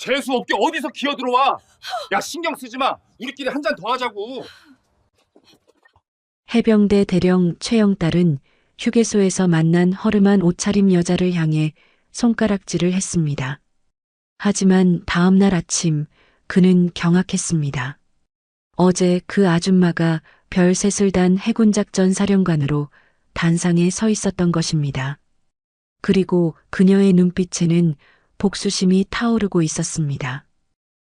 재수 없게 어디서 기어들어와. 야, 신경 쓰지 마. 우리끼리 한 잔 더 하자고. 해병대 대령 최영달은 휴게소에서 만난 허름한 옷차림 여자를 향해 손가락질을 했습니다. 하지만 다음 날 아침 그는 경악했습니다. 어제 그 아줌마가 별셋을 단 해군작전 사령관으로 단상에 서 있었던 것입니다. 그리고 그녀의 눈빛에는 복수심이 타오르고 있었습니다.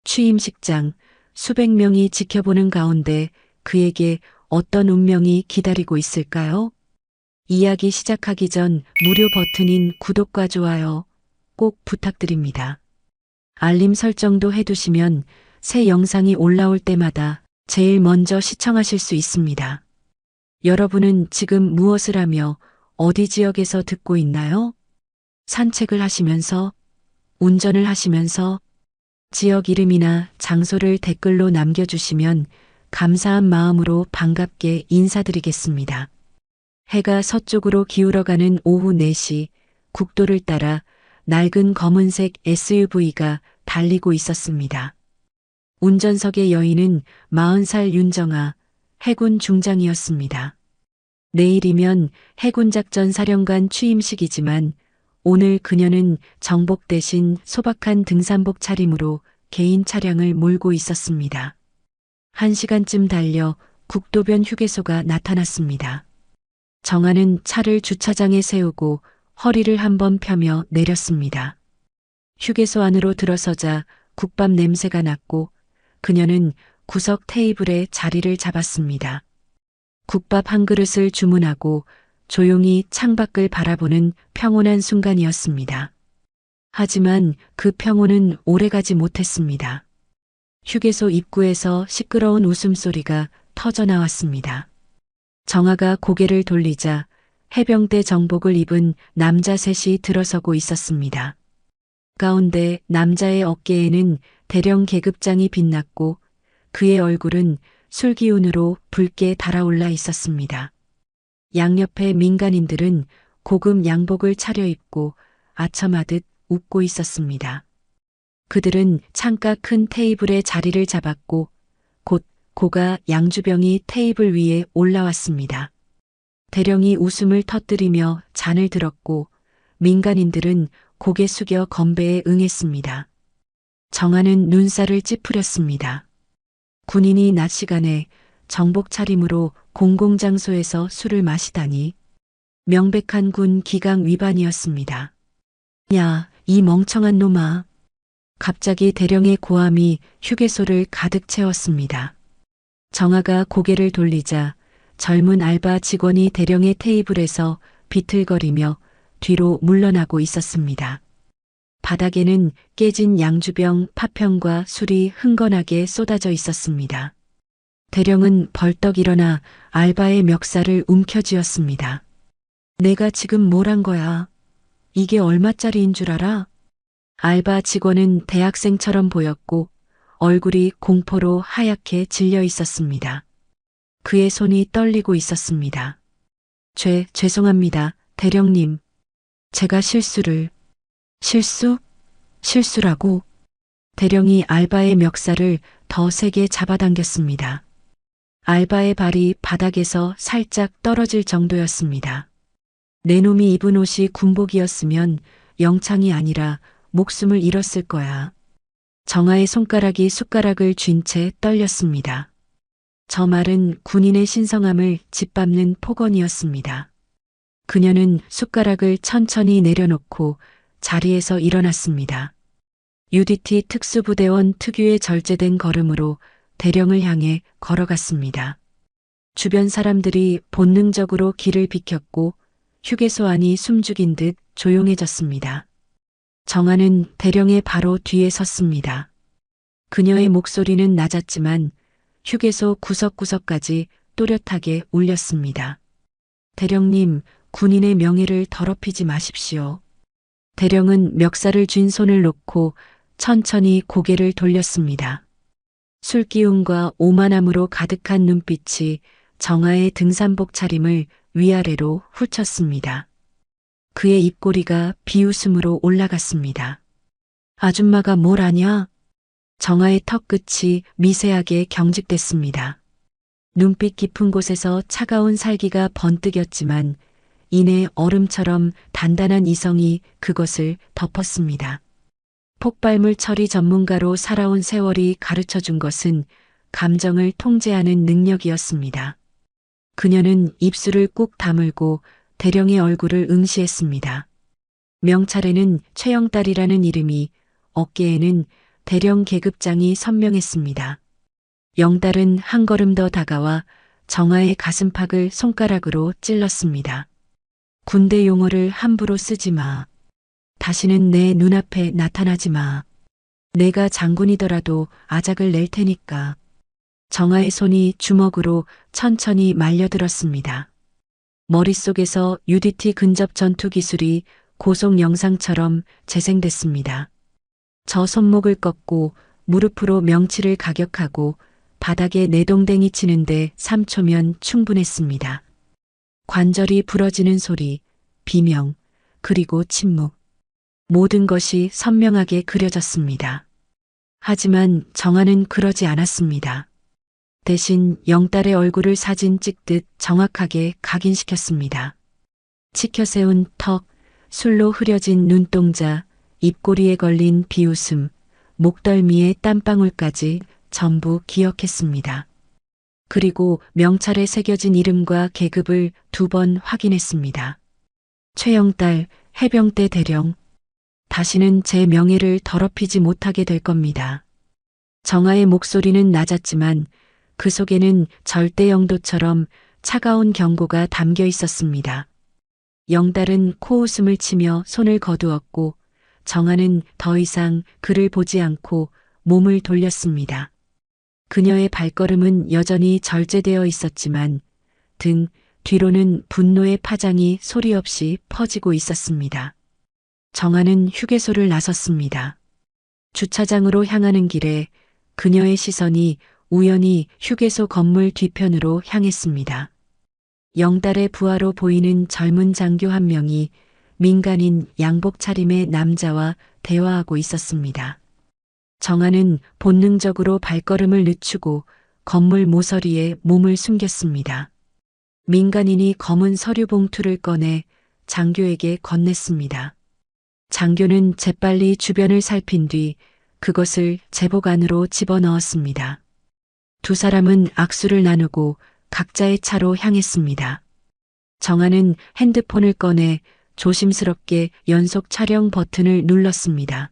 취임식장 수백 명이 지켜보는 가운데 그에게 어떤 운명이 기다리고 있을까요? 이야기 시작하기 전 무료 버튼인 구독과 좋아요 꼭 부탁드립니다. 알림 설정도 해두시면 새 영상이 올라올 때마다 제일 먼저 시청하실 수 있습니다. 여러분은 지금 무엇을 하며 어디 지역에서 듣고 있나요? 산책을 하시면서, 운전을 하시면서, 지역 이름이나 장소를 댓글로 남겨주시면 감사한 마음으로 반갑게 인사드리겠습니다. 해가 서쪽으로 기울어가는 오후 4시 국도를 따라 낡은 검은색 SUV가 달리고 있었습니다. 운전석의 여인은 40살 윤정아 해군 중장이었습니다. 내일이면 해군작전 사령관 취임식이지만 오늘 그녀는 정복 대신 소박한 등산복 차림으로 개인 차량을 몰고 있었습니다. 1시간쯤 달려 국도변 휴게소가 나타났습니다. 정아는 차를 주차장에 세우고 허리를 한번 펴며 내렸습니다. 휴게소 안으로 들어서자 국밥 냄새가 났고 그녀는 구석 테이블에 자리를 잡았습니다. 국밥 한 그릇을 주문하고 조용히 창밖을 바라보는 평온한 순간이었습니다. 하지만 그 평온은 오래가지 못했습니다. 휴게소 입구에서 시끄러운 웃음소리가 터져나왔습니다. 정아가 고개를 돌리자 해병대 정복을 입은 남자 셋이 들어서고 있었습니다. 가운데 남자의 어깨에는 대령 계급장이 빛났고 그의 얼굴은 술기운으로 붉게 달아올라 있었습니다. 양옆의 민간인들은 고급 양복을 차려입고 아첨하듯 웃고 있었습니다. 그들은 창가 큰 테이블에 자리를 잡았고 곧 고가 양주병이 테이블 위에 올라왔습니다. 대령이 웃음을 터뜨리며 잔을 들었고 민간인들은 고개 숙여 건배에 응했습니다. 정아는 눈살을 찌푸렸습니다. 군인이 낮 시간에 정복 차림으로 공공장소에서 술을 마시다니 명백한 군 기강 위반이었습니다. 야, 이 멍청한 놈아. 갑자기 대령의 고함이 휴게소를 가득 채웠습니다. 정아가 고개를 돌리자 젊은 알바 직원이 대령의 테이블에서 비틀거리며 뒤로 물러나고 있었습니다. 바닥에는 깨진 양주병 파편과 술이 흥건하게 쏟아져 있었습니다. 대령은 벌떡 일어나 알바의 멱살을 움켜쥐었습니다. 내가 지금 뭘 한 거야? 이게 얼마짜리인 줄 알아? 알바 직원은 대학생처럼 보였고 얼굴이 공포로 하얗게 질려 있었습니다. 그의 손이 떨리고 있었습니다. 죄송합니다, 대령님. 제가 실수라고? 대령이 알바의 멱살을 더 세게 잡아당겼습니다. 알바의 발이 바닥에서 살짝 떨어질 정도였습니다. 내 놈이 입은 옷이 군복이었으면 영창이 아니라 목숨을 잃었을 거야. 정아의 손가락이 숟가락을 쥔 채 떨렸습니다. 저 말은 군인의 신성함을 짓밟는 폭언이었습니다. 그녀는 숟가락을 천천히 내려놓고 자리에서 일어났습니다. UDT 특수부대원 특유의 절제된 걸음으로 대령을 향해 걸어갔습니다. 주변 사람들이 본능적으로 길을 비켰고 휴게소 안이 숨죽인 듯 조용해졌습니다. 정아는 대령의 바로 뒤에 섰습니다. 그녀의 목소리는 낮았지만 휴게소 구석구석까지 또렷하게 울렸습니다. 대령님, 군인의 명예를 더럽히지 마십시오. 대령은 멱살을 쥔 손을 놓고 천천히 고개를 돌렸습니다. 술기운과 오만함으로 가득한 눈빛이 정아의 등산복 차림을 위아래로 훑쳤습니다. 그의 입꼬리가 비웃음으로 올라갔습니다. 아줌마가 뭘 아냐? 정아의 턱끝이 미세하게 경직됐습니다. 눈빛 깊은 곳에서 차가운 살기가 번뜩였지만 이내 얼음처럼 단단한 이성이 그것을 덮었습니다. 폭발물 처리 전문가로 살아온 세월이 가르쳐 준 것은 감정을 통제하는 능력이었습니다. 그녀는 입술을 꾹 다물고 대령의 얼굴을 응시했습니다. 명찰에는 최영딸이라는 이름이, 어깨에는 대령 계급장이 선명했습니다. 영딸은 한 걸음 더 다가와 정아의 가슴팍을 손가락으로 찔렀습니다. 군대 용어를 함부로 쓰지 마. 다시는 내 눈앞에 나타나지 마. 내가 장군이더라도 아작을 낼 테니까. 정아의 손이 주먹으로 천천히 말려들었습니다. 머릿속에서 UDT 근접 전투 기술이 고속 영상처럼 재생됐습니다. 저 손목을 꺾고 무릎으로 명치를 가격하고 바닥에 내동댕이 치는데 3초면 충분했습니다. 관절이 부러지는 소리, 비명, 그리고 침묵. 모든 것이 선명하게 그려졌습니다. 하지만 정아는 그러지 않았습니다. 대신 영딸의 얼굴을 사진 찍듯 정확하게 각인시켰습니다. 치켜세운 턱, 술로 흐려진 눈동자, 입꼬리에 걸린 비웃음, 목덜미의 땀방울까지 전부 기억했습니다. 그리고 명찰에 새겨진 이름과 계급을 2번 확인했습니다. 최영딸, 해병대 대령. 다시는 제 명예를 더럽히지 못하게 될 겁니다. 정아의 목소리는 낮았지만 그 속에는 절대 영도처럼 차가운 경고가 담겨 있었습니다. 영달은 코웃음을 치며 손을 거두었고 정아는 더 이상 그를 보지 않고 몸을 돌렸습니다. 그녀의 발걸음은 여전히 절제되어 있었지만 등 뒤로는 분노의 파장이 소리 없이 퍼지고 있었습니다. 정아는 휴게소를 나섰습니다. 주차장으로 향하는 길에 그녀의 시선이 우연히 휴게소 건물 뒤편으로 향했습니다. 영달의 부하로 보이는 젊은 장교 한 명이 민간인 양복 차림의 남자와 대화하고 있었습니다. 정아는 본능적으로 발걸음을 늦추고 건물 모서리에 몸을 숨겼습니다. 민간인이 검은 서류 봉투를 꺼내 장교에게 건넸습니다. 장교는 재빨리 주변을 살핀 뒤 그것을 제복 안으로 집어넣었습니다. 2사람은 악수를 나누고 각자의 차로 향했습니다. 정아는 핸드폰을 꺼내 조심스럽게 연속 촬영 버튼을 눌렀습니다.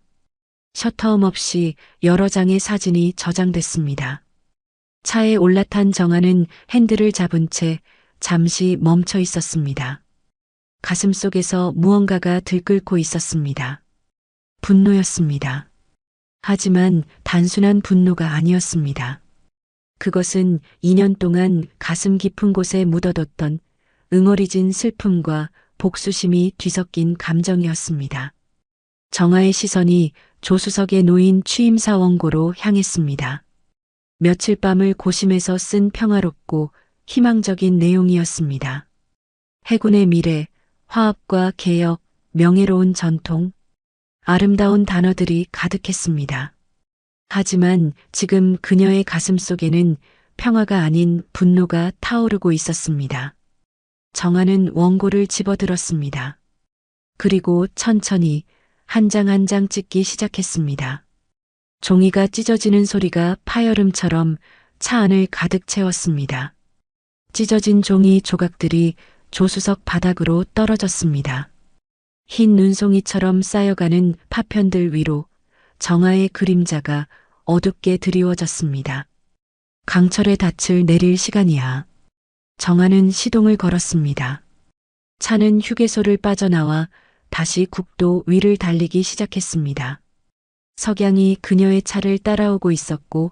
셔터음 없이 여러 장의 사진이 저장됐습니다. 차에 올라탄 정아는 핸들을 잡은 채 잠시 멈춰 있었습니다. 가슴속에서 무언가가 들끓고 있었습니다. 분노였습니다. 하지만 단순한 분노가 아니었습니다. 그것은 2년 동안 가슴 깊은 곳에 묻어뒀던 응어리진 슬픔과 복수심이 뒤섞인 감정이었습니다. 정아의 시선이 조수석에 놓인 취임사 원고로 향했습니다. 며칠 밤을 고심해서 쓴 평화롭고 희망적인 내용이었습니다. 해군의 미래, 화합과 개혁, 명예로운 전통, 아름다운 단어들이 가득했습니다. 하지만 지금 그녀의 가슴 속에는 평화가 아닌 분노가 타오르고 있었습니다. 정아는 원고를 집어들었습니다. 그리고 천천히 한 장 한 장 찍기 시작했습니다. 종이가 찢어지는 소리가 파열음처럼 차 안을 가득 채웠습니다. 찢어진 종이 조각들이 조수석 바닥으로 떨어졌습니다. 흰 눈송이처럼 쌓여가는 파편들 위로 정아의 그림자가 어둡게 드리워졌습니다. 강철의 닻을 내릴 시간이야. 정아는 시동을 걸었습니다. 차는 휴게소를 빠져나와 다시 국도 위를 달리기 시작했습니다. 석양이 그녀의 차를 따라오고 있었고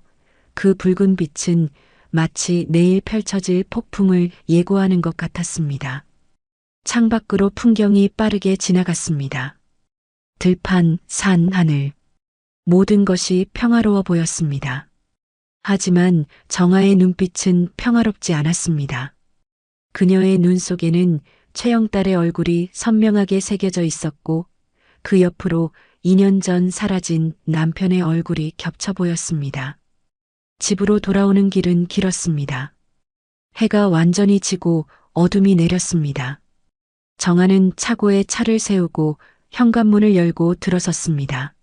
그 붉은 빛은 마치 내일 펼쳐질 폭풍을 예고하는 것 같았습니다. 창밖으로 풍경이 빠르게 지나갔습니다. 들판, 산, 하늘. 모든 것이 평화로워 보였습니다. 하지만 정아의 눈빛은 평화롭지 않았습니다. 그녀의 눈 속에는 최영딸의 얼굴이 선명하게 새겨져 있었고 그 옆으로 2년 전 사라진 남편의 얼굴이 겹쳐 보였습니다. 집으로 돌아오는 길은 길었습니다. 해가 완전히 지고 어둠이 내렸습니다. 정아는 차고에 차를 세우고 현관문을 열고 들어섰습니다.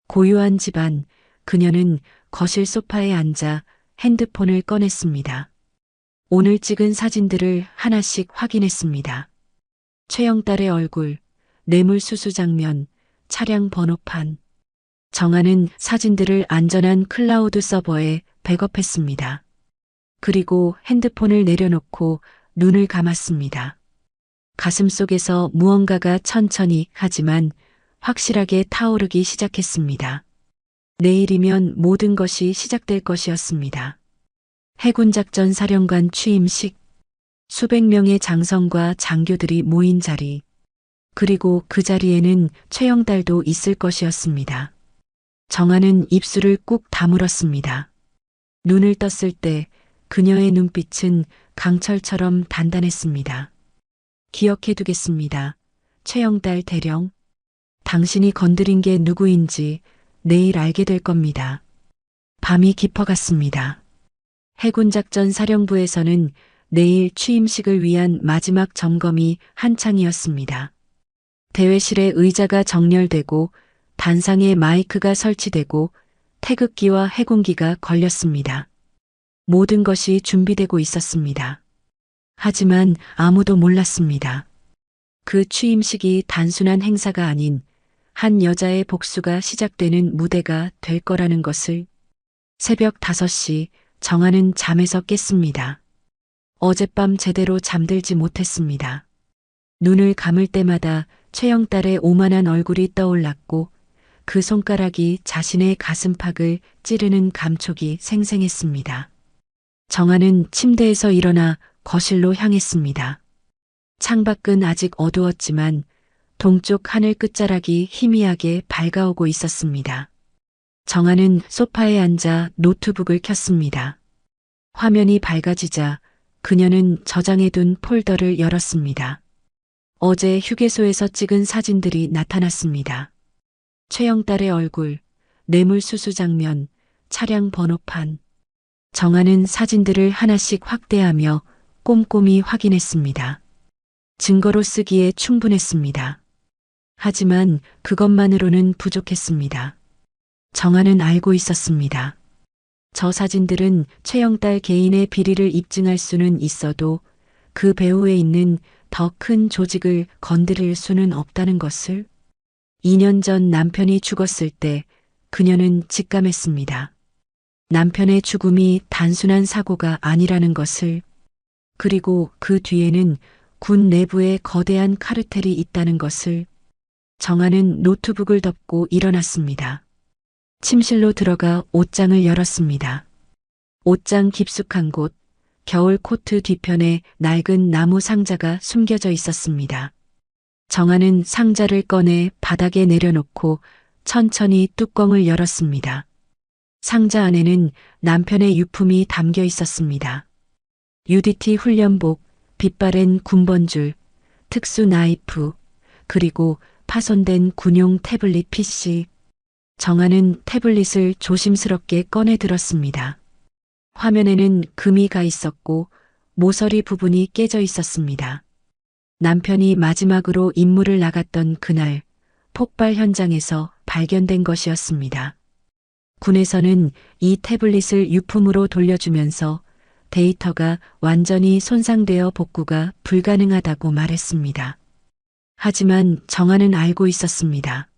고요한 집안, 그녀는 거실 소파에 앉아 핸드폰을 꺼냈습니다. 오늘 찍은 사진들을 하나씩 확인했습니다. 최영딸의 얼굴, 뇌물수수 장면, 차량 번호판. 정아는 사진들을 안전한 클라우드 서버에 백업했습니다. 그리고 핸드폰을 내려놓고 눈을 감았습니다. 가슴속에서 무언가가 천천히 하지만 확실하게 타오르기 시작했습니다. 내일이면 모든 것이 시작될 것이었습니다. 해군작전 사령관 취임식, 수백 명의 장성과 장교들이 모인 자리, 그리고 그 자리에는 최영달도 있을 것이었습니다. 정아는 입술을 꾹 다물었습니다. 눈을 떴을 때 그녀의 눈빛은 강철처럼 단단했습니다. 기억해두겠습니다. 최영달 대령. 당신이 건드린 게 누구인지 내일 알게 될 겁니다. 밤이 깊어갔습니다. 해군작전 사령부에서는 내일 취임식을 위한 마지막 점검이 한창이었습니다. 대회실에 의자가 정렬되고 단상에 마이크가 설치되고 태극기와 해군기가 걸렸습니다. 모든 것이 준비되고 있었습니다. 하지만 아무도 몰랐습니다. 그 취임식이 단순한 행사가 아닌 한 여자의 복수가 시작되는 무대가 될 거라는 것을. 새벽 5시 정아는 잠에서 깼습니다. 어젯밤 제대로 잠들지 못했습니다. 눈을 감을 때마다 최영딸의 오만한 얼굴이 떠올랐고 그 손가락이 자신의 가슴팍을 찌르는 감촉이 생생했습니다. 정아는 침대에서 일어나 거실로 향했습니다. 창밖은 아직 어두웠지만 동쪽 하늘 끝자락이 희미하게 밝아오고 있었습니다. 정아는 소파에 앉아 노트북을 켰습니다. 화면이 밝아지자 그녀는 저장해둔 폴더를 열었습니다. 어제 휴게소에서 찍은 사진들이 나타났습니다. 최영딸의 얼굴, 뇌물수수 장면, 차량 번호판. 정아는 사진들을 하나씩 확대하며 꼼꼼히 확인했습니다. 증거로 쓰기에 충분했습니다. 하지만 그것만으로는 부족했습니다. 정아는 알고 있었습니다. 저 사진들은 최영딸 개인의 비리를 입증할 수는 있어도 그 배후에 있는 더 큰 조직을 건드릴 수는 없다는 것을. 2년 전 남편이 죽었을 때 그녀는 직감했습니다. 남편의 죽음이 단순한 사고가 아니라는 것을. 그리고 그 뒤에는 군 내부에 거대한 카르텔이 있다는 것을. 정아는 노트북을 덮고 일어났습니다. 침실로 들어가 옷장을 열었습니다. 옷장 깊숙한 곳, 겨울 코트 뒤편에 낡은 나무 상자가 숨겨져 있었습니다. 정아는 상자를 꺼내 바닥에 내려놓고 천천히 뚜껑을 열었습니다. 상자 안에는 남편의 유품이 담겨 있었습니다. UDT 훈련복, 빛바랜 군번줄, 특수 나이프, 그리고 파손된 군용 태블릿 PC. 정아는 태블릿을 조심스럽게 꺼내 들었습니다. 화면에는 금이 가 있었고 모서리 부분이 깨져 있었습니다. 남편이 마지막으로 임무를 나갔던 그날 폭발 현장에서 발견된 것이었습니다. 군에서는 이 태블릿을 유품으로 돌려주면서 데이터가 완전히 손상되어 복구가 불가능하다고 말했습니다. 하지만 정아는 알고 있었습니다.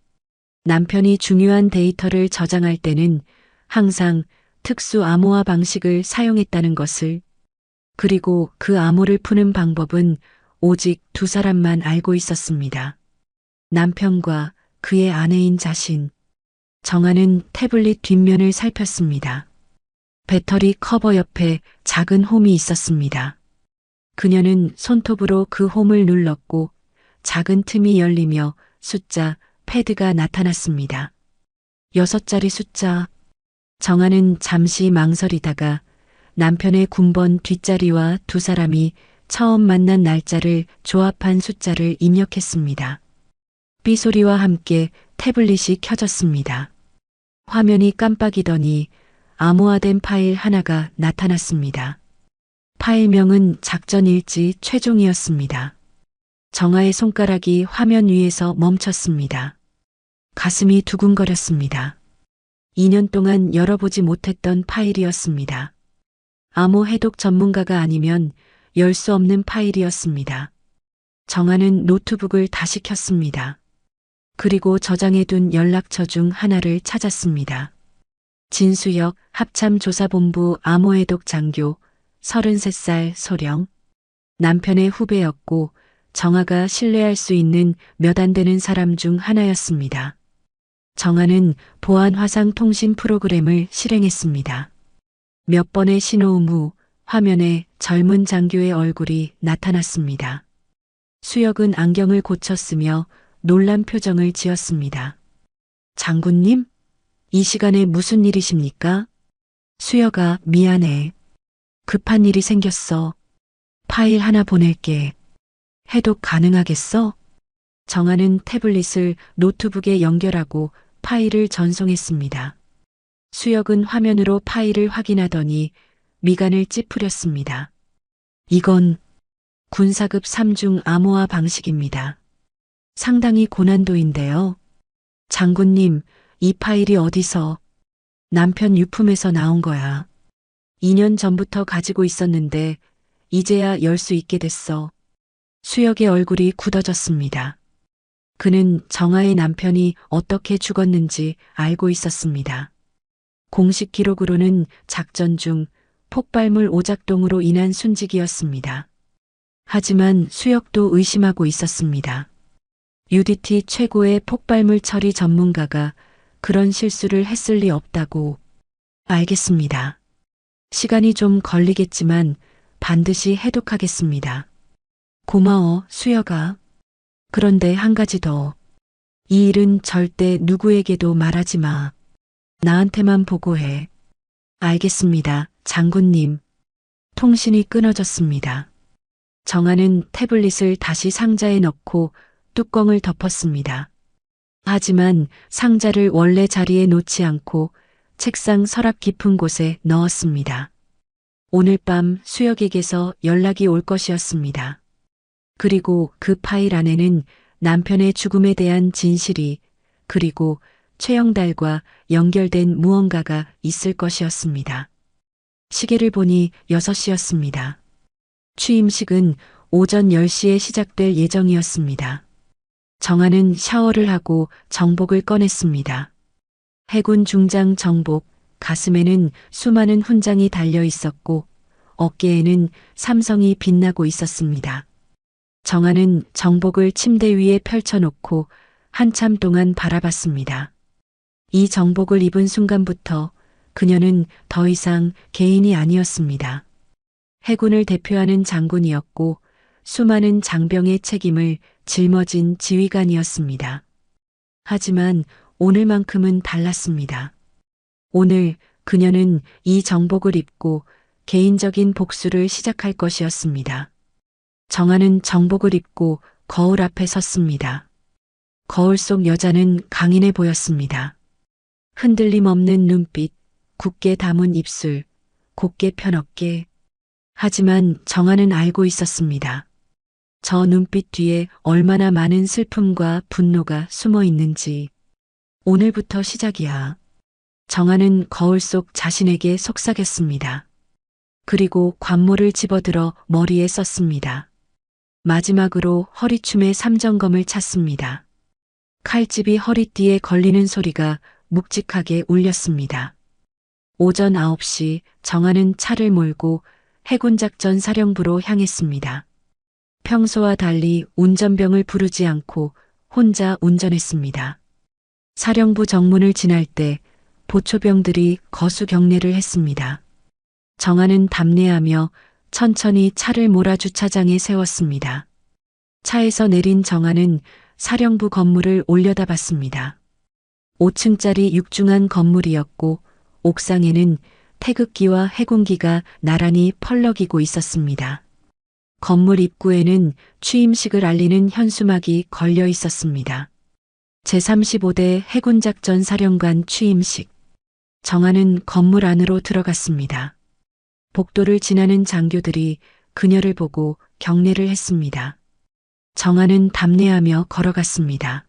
남편이 중요한 데이터를 저장할 때는 항상 특수 암호화 방식을 사용했다는 것을. 그리고 그 암호를 푸는 방법은 오직 두 사람만 알고 있었습니다. 남편과 그의 아내인 자신. 정아는 태블릿 뒷면을 살폈습니다. 배터리 커버 옆에 작은 홈이 있었습니다. 그녀는 손톱으로 그 홈을 눌렀고 작은 틈이 열리며 숫자 패드가 나타났습니다. 6자리 숫자. 정아는 잠시 망설이다가 남편의 군번 뒷자리와 두 사람이 처음 만난 날짜를 조합한 숫자를 입력했습니다. 삐소리와 함께 태블릿이 켜졌습니다. 화면이 깜빡이더니 암호화된 파일 하나가 나타났습니다. 파일명은 작전일지 최종이었습니다. 정아의 손가락이 화면 위에서 멈췄습니다. 가슴이 두근거렸습니다. 2년 동안 열어보지 못했던 파일이었습니다. 암호 해독 전문가가 아니면 열 수 없는 파일이었습니다. 정아는 노트북을 다시 켰습니다. 그리고 저장해둔 연락처 중 하나를 찾았습니다. 진수역 합참조사본부 암호해독 장교 33살 소령. 남편의 후배였고 정아가 신뢰할 수 있는 몇 안 되는 사람 중 하나였습니다. 정아는 보안 화상 통신 프로그램을 실행했습니다. 몇 번의 신호음 후 화면에 젊은 장교의 얼굴이 나타났습니다. 수혁은 안경을 고쳤으며 놀란 표정을 지었습니다. 장군님? 이 시간에 무슨 일이십니까? 수혁아, 미안해. 급한 일이 생겼어. 파일 하나 보낼게. 해독 가능하겠어? 정아는 태블릿을 노트북에 연결하고 파일을 전송했습니다. 수혁은 화면으로 파일을 확인하더니 미간을 찌푸렸습니다. 이건 군사급 3중 암호화 방식입니다. 상당히 고난도인데요. 장군님, 이 파일이 어디서? 남편 유품에서 나온 거야. 2년 전부터 가지고 있었는데 이제야 열 수 있게 됐어. 수혁의 얼굴이 굳어졌습니다. 그는 정아의 남편이 어떻게 죽었는지 알고 있었습니다. 공식 기록으로는 작전 중 폭발물 오작동으로 인한 순직이었습니다. 하지만 수혁도 의심하고 있었습니다. UDT 최고의 폭발물 처리 전문가가 그런 실수를 했을 리 없다고. 알겠습니다. 시간이 좀 걸리겠지만 반드시 해독하겠습니다. 고마워, 수혁아. 그런데 한 가지 더. 이 일은 절대 누구에게도 말하지 마. 나한테만 보고해. 알겠습니다, 장군님. 통신이 끊어졌습니다. 정아는 태블릿을 다시 상자에 넣고 뚜껑을 덮었습니다. 하지만 상자를 원래 자리에 놓지 않고 책상 서랍 깊은 곳에 넣었습니다. 오늘 밤 수혁에게서 연락이 올 것이었습니다. 그리고 그 파일 안에는 남편의 죽음에 대한 진실이, 그리고 최영달과 연결된 무언가가 있을 것이었습니다. 시계를 보니 6시였습니다. 취임식은 오전 10시에 시작될 예정이었습니다. 정아는 샤워를 하고 정복을 꺼냈습니다. 해군 중장 정복, 가슴에는 수많은 훈장이 달려 있었고 어깨에는 삼성이 빛나고 있었습니다. 정아는 정복을 침대 위에 펼쳐놓고 한참 동안 바라봤습니다. 이 정복을 입은 순간부터 그녀는 더 이상 개인이 아니었습니다. 해군을 대표하는 장군이었고 수많은 장병의 책임을 짊어진 지휘관이었습니다. 하지만 오늘만큼은 달랐습니다. 오늘 그녀는 이 정복을 입고 개인적인 복수를 시작할 것이었습니다. 정아는 정복을 입고 거울 앞에 섰습니다. 거울 속 여자는 강인해 보였습니다. 흔들림 없는 눈빛, 굳게 담은 입술, 곧게 편 어깨. 하지만 정아는 알고 있었습니다. 저 눈빛 뒤에 얼마나 많은 슬픔과 분노가 숨어 있는지. 오늘부터 시작이야. 정아는 거울 속 자신에게 속삭였습니다. 그리고 관모를 집어들어 머리에 썼습니다. 마지막으로 허리춤에 삼정검을 찼습니다. 칼집이 허리띠에 걸리는 소리가 묵직하게 울렸습니다. 오전 9시 정아는 차를 몰고 해군작전 사령부로 향했습니다. 평소와 달리 운전병을 부르지 않고 혼자 운전했습니다. 사령부 정문을 지날 때 보초병들이 거수 경례를 했습니다. 정아는 답례하며 천천히 차를 몰아 주차장에 세웠습니다. 차에서 내린 정아는 사령부 건물을 올려다봤습니다. 5층짜리 육중한 건물이었고 옥상에는 태극기와 해군기가 나란히 펄럭이고 있었습니다. 건물 입구에는 취임식을 알리는 현수막이 걸려 있었습니다. 제35대 해군작전 사령관 취임식. 정하는 건물 안으로 들어갔습니다. 복도를 지나는 장교들이 그녀를 보고 경례를 했습니다. 정하는 담례하며 걸어갔습니다.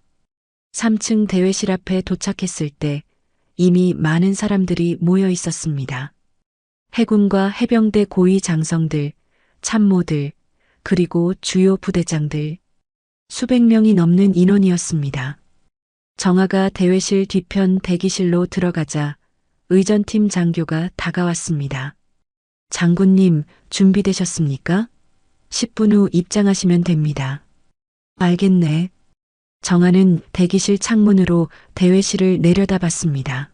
3층 대회실 앞에 도착했을 때 이미 많은 사람들이 모여 있었습니다. 해군과 해병대 고위 장성들, 참모들, 그리고 주요 부대장들, 수백 명이 넘는 인원이었습니다. 정하가 대회실 뒤편 대기실로 들어가자 의전팀 장교가 다가왔습니다. 장군님, 준비되셨습니까? 10분 후 입장하시면 됩니다. 알겠네. 정하는 대기실 창문으로 대회실을 내려다봤습니다.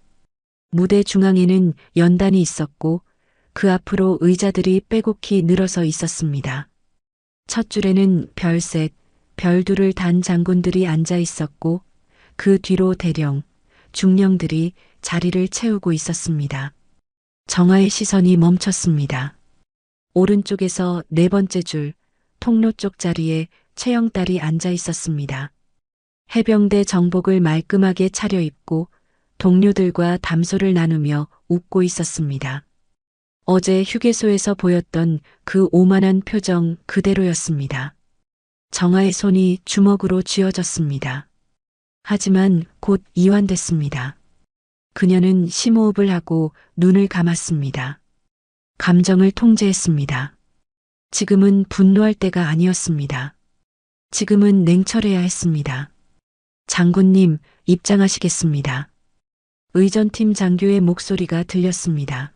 무대 중앙에는 연단이 있었고 그 앞으로 의자들이 빼곡히 늘어서 있었습니다. 첫 줄에는 별셋, 별둘을 단 장군들이 앉아 있었고 그 뒤로 대령, 중령들이 자리를 채우고 있었습니다. 정하의 시선이 멈췄습니다. 오른쪽에서 네 번째 줄, 통로 쪽 자리에 최영딸이 앉아 있었습니다. 해병대 정복을 말끔하게 차려입고 동료들과 담소를 나누며 웃고 있었습니다. 어제 휴게소에서 보였던 그 오만한 표정 그대로였습니다. 정하의 손이 주먹으로 쥐어졌습니다. 하지만 곧 이완됐습니다. 그녀는 심호흡을 하고 눈을 감았습니다. 감정을 통제했습니다. 지금은 분노할 때가 아니었습니다. 지금은 냉철해야 했습니다. 장군님, 입장하시겠습니다. 의전팀 장교의 목소리가 들렸습니다.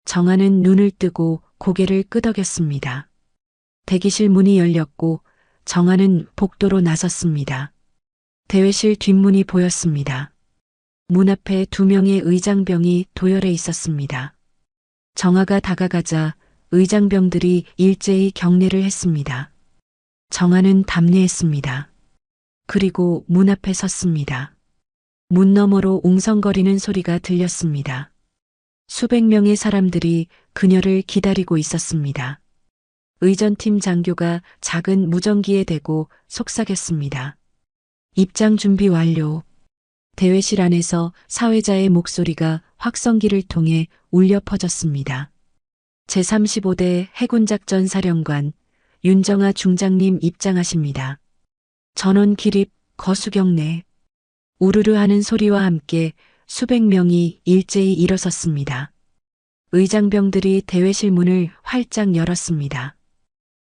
정하는 눈을 뜨고 고개를 끄덕였습니다. 대기실 문이 열렸고 정하는 복도로 나섰습니다. 대회실 뒷문이 보였습니다. 문 앞에 2명의 의장병이 도열해 있었습니다. 정하가 다가가자 의장병들이 일제히 경례를 했습니다. 정하는 담례했습니다. 그리고 문 앞에 섰습니다. 문 너머로 웅성거리는 소리가 들렸습니다. 수백 명의 사람들이 그녀를 기다리고 있었습니다. 의전팀 장교가 작은 무전기에 대고 속삭였습니다. 입장 준비 완료. 대회실 안에서 사회자의 목소리가 확성기를 통해 울려 퍼졌습니다. 제35대 해군작전 사령관 윤정아 중장님 입장하십니다. 전원 기립 거수경례. 우르르 하는 소리와 함께 수백 명이 일제히 일어섰습니다. 의장병들이 대회실 문을 활짝 열었습니다.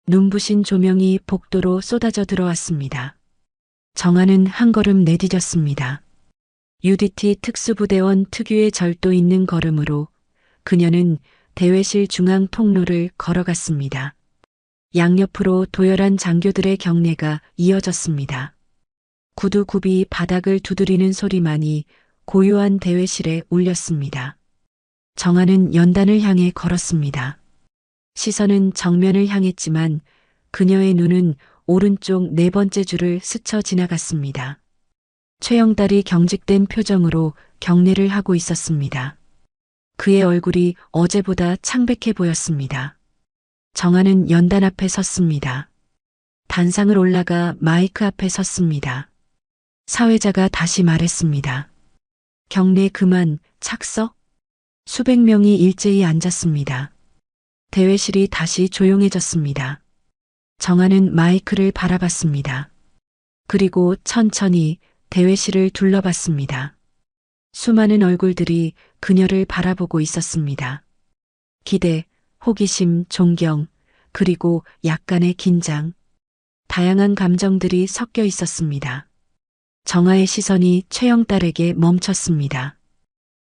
눈부신 조명이 복도로 쏟아져 들어왔습니다. 정하는 한 걸음 내디뎠습니다. UDT 특수부대원 특유의 절도 있는 걸음으로 그녀는 대회실 중앙 통로를 걸어갔습니다. 양옆으로 도열한 장교들의 경례가 이어졌습니다. 구두굽이 바닥을 두드리는 소리만이 고요한 대회실에 울렸습니다. 정하는 연단을 향해 걸었습니다. 시선은 정면을 향했지만 그녀의 눈은 오른쪽 네 번째 줄을 스쳐 지나갔습니다. 최영달이 경직된 표정으로 경례를 하고 있었습니다. 그의 얼굴이 어제보다 창백해 보였습니다. 정하는 연단 앞에 섰습니다. 단상을 올라가 마이크 앞에 섰습니다. 사회자가 다시 말했습니다. 경례 그만, 착석? 수백 명이 일제히 앉았습니다. 대회실이 다시 조용해졌습니다. 정하는 마이크를 바라봤습니다. 그리고 천천히 대회실을 둘러봤습니다. 수많은 얼굴들이 그녀를 바라보고 있었습니다. 기대, 호기심, 존경, 그리고 약간의 긴장. 다양한 감정들이 섞여 있었습니다. 정하의 시선이 최영딸에게 멈췄습니다.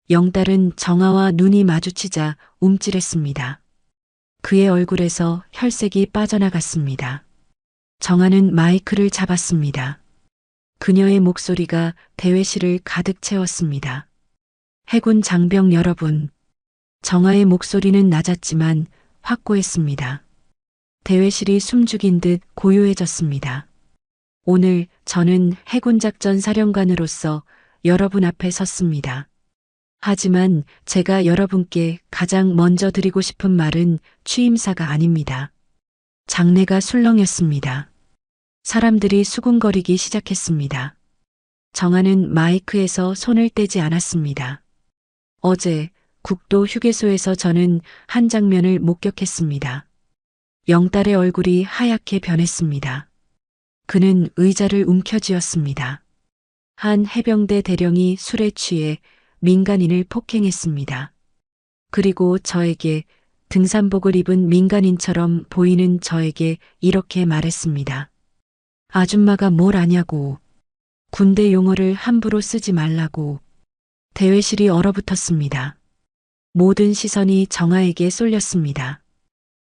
영딸은 정하와 눈이 마주치자 움찔했습니다. 그의 얼굴에서 혈색이 빠져나갔습니다. 정하는 마이크를 잡았습니다. 그녀의 목소리가 대회실을 가득 채웠습니다. 해군 장병 여러분. 정하의 목소리는 낮았지만 확고했습니다. 대회실이 숨죽인 듯 고요해졌습니다. 오늘 저는 해군작전 사령관으로서 여러분 앞에 섰습니다. 하지만 제가 여러분께 가장 먼저 드리고 싶은 말은 취임사가 아닙니다. 장례가 술렁였습니다. 사람들이 수군거리기 시작했습니다. 정아는 마이크에서 손을 떼지 않았습니다. 어제 국도 휴게소에서 저는 한 장면을 목격했습니다. 영달의 얼굴이 하얗게 변했습니다. 그는 의자를 움켜쥐었습니다. 한 해병대 대령이 술에 취해 민간인을 폭행했습니다. 그리고 저에게, 등산복을 입은 민간인처럼 보이는 저에게 이렇게 말했습니다. 아줌마가 뭘 아냐고. 군대 용어를 함부로 쓰지 말라고. 대회실이 얼어붙었습니다. 모든 시선이 정아에게 쏠렸습니다.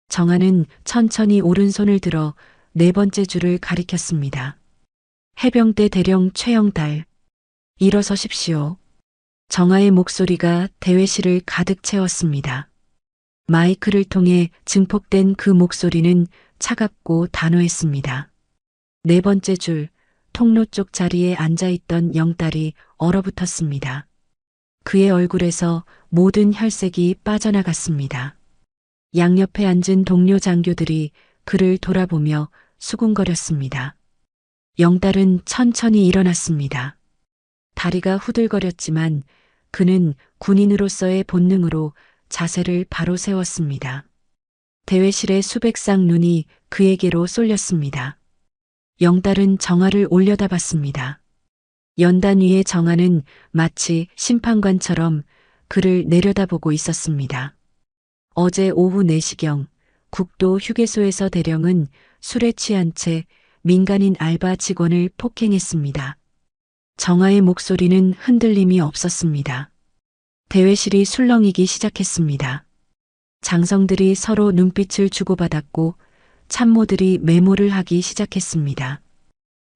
정아는 천천히 오른손을 들어 네 번째 줄을 가리켰습니다. 해병대 대령 최영달, 일어서십시오. 정아의 목소리가 대회실을 가득 채웠습니다. 마이크를 통해 증폭된 그 목소리는 차갑고 단호했습니다. 네 번째 줄, 통로 쪽 자리에 앉아있던 영달이 얼어붙었습니다. 그의 얼굴에서 모든 혈색이 빠져나갔습니다. 양옆에 앉은 동료 장교들이 그를 돌아보며 수군거렸습니다. 영달은 천천히 일어났습니다. 다리가 후들거렸지만 그는 군인으로서의 본능으로 자세를 바로 세웠습니다. 대회실의 수백 쌍 눈이 그에게로 쏠렸습니다. 영달은 정아를 올려다봤습니다. 연단 위의 정아는 마치 심판관처럼 그를 내려다보고 있었습니다. 어제 오후 4시경 국도 휴게소에서 대령은 술에 취한 채 민간인 알바 직원을 폭행했습니다. 정아의 목소리는 흔들림이 없었습니다. 대회실이 술렁이기 시작했습니다. 장성들이 서로 눈빛을 주고받았고 참모들이 메모를 하기 시작했습니다.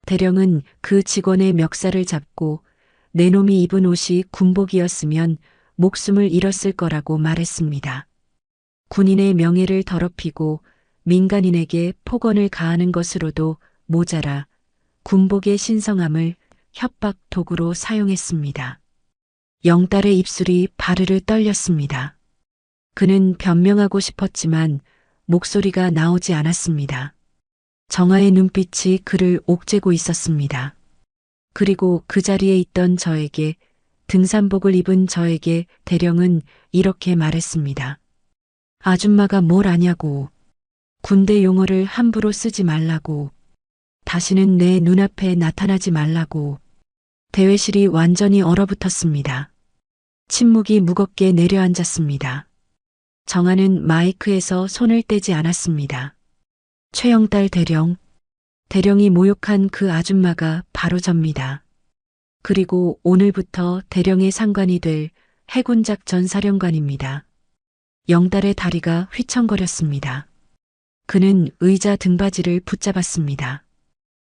대령은 그 직원의 멱살을 잡고 내 놈이 입은 옷이 군복이었으면 목숨을 잃었을 거라고 말했습니다. 군인의 명예를 더럽히고 민간인에게 폭언을 가하는 것으로도 모자라 군복의 신성함을 협박 도구로 사용했습니다. 영달의 입술이 바르르 떨렸습니다. 그는 변명하고 싶었지만 목소리가 나오지 않았습니다. 정아의 눈빛이 그를 옥죄고 있었습니다. 그리고 그 자리에 있던 저에게, 등산복을 입은 저에게 대령은 이렇게 말했습니다. 아줌마가 뭘 아냐고. 군대 용어를 함부로 쓰지 말라고. 다시는 내 눈앞에 나타나지 말라고. 대회실이 완전히 얼어붙었습니다. 침묵이 무겁게 내려앉았습니다. 정아는 마이크에서 손을 떼지 않았습니다. 최영달 대령. 대령이 모욕한 그 아줌마가 바로 접니다. 그리고 오늘부터 대령의 상관이 될 해군작전 사령관입니다. 영달의 다리가 휘청거렸습니다. 그는 의자 등받이를 붙잡았습니다.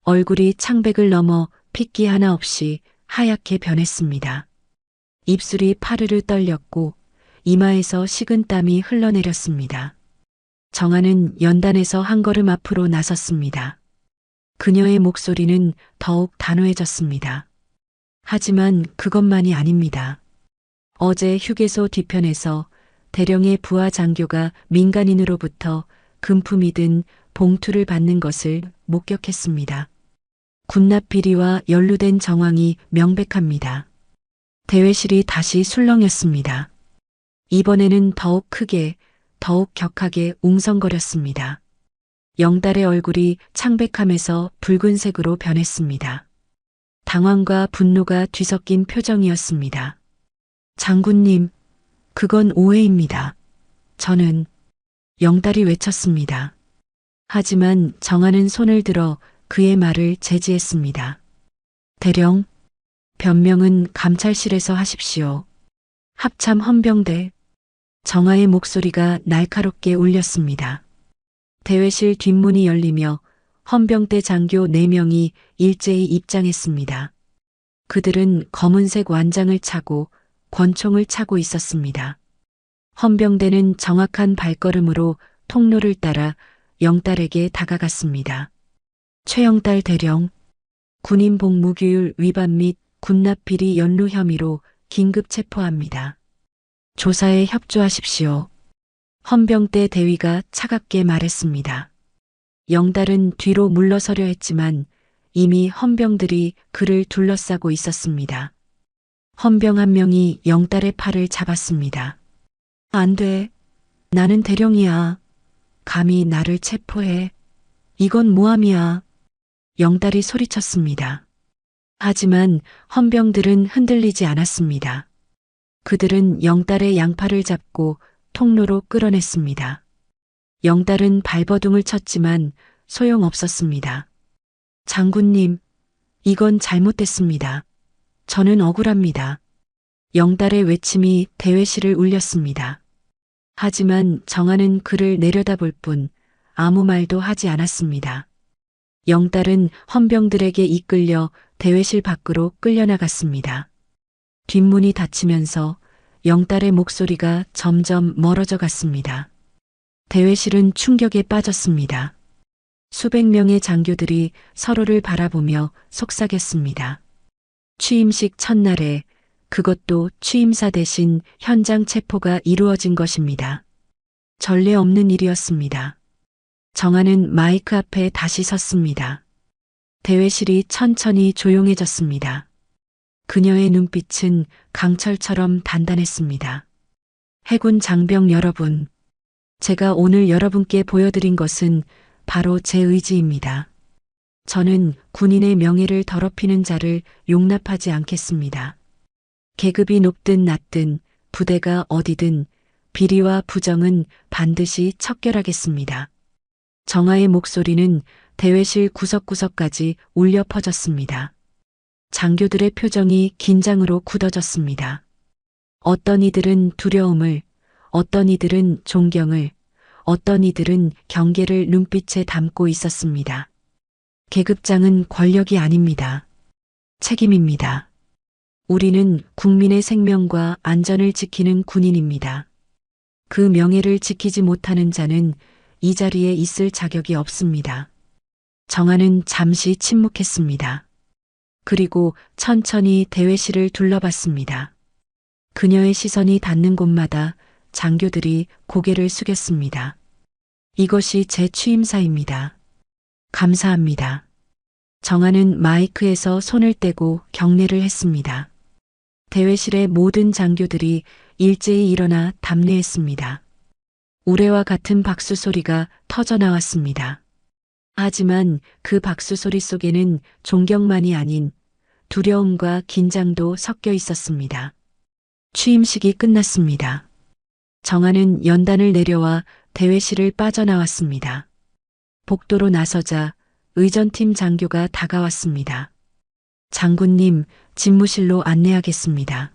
얼굴이 창백을 넘어 핏기 하나 없이 하얗게 변했습니다. 입술이 파르르 떨렸고 이마에서 식은 땀이 흘러내렸습니다. 정아는 연단에서 한 걸음 앞으로 나섰습니다. 그녀의 목소리는 더욱 단호해졌습니다. 하지만 그것만이 아닙니다. 어제 휴게소 뒤편에서 대령의 부하 장교가 민간인으로부터 금품이 든 봉투를 받는 것을 목격했습니다. 군납 비리와 연루된 정황이 명백합니다. 대회실이 다시 술렁였습니다. 이번에는 더욱 크게, 더욱 격하게 웅성거렸습니다. 영달의 얼굴이 창백함에서 붉은색으로 변했습니다. 당황과 분노가 뒤섞인 표정이었습니다. 장군님, 그건 오해입니다. 저는 영달이 외쳤습니다. 하지만 정아는 손을 들어 그의 말을 제지했습니다. 대령, 변명은 감찰실에서 하십시오. 합참 헌병대. 정아의 목소리가 날카롭게 울렸습니다. 대회실 뒷문이 열리며 헌병대 장교 4명이 일제히 입장했습니다. 그들은 검은색 완장을 차고 권총을 차고 있었습니다. 헌병대는 정확한 발걸음으로 통로를 따라 영달에게 다가갔습니다. 최영달 대령, 군인 복무규율 위반 및 군납비리 연루 혐의로 긴급 체포합니다. 조사에 협조하십시오. 헌병대 대위가 차갑게 말했습니다. 영달은 뒤로 물러서려 했지만 이미 헌병들이 그를 둘러싸고 있었습니다. 헌병 한 명이 영달의 팔을 잡았습니다. 안 돼. 나는 대령이야. 감히 나를 체포해. 이건 모함이야. 영달이 소리쳤습니다. 하지만 헌병들은 흔들리지 않았습니다. 그들은 영달의 양팔을 잡고 통로로 끌어냈습니다. 영달은 발버둥을 쳤지만 소용없었습니다. 장군님, 이건 잘못됐습니다. 저는 억울합니다. 영달의 외침이 대회실을 울렸습니다. 하지만 정아는 그를 내려다볼 뿐 아무 말도 하지 않았습니다. 영달은 헌병들에게 이끌려 대회실 밖으로 끌려나갔습니다. 뒷문이 닫히면서 영달의 목소리가 점점 멀어져 갔습니다. 대회실은 충격에 빠졌습니다. 수백 명의 장교들이 서로를 바라보며 속삭였습니다. 취임식 첫날에 그것도 취임사 대신 현장 체포가 이루어진 것입니다. 전례 없는 일이었습니다. 정아는 마이크 앞에 다시 섰습니다. 대회실이 천천히 조용해졌습니다. 그녀의 눈빛은 강철처럼 단단했습니다. 해군 장병 여러분, 제가 오늘 여러분께 보여드린 것은 바로 제 의지입니다. 저는 군인의 명예를 더럽히는 자를 용납하지 않겠습니다. 계급이 높든 낮든 부대가 어디든 비리와 부정은 반드시 척결하겠습니다. 정아의 목소리는 대회실 구석구석까지 울려 퍼졌습니다. 장교들의 표정이 긴장으로 굳어졌습니다. 어떤 이들은 두려움을, 어떤 이들은 존경을, 어떤 이들은 경계를 눈빛에 담고 있었습니다. 계급장은 권력이 아닙니다. 책임입니다. 우리는 국민의 생명과 안전을 지키는 군인입니다. 그 명예를 지키지 못하는 자는 이 자리에 있을 자격이 없습니다. 정아는 잠시 침묵했습니다. 그리고 천천히 대회실을 둘러봤습니다. 그녀의 시선이 닿는 곳마다 장교들이 고개를 숙였습니다. 이것이 제 취임사입니다. 감사합니다. 정아는 마이크에서 손을 떼고 경례를 했습니다. 대회실의 모든 장교들이 일제히 일어나 답례했습니다. 우레와 같은 박수 소리가 터져 나왔습니다. 하지만 그 박수 소리 속에는 존경만이 아닌 두려움과 긴장도 섞여 있었습니다. 취임식이 끝났습니다. 정아는 연단을 내려와 대회실을 빠져나왔습니다. 복도로 나서자 의전팀 장교가 다가왔습니다. 장군님, 집무실로 안내하겠습니다.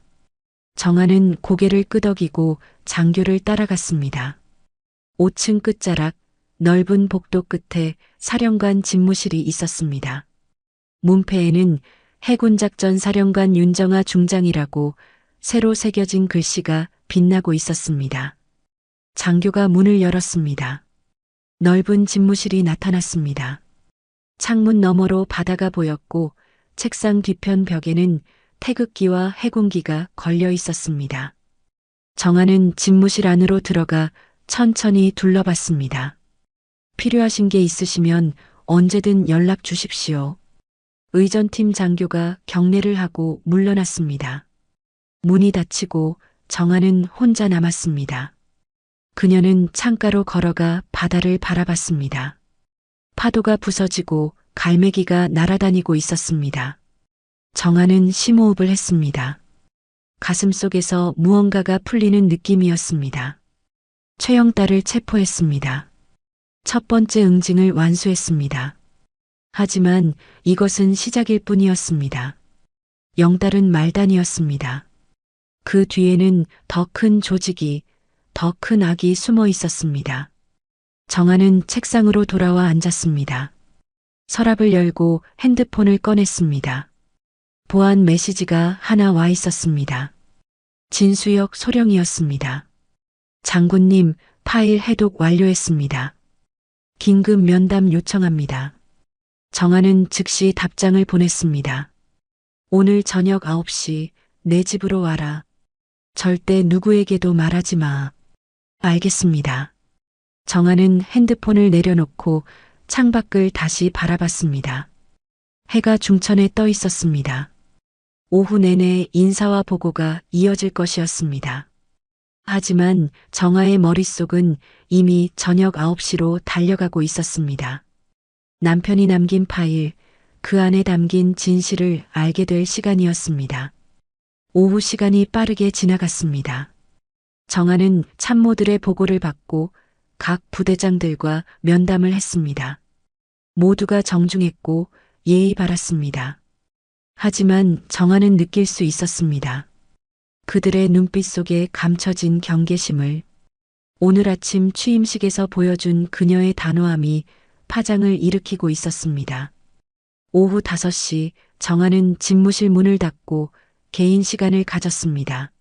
정아는 고개를 끄덕이고 장교를 따라갔습니다. 5층 끝자락 넓은 복도 끝에 사령관 집무실이 있었습니다. 문패에는 해군작전 사령관 윤정아 중장이라고 새로 새겨진 글씨가 빛나고 있었습니다. 장교가 문을 열었습니다. 넓은 집무실이 나타났습니다. 창문 너머로 바다가 보였고 책상 뒤편 벽에는 태극기와 해군기가 걸려 있었습니다. 정아는 집무실 안으로 들어가 천천히 둘러봤습니다. 필요하신 게 있으시면 언제든 연락 주십시오. 의전팀 장교가 경례를 하고 물러났습니다. 문이 닫히고 정아는 혼자 남았습니다. 그녀는 창가로 걸어가 바다를 바라봤습니다. 파도가 부서지고 갈매기가 날아다니고 있었습니다. 정아는 심호흡을 했습니다. 가슴 속에서 무언가가 풀리는 느낌이었습니다. 최영달을 체포했습니다. 첫 번째 응징을 완수했습니다. 하지만 이것은 시작일 뿐이었습니다. 영달은 말단이었습니다. 그 뒤에는 더 큰 조직이, 더 큰 악이 숨어 있었습니다. 정아는 책상으로 돌아와 앉았습니다. 서랍을 열고 핸드폰을 꺼냈습니다. 보안 메시지가 하나 와 있었습니다. 진수역 소령이었습니다. 장군님, 파일 해독 완료했습니다. 긴급 면담 요청합니다. 정아는 즉시 답장을 보냈습니다. 오늘 저녁 9시 내 집으로 와라. 절대 누구에게도 말하지 마. 알겠습니다. 정아는 핸드폰을 내려놓고 창밖을 다시 바라봤습니다. 해가 중천에 떠 있었습니다. 오후 내내 인사와 보고가 이어질 것이었습니다. 하지만 정아의 머릿속은 이미 저녁 9시로 달려가고 있었습니다. 남편이 남긴 파일, 그 안에 담긴 진실을 알게 될 시간이었습니다. 오후 시간이 빠르게 지나갔습니다. 정아는 참모들의 보고를 받고 각 부대장들과 면담을 했습니다. 모두가 정중했고 예의 바랐습니다. 하지만 정아는 느낄 수 있었습니다. 그들의 눈빛 속에 감춰진 경계심을. 오늘 아침 취임식에서 보여준 그녀의 단호함이 파장을 일으키고 있었습니다. 오후 5시 정아는 집무실 문을 닫고 개인 시간을 가졌습니다.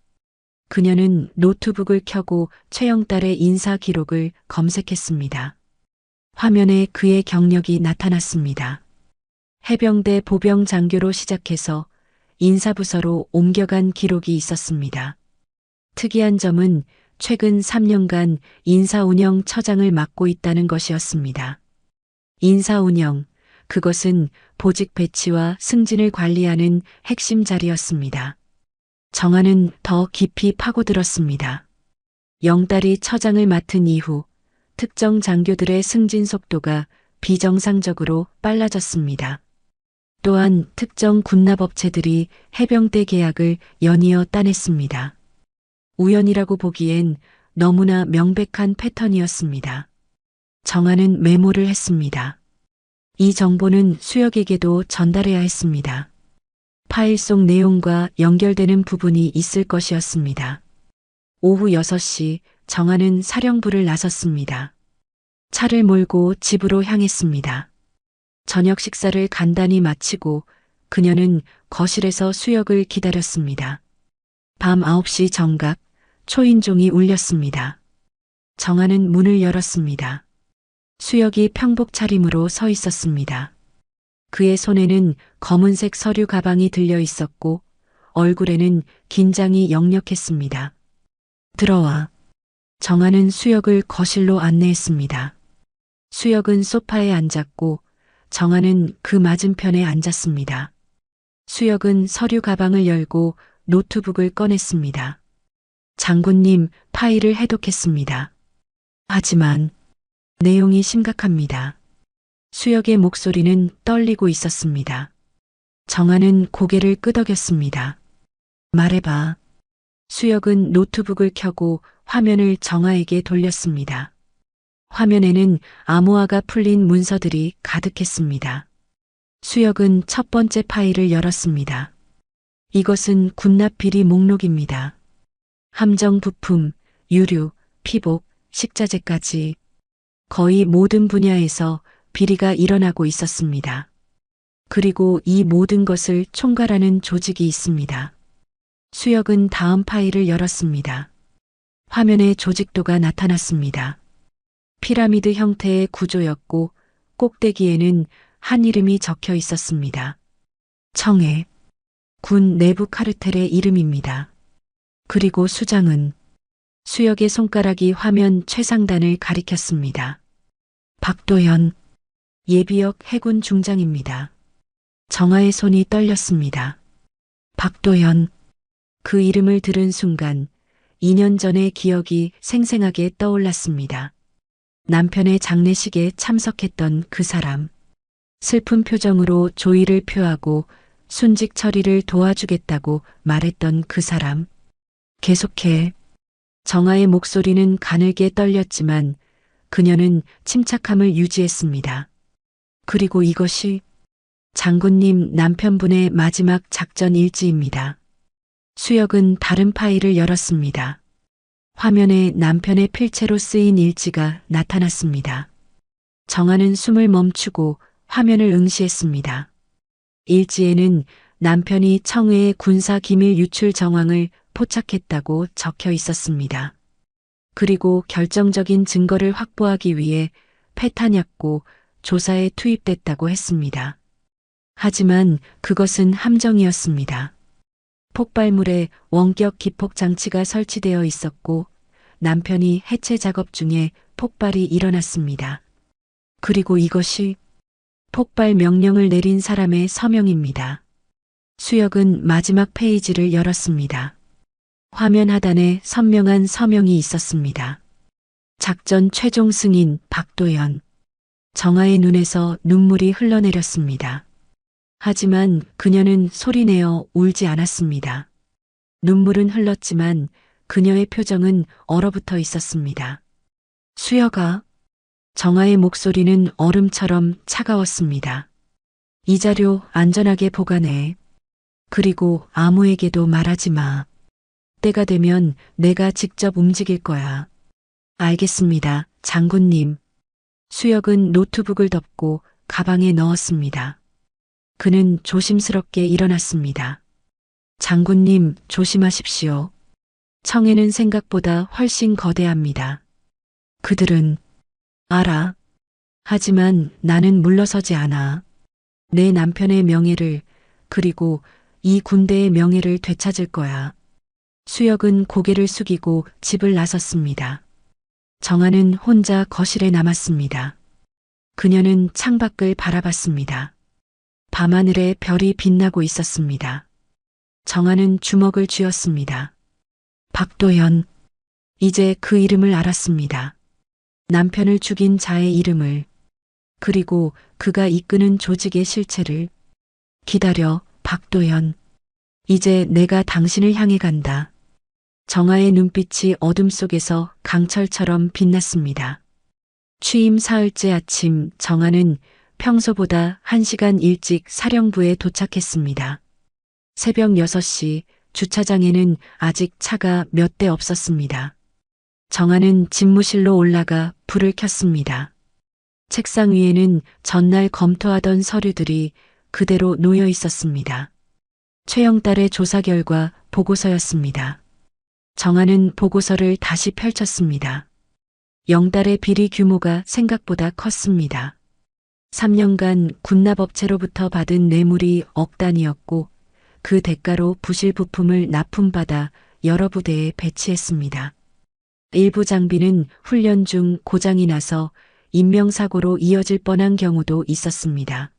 그녀는 노트북을 켜고 최영달의 인사 기록을 검색했습니다. 화면에 그의 경력이 나타났습니다. 해병대 보병 장교로 시작해서 인사부서로 옮겨간 기록이 있었습니다. 특이한 점은 최근 3년간 인사운영 처장을 맡고 있다는 것이었습니다. 인사운영, 그것은 보직 배치와 승진을 관리하는 핵심 자리였습니다. 정아는 더 깊이 파고들었습니다. 영달이 처장을 맡은 이후 특정 장교들의 승진 속도가 비정상적으로 빨라졌습니다. 또한 특정 군납업체들이 해병대 계약을 연이어 따냈습니다. 우연이라고 보기엔 너무나 명백한 패턴이었습니다. 정아는 메모를 했습니다. 이 정보는 수혁에게도 전달해야 했습니다. 파일 속 내용과 연결되는 부분이 있을 것이었습니다. 오후 6시 정아는 사령부를 나섰습니다. 차를 몰고 집으로 향했습니다. 저녁 식사를 간단히 마치고 그녀는 거실에서 수혁을 기다렸습니다. 밤 9시 정각 초인종이 울렸습니다. 정아는 문을 열었습니다. 수혁이 평복 차림으로 서 있었습니다. 그의 손에는 검은색 서류 가방이 들려 있었고 얼굴에는 긴장이 역력했습니다. 들어와. 정아는 수혁을 거실로 안내했습니다. 수혁은 소파에 앉았고 정아는 그 맞은편에 앉았습니다. 수혁은 서류 가방을 열고 노트북을 꺼냈습니다. 장군님, 파일을 해독했습니다. 하지만 내용이 심각합니다. 수혁의 목소리는 떨리고 있었습니다. 정아는 고개를 끄덕였습니다. 말해봐. 수혁은 노트북을 켜고 화면을 정아에게 돌렸습니다. 화면에는 암호화가 풀린 문서들이 가득했습니다. 수혁은 첫 번째 파일을 열었습니다. 이것은 군납 비리 목록입니다. 함정 부품, 유류, 피복, 식자재까지 거의 모든 분야에서 비리가 일어나고 있었습니다. 그리고 이 모든 것을 총괄하는 조직이 있습니다. 수혁은 다음 파일을 열었습니다. 화면에 조직도가 나타났습니다. 피라미드 형태의 구조였고 꼭대기에는 한 이름이 적혀 있었습니다. 청해, 군 내부 카르텔의 이름입니다. 그리고 수장은 수혁의 손가락이 화면 최상단을 가리켰습니다. 박도현, 예비역 해군 중장입니다. 정아의 손이 떨렸습니다. 박도현, 그 이름을 들은 순간 2년 전의 기억이 생생하게 떠올랐습니다. 남편의 장례식에 참석했던 그 사람. 슬픈 표정으로 조의를 표하고 순직 처리를 도와주겠다고 말했던 그 사람. 계속해. 정아의 목소리는 가늘게 떨렸지만 그녀는 침착함을 유지했습니다. 그리고 이것이 장군님 남편분의 마지막 작전 일지입니다. 수혁은 다른 파일을 열었습니다. 화면에 남편의 필체로 쓰인 일지가 나타났습니다. 정아는 숨을 멈추고 화면을 응시했습니다. 일지에는 남편이 청해의 군사 기밀 유출 정황을 포착했다고 적혀 있었습니다. 그리고 결정적인 증거를 확보하기 위해 패탄약고 조사에 투입됐다고 했습니다. 하지만 그것은 함정이었습니다. 폭발물에 원격 기폭 장치가 설치되어 있었고 남편이 해체 작업 중에 폭발이 일어났습니다. 그리고 이것이 폭발 명령을 내린 사람의 서명입니다. 수혁은 마지막 페이지를 열었습니다. 화면 하단에 선명한 서명이 있었습니다. 작전 최종 승인 박도연. 정아의 눈에서 눈물이 흘러내렸습니다. 하지만 그녀는 소리내어 울지 않았습니다. 눈물은 흘렀지만 그녀의 표정은 얼어붙어 있었습니다. 수혁아. 정아의 목소리는 얼음처럼 차가웠습니다. 이 자료 안전하게 보관해. 그리고 아무에게도 말하지 마. 때가 되면 내가 직접 움직일 거야. 알겠습니다, 장군님. 수혁은 노트북을 덮고 가방에 넣었습니다. 그는 조심스럽게 일어났습니다. 장군님, 조심하십시오. 청해는 생각보다 훨씬 거대합니다. 그들은 알아. 하지만 나는 물러서지 않아. 내 남편의 명예를, 그리고 이 군대의 명예를 되찾을 거야. 수혁은 고개를 숙이고 집을 나섰습니다. 정아는 혼자 거실에 남았습니다. 그녀는 창밖을 바라봤습니다. 밤하늘에 별이 빛나고 있었습니다. 정아는 주먹을 쥐었습니다. 박도연. 이제 그 이름을 알았습니다. 남편을 죽인 자의 이름을. 그리고 그가 이끄는 조직의 실체를. 기다려, 박도연. 이제 내가 당신을 향해 간다. 정아의 눈빛이 어둠 속에서 강철처럼 빛났습니다. 취임 사흘째 아침, 정아는 평소보다 1시간 일찍 사령부에 도착했습니다. 새벽 6시, 주차장에는 아직 차가 몇 대 없었습니다. 정아는 집무실로 올라가 불을 켰습니다. 책상 위에는 전날 검토하던 서류들이 그대로 놓여 있었습니다. 최영달의 조사 결과 보고서였습니다. 정아는 보고서를 다시 펼쳤습니다. 영달의 비리 규모가 생각보다 컸습니다. 3년간 군납업체로부터 받은 뇌물이 억 단위였고 그 대가로 부실 부품을 납품받아 여러 부대에 배치했습니다. 일부 장비는 훈련 중 고장이 나서 인명사고로 이어질 뻔한 경우도 있었습니다.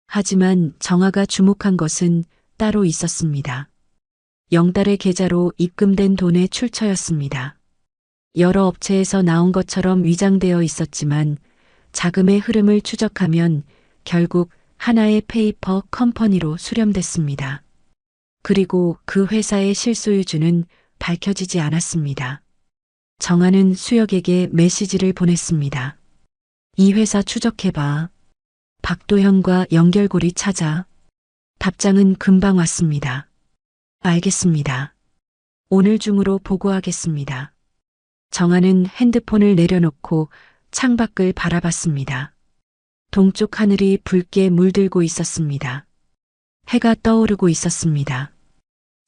하지만 정아가 주목한 것은 따로 있었습니다. 영달의 계좌로 입금된 돈의 출처였습니다. 여러 업체에서 나온 것처럼 위장되어 있었지만 자금의 흐름을 추적하면 결국 하나의 페이퍼 컴퍼니로 수렴됐습니다. 그리고 그 회사의 실소유주는 밝혀지지 않았습니다. 정아는 수혁에게 메시지를 보냈습니다. 이 회사 추적해봐. 박도현과 연결고리 찾아. 답장은 금방 왔습니다. 알겠습니다. 오늘 중으로 보고하겠습니다. 정아는 핸드폰을 내려놓고 창밖을 바라봤습니다. 동쪽 하늘이 붉게 물들고 있었습니다. 해가 떠오르고 있었습니다.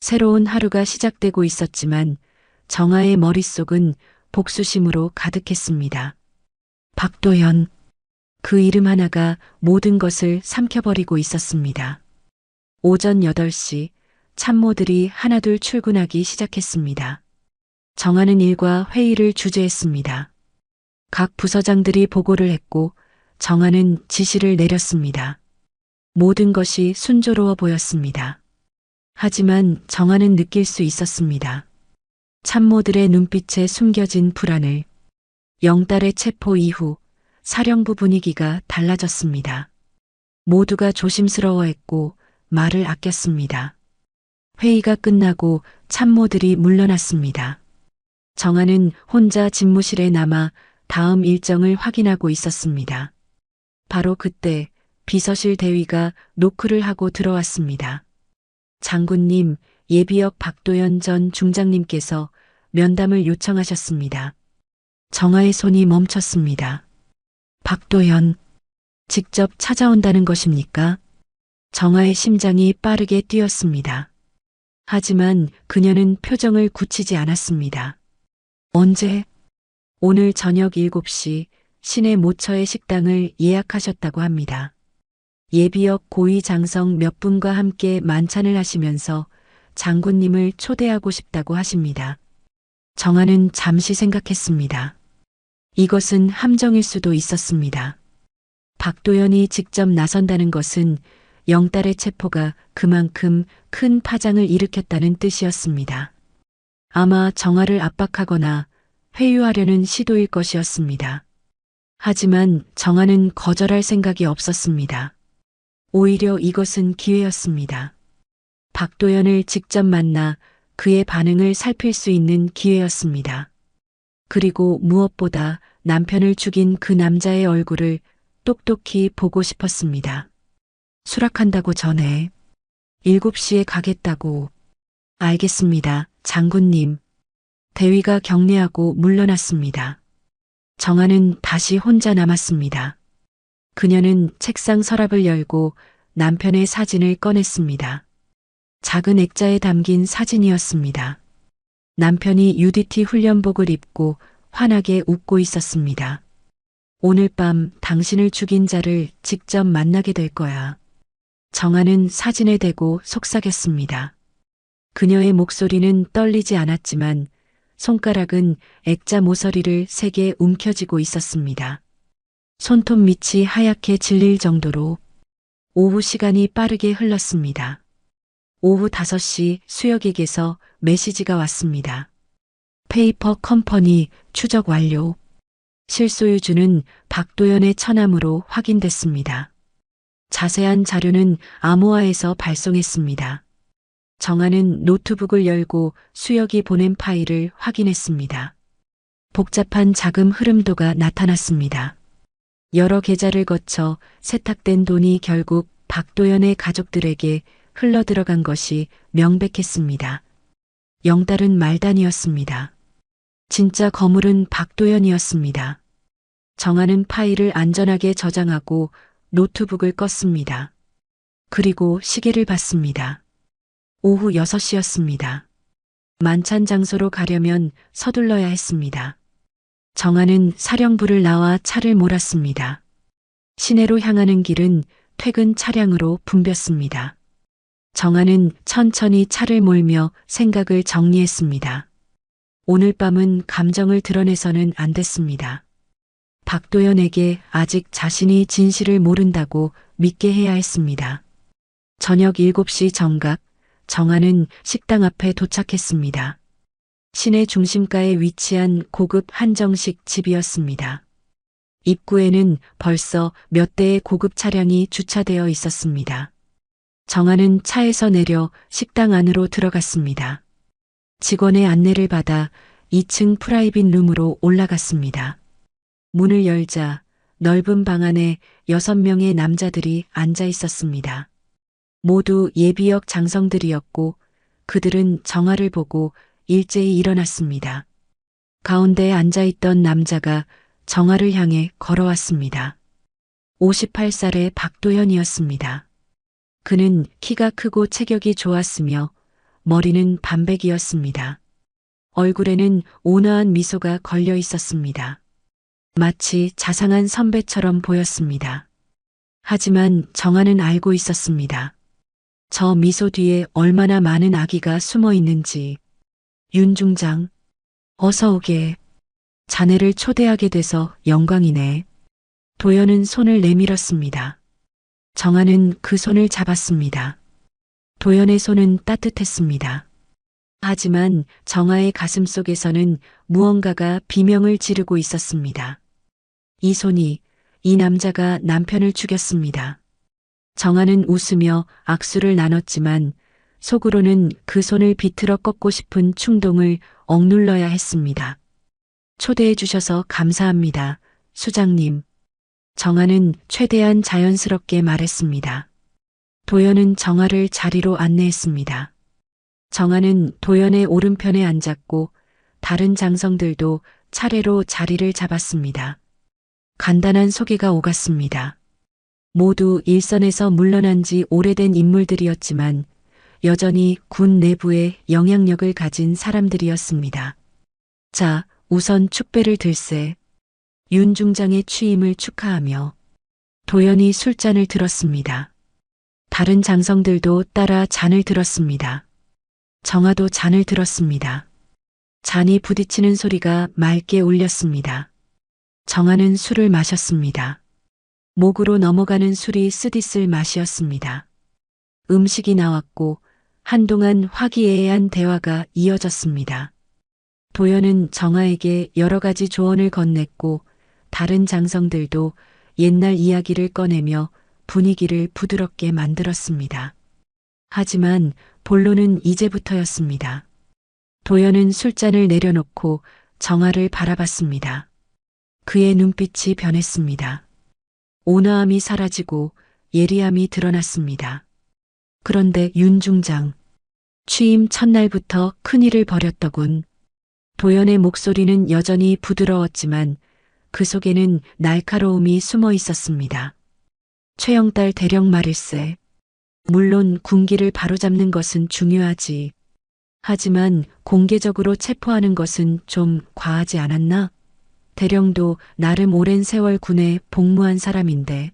새로운 하루가 시작되고 있었지만 정아의 머릿속은 복수심으로 가득했습니다. 박도연. 그 이름 하나가 모든 것을 삼켜버리고 있었습니다. 오전 8시 참모들이 하나둘 출근하기 시작했습니다. 정하는 일과 회의를 주재했습니다. 각 부서장들이 보고를 했고 정하는 지시를 내렸습니다. 모든 것이 순조로워 보였습니다. 하지만 정하는 느낄 수 있었습니다. 참모들의 눈빛에 숨겨진 불안을. 영달의 체포 이후 사령부 분위기가 달라졌습니다. 모두가 조심스러워했고 말을 아꼈습니다. 회의가 끝나고 참모들이 물러났습니다. 정아는 혼자 집무실에 남아 다음 일정을 확인하고 있었습니다. 바로 그때 비서실 대위가 노크를 하고 들어왔습니다. 장군님, 예비역 박도연 전 중장님께서 면담을 요청하셨습니다. 정아의 손이 멈췄습니다. 박도연, 직접 찾아온다는 것입니까? 정아의 심장이 빠르게 뛰었습니다. 하지만 그녀는 표정을 굳히지 않았습니다. 언제? 오늘 저녁 7시 시내 모처의 식당을 예약하셨다고 합니다. 예비역 고위 장성 몇 분과 함께 만찬을 하시면서 장군님을 초대하고 싶다고 하십니다. 정아는 잠시 생각했습니다. 이것은 함정일 수도 있었습니다. 박도연이 직접 나선다는 것은 영달의 체포가 그만큼 큰 파장을 일으켰다는 뜻이었습니다. 아마 정화를 압박하거나 회유하려는 시도일 것이었습니다. 하지만 정화는 거절할 생각이 없었습니다. 오히려 이것은 기회였습니다. 박도연을 직접 만나 그의 반응을 살필 수 있는 기회였습니다. 그리고 무엇보다 남편을 죽인 그 남자의 얼굴을 똑똑히 보고 싶었습니다. 수락한다고 전해. 7시에 가겠다고. 알겠습니다, 장군님. 대위가 경례하고 물러났습니다. 정화는 다시 혼자 남았습니다. 그녀는 책상 서랍을 열고 남편의 사진을 꺼냈습니다. 작은 액자에 담긴 사진이었습니다. 남편이 UDT 훈련복을 입고 환하게 웃고 있었습니다. 오늘 밤 당신을 죽인 자를 직접 만나게 될 거야. 정화는 사진에 대고 속삭였습니다. 그녀의 목소리는 떨리지 않았지만 손가락은 액자 모서리를 세게 움켜쥐고 있었습니다. 손톱 밑이 하얗게 질릴 정도로. 오후 시간이 빠르게 흘렀습니다. 오후 5시 수혁에게서 메시지가 왔습니다. 페이퍼 컴퍼니 추적 완료. 실소유주는 박도연의 처남으로 확인됐습니다. 자세한 자료는 암호화해서 발송했습니다. 정화는 노트북을 열고 수혁이 보낸 파일을 확인했습니다. 복잡한 자금 흐름도가 나타났습니다. 여러 계좌를 거쳐 세탁된 돈이 결국 박도연의 가족들에게 흘러들어간 것이 명백했습니다. 영달은 말단이었습니다. 진짜 거물은 박도연이었습니다. 정화는 파일을 안전하게 저장하고 노트북을 껐습니다. 그리고 시계를 봤습니다. 오후 6시였습니다. 만찬 장소로 가려면 서둘러야 했습니다. 정화는 사령부를 나와 차를 몰았습니다. 시내로 향하는 길은 퇴근 차량으로 붐볐습니다. 정화는 천천히 차를 몰며 생각을 정리했습니다. 오늘 밤은 감정을 드러내서는 안 됐습니다. 박도연에게 아직 자신이 진실을 모른다고 믿게 해야 했습니다. 저녁 7시 정각, 정화는 식당 앞에 도착했습니다. 시내 중심가에 위치한 고급 한정식 집이었습니다. 입구에는 벌써 몇 대의 고급 차량이 주차되어 있었습니다. 정화는 차에서 내려 식당 안으로 들어갔습니다. 직원의 안내를 받아 2층 프라이빗 룸으로 올라갔습니다. 문을 열자 넓은 방 안에 6명의 남자들이 앉아 있었습니다. 모두 예비역 장성들이었고 그들은 정화를 보고 일제히 일어났습니다. 가운데에 앉아있던 남자가 정화를 향해 걸어왔습니다. 58살의 박도연이었습니다. 그는 키가 크고 체격이 좋았으며 머리는 반백이었습니다. 얼굴에는 온화한 미소가 걸려 있었습니다. 마치 자상한 선배처럼 보였습니다. 하지만 정화는 알고 있었습니다. 저 미소 뒤에 얼마나 많은 악의가 숨어 있는지. 윤 중장, 어서 오게. 자네를 초대하게 돼서 영광이네. 도연은 손을 내밀었습니다. 정화는 그 손을 잡았습니다. 도연의 손은 따뜻했습니다. 하지만 정화의 가슴 속에서는 무언가가 비명을 지르고 있었습니다. 이 손이, 이 남자가 남편을 죽였습니다. 정화는 웃으며 악수를 나눴지만 속으로는 그 손을 비틀어 꺾고 싶은 충동을 억눌러야 했습니다. 초대해 주셔서 감사합니다, 수장님. 정화는 최대한 자연스럽게 말했습니다. 도연은 정화를 자리로 안내했습니다. 정화는 도연의 오른편에 앉았고 다른 장성들도 차례로 자리를 잡았습니다. 간단한 소개가 오갔습니다. 모두 일선에서 물러난 지 오래된 인물들이었지만 여전히 군 내부에 영향력을 가진 사람들이었습니다. 자, 우선 축배를 들세. 윤 중장의 취임을 축하하며 도연이 술잔을 들었습니다. 다른 장성들도 따라 잔을 들었습니다. 정화도 잔을 들었습니다. 잔이 부딪히는 소리가 맑게 울렸습니다. 정화는 술을 마셨습니다. 목으로 넘어가는 술이 쓰디쓸 맛이었습니다. 음식이 나왔고 한동안 화기애애한 대화가 이어졌습니다. 도연은 정아에게 여러 가지 조언을 건넸고 다른 장성들도 옛날 이야기를 꺼내며 분위기를 부드럽게 만들었습니다. 하지만 본론은 이제부터였습니다. 도연은 술잔을 내려놓고 정아를 바라봤습니다. 그의 눈빛이 변했습니다. 온화함이 사라지고 예리함이 드러났습니다. 그런데 윤 중장, 취임 첫날부터 큰일을 벌였더군. 도연의 목소리는 여전히 부드러웠지만 그 속에는 날카로움이 숨어 있었습니다. 최영달 대령 말일세. 물론 군기를 바로잡는 것은 중요하지. 하지만 공개적으로 체포하는 것은 좀 과하지 않았나? 대령도 나름 오랜 세월 군에 복무한 사람인데.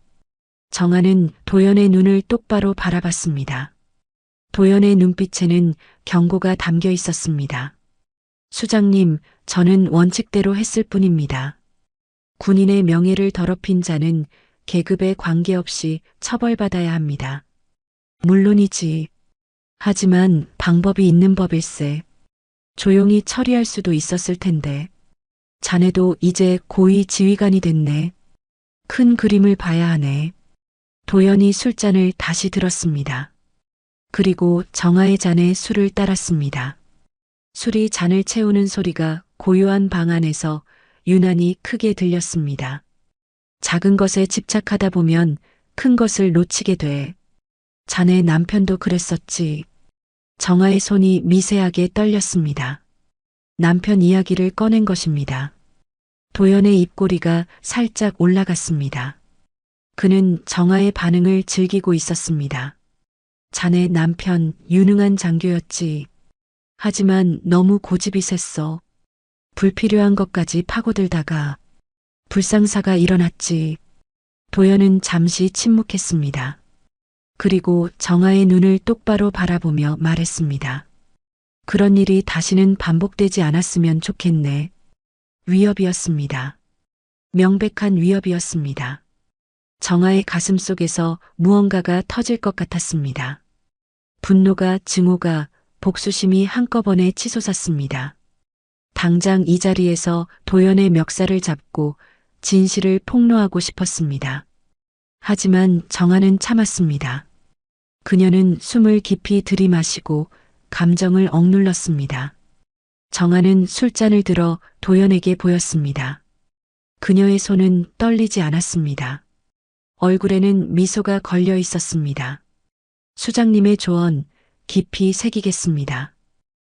정아는 도연의 눈을 똑바로 바라봤습니다. 도연의 눈빛에는 경고가 담겨 있었습니다. 수장님, 저는 원칙대로 했을 뿐입니다. 군인의 명예를 더럽힌 자는 계급에 관계없이 처벌받아야 합니다. 물론이지. 하지만 방법이 있는 법일세. 조용히 처리할 수도 있었을 텐데. 자네도 이제 고위 지휘관이 됐네. 큰 그림을 봐야 하네. 도연이 술잔을 다시 들었습니다. 그리고 정아의 잔에 술을 따랐습니다. 술이 잔을 채우는 소리가 고요한 방 안에서 유난히 크게 들렸습니다. 작은 것에 집착하다 보면 큰 것을 놓치게 돼. 자네 남편도 그랬었지. 정아의 손이 미세하게 떨렸습니다. 남편 이야기를 꺼낸 것입니다. 도연의 입꼬리가 살짝 올라갔습니다. 그는 정아의 반응을 즐기고 있었습니다. 자네 남편 유능한 장교였지. 하지만 너무 고집이 셌어. 불필요한 것까지 파고들다가 불상사가 일어났지. 도연은 잠시 침묵했습니다. 그리고 정아의 눈을 똑바로 바라보며 말했습니다. 그런 일이 다시는 반복되지 않았으면 좋겠네. 위협이었습니다. 명백한 위협이었습니다. 정아의 가슴 속에서 무언가가 터질 것 같았습니다. 분노가, 증오가, 복수심이 한꺼번에 치솟았습니다. 당장 이 자리에서 도연의 멱살을 잡고 진실을 폭로하고 싶었습니다. 하지만 정아는 참았습니다. 그녀는 숨을 깊이 들이마시고 감정을 억눌렀습니다. 정아는 술잔을 들어 도연에게 보였습니다. 그녀의 손은 떨리지 않았습니다. 얼굴에는 미소가 걸려 있었습니다. 수장님의 조언 깊이 새기겠습니다.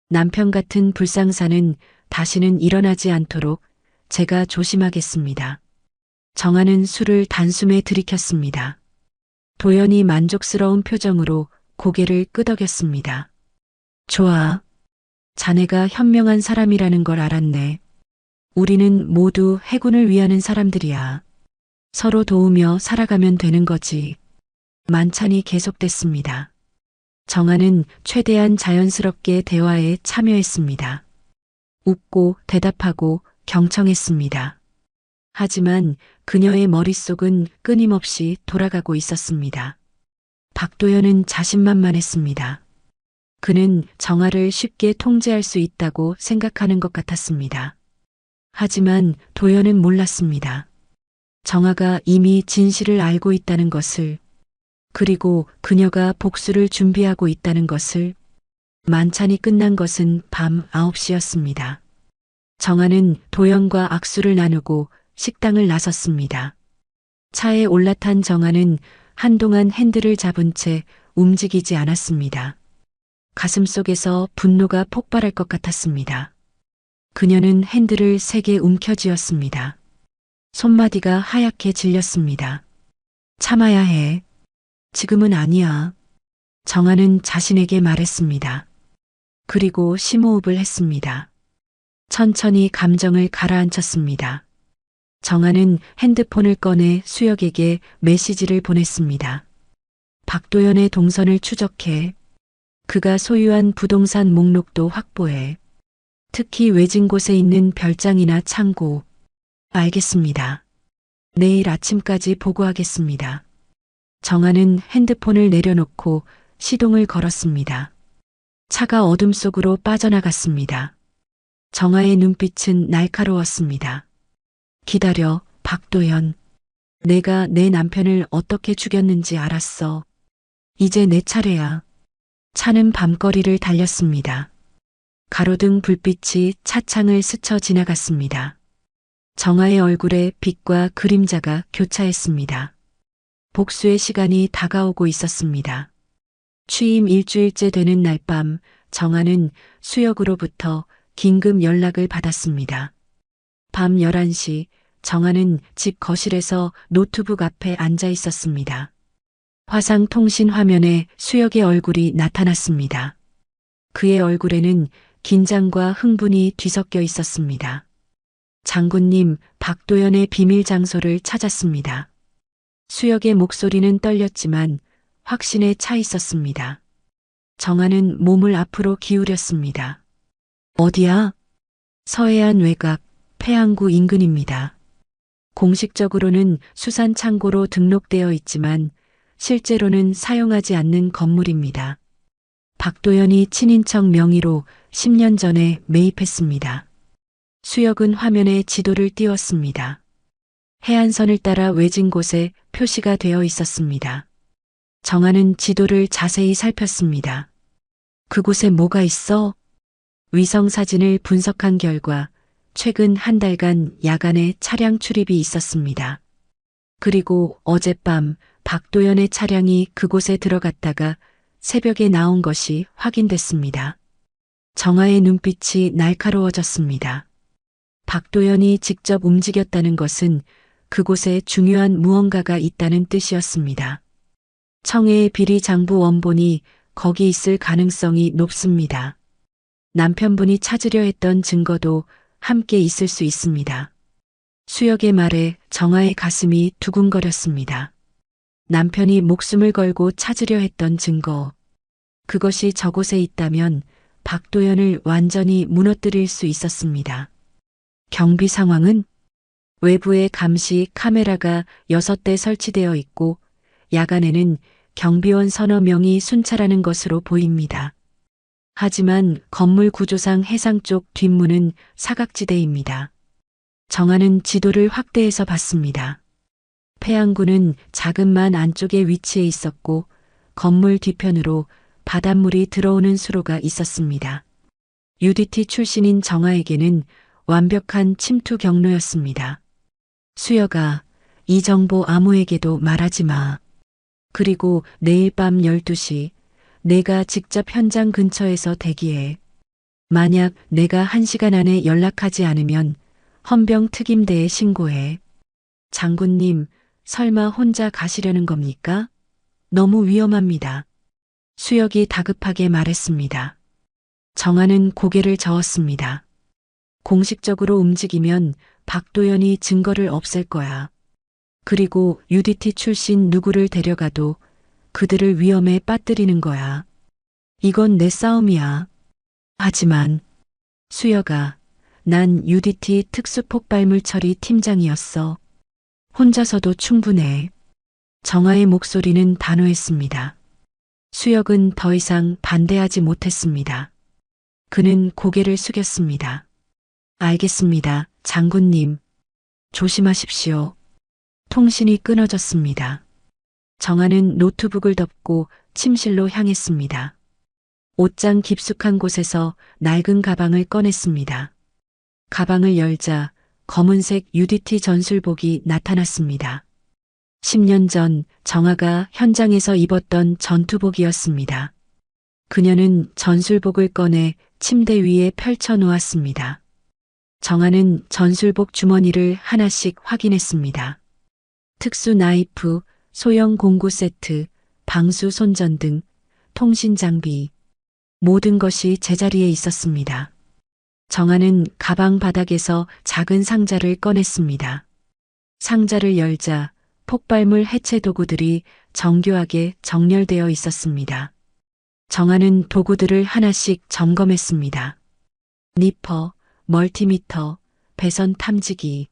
남편 같은 불상사는 다시는 일어나지 않도록 제가 조심하겠습니다. 정아는 술을 단숨에 들이켰습니다. 도연이 만족스러운 표정으로 고개를 끄덕였습니다. 좋아. 자네가 현명한 사람이라는 걸 알았네. 우리는 모두 해군을 위하는 사람들이야. 서로 도우며 살아가면 되는 거지. 만찬이 계속됐습니다. 정아는 최대한 자연스럽게 대화에 참여했습니다. 웃고 대답하고 경청했습니다. 하지만 그녀의 머릿속은 끊임없이 돌아가고 있었습니다. 박도연은 자신만만했습니다. 그는 정아를 쉽게 통제할 수 있다고 생각하는 것 같았습니다. 하지만 도연은 몰랐습니다. 정아가 이미 진실을 알고 있다는 것을, 그리고 그녀가 복수를 준비하고 있다는 것을. 만찬이 끝난 것은 밤 9시였습니다. 정아는 도연과 악수를 나누고 식당을 나섰습니다. 차에 올라탄 정아는 한동안 핸들을 잡은 채 움직이지 않았습니다. 가슴속에서 분노가 폭발할 것 같았습니다. 그녀는 핸들을 세게 움켜쥐었습니다. 손마디가 하얗게 질렸습니다. 참아야 해. 지금은 아니야. 정아는 자신에게 말했습니다. 그리고 심호흡을 했습니다. 천천히 감정을 가라앉혔습니다. 정아는 핸드폰을 꺼내 수혁에게 메시지를 보냈습니다. 박도연의 동선을 추적해. 그가 소유한 부동산 목록도 확보해. 특히 외진 곳에 있는 별장이나 창고. 알겠습니다. 내일 아침까지 보고하겠습니다. 정아는 핸드폰을 내려놓고 시동을 걸었습니다. 차가 어둠 속으로 빠져나갔습니다. 정아의 눈빛은 날카로웠습니다. 기다려, 박도연. 내가 내 남편을 어떻게 죽였는지 알았어. 이제 내 차례야. 차는 밤거리를 달렸습니다. 가로등 불빛이 차창을 스쳐 지나갔습니다. 정아의 얼굴에 빛과 그림자가 교차했습니다. 복수의 시간이 다가오고 있었습니다. 취임 일주일째 되는 날 밤, 정아는 수역으로부터 긴급 연락을 받았습니다. 밤 11시, 정아는 집 거실에서 노트북 앞에 앉아 있었습니다. 화상 통신 화면에 수역의 얼굴이 나타났습니다. 그의 얼굴에는 긴장과 흥분이 뒤섞여 있었습니다. 장군님, 박도연의 비밀 장소를 찾았습니다. 수역의 목소리는 떨렸지만 확신에 차 있었습니다. 정아는 몸을 앞으로 기울였습니다. 어디야? 서해안 외곽, 폐항구 인근입니다. 공식적으로는 수산창고로 등록되어 있지만 실제로는 사용하지 않는 건물입니다. 박도연이 친인척 명의로 10년 전에 매입했습니다. 수역은 화면에 지도를 띄웠습니다. 해안선을 따라 외진 곳에 표시가 되어 있었습니다. 정아는 지도를 자세히 살폈습니다. 그곳에 뭐가 있어? 위성 사진을 분석한 결과 최근 한 달간 야간에 차량 출입이 있었습니다. 그리고 어젯밤 박도연의 차량이 그곳에 들어갔다가 새벽에 나온 것이 확인됐습니다. 정아의 눈빛이 날카로워졌습니다. 박도연이 직접 움직였다는 것은 그곳에 중요한 무언가가 있다는 뜻이었습니다. 청해의 비리 장부 원본이 거기 있을 가능성이 높습니다. 남편분이 찾으려 했던 증거도 함께 있을 수 있습니다. 수역의 말에 정아의 가슴이 두근거렸습니다. 남편이 목숨을 걸고 찾으려 했던 증거. 그것이 저곳에 있다면 박도연을 완전히 무너뜨릴 수 있었습니다. 경비 상황은? 외부에 감시 카메라가 6대 설치되어 있고 야간에는 경비원 서너 명이 순찰하는 것으로 보입니다. 하지만 건물 구조상 해상 쪽 뒷문은 사각지대입니다. 정아는 지도를 확대해서 봤습니다. 폐항구는 작은 만 안쪽에 위치해 있었고 건물 뒤편으로 바닷물이 들어오는 수로가 있었습니다. UDT 출신인 정아에게는 완벽한 침투 경로였습니다. 수여가 이 정보 아무에게도 말하지 마. 그리고 내일 밤 12시 내가 직접 현장 근처에서 대기해. 만약 내가 1시간 안에 연락하지 않으면 헌병 특임대에 신고해. 장군님, 설마 혼자 가시려는 겁니까? 너무 위험합니다. 수역이 다급하게 말했습니다. 정아는 고개를 저었습니다. 공식적으로 움직이면 박도연이 증거를 없앨 거야. 그리고 UDT 출신 누구를 데려가도 그들을 위험에 빠뜨리는 거야. 이건 내 싸움이야. 하지만 수여가 난 UDT 특수폭발물 처리 팀장이었어. 혼자서도 충분해. 정아의 목소리는 단호했습니다. 수역은 더 이상 반대하지 못했습니다. 그는 고개를 숙였습니다. 알겠습니다, 장군님. 조심하십시오. 통신이 끊어졌습니다. 정아는 노트북을 덮고 침실로 향했습니다. 옷장 깊숙한 곳에서 낡은 가방을 꺼냈습니다. 가방을 열자 검은색 UDT 전술복이 나타났습니다. 10년 전 정아가 현장에서 입었던 전투복이었습니다. 그녀는 전술복을 꺼내 침대 위에 펼쳐 놓았습니다. 정아는 전술복 주머니를 하나씩 확인했습니다. 특수 나이프, 소형 공구 세트, 방수 손전 등 통신 장비, 모든 것이 제자리에 있었습니다. 정아는 가방 바닥에서 작은 상자를 꺼냈습니다. 상자를 열자 폭발물 해체 도구들이 정교하게 정렬되어 있었습니다. 정아는 도구들을 하나씩 점검했습니다. 니퍼, 멀티미터, 배선 탐지기.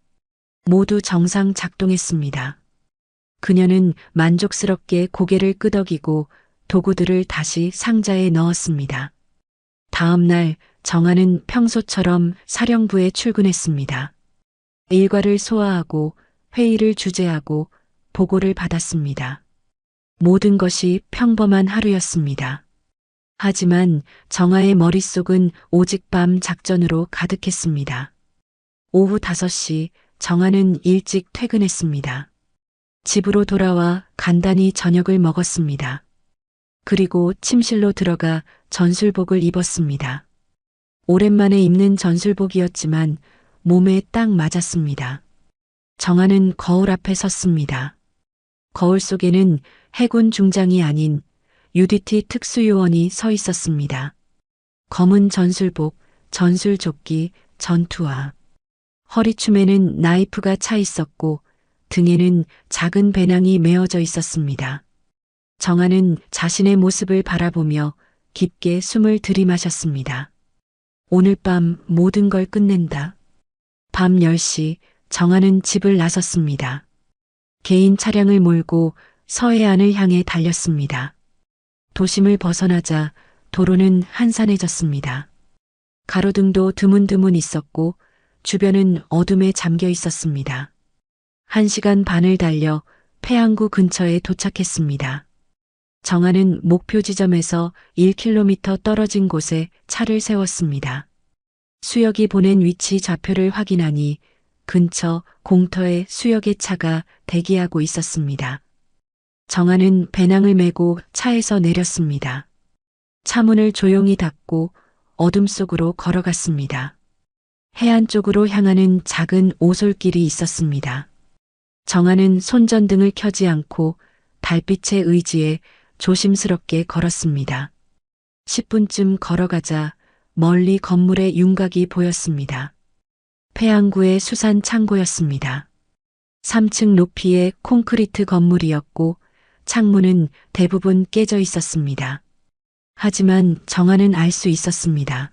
모두 정상 작동했습니다. 그녀는 만족스럽게 고개를 끄덕이고 도구들을 다시 상자에 넣었습니다. 다음 날 정아는 평소처럼 사령부에 출근했습니다. 일과를 소화하고 회의를 주재하고 보고를 받았습니다. 모든 것이 평범한 하루였습니다. 하지만 정아의 머릿속은 오직 밤 작전으로 가득했습니다. 오후 5시 정아는 일찍 퇴근했습니다. 집으로 돌아와 간단히 저녁을 먹었습니다. 그리고 침실로 들어가 전술복을 입었습니다. 오랜만에 입는 전술복이었지만 몸에 딱 맞았습니다. 정아는 거울 앞에 섰습니다. 거울 속에는 해군 중장이 아닌 UDT 특수요원이 서 있었습니다. 검은 전술복, 전술조끼, 전투화. 허리춤에는 나이프가 차 있었고 등에는 작은 배낭이 메어져 있었습니다. 정아는 자신의 모습을 바라보며 깊게 숨을 들이마셨습니다. 오늘 밤 모든 걸 끝낸다. 밤 10시 정아는 집을 나섰습니다. 개인 차량을 몰고 서해안을 향해 달렸습니다. 도심을 벗어나자 도로는 한산해졌습니다. 가로등도 드문드문 있었고 주변은 어둠에 잠겨 있었습니다. 1시간 반을 달려 패양구 근처에 도착했습니다. 정아는 목표 지점에서 1km 떨어진 곳에 차를 세웠습니다. 수역이 보낸 위치 좌표를 확인하니 근처 공터에 수역의 차가 대기하고 있었습니다. 정아는 배낭을 메고 차에서 내렸습니다. 차문을 조용히 닫고 어둠 속으로 걸어갔습니다. 해안 쪽으로 향하는 작은 오솔길이 있었습니다. 정아는 손전등을 켜지 않고 달빛에 의지해 조심스럽게 걸었습니다. 10분쯤 걸어가자 멀리 건물의 윤곽이 보였습니다. 패양구의 수산 창고였습니다. 3층 높이의 콘크리트 건물이었고 창문은 대부분 깨져 있었습니다. 하지만 정아는 알 수 있었습니다.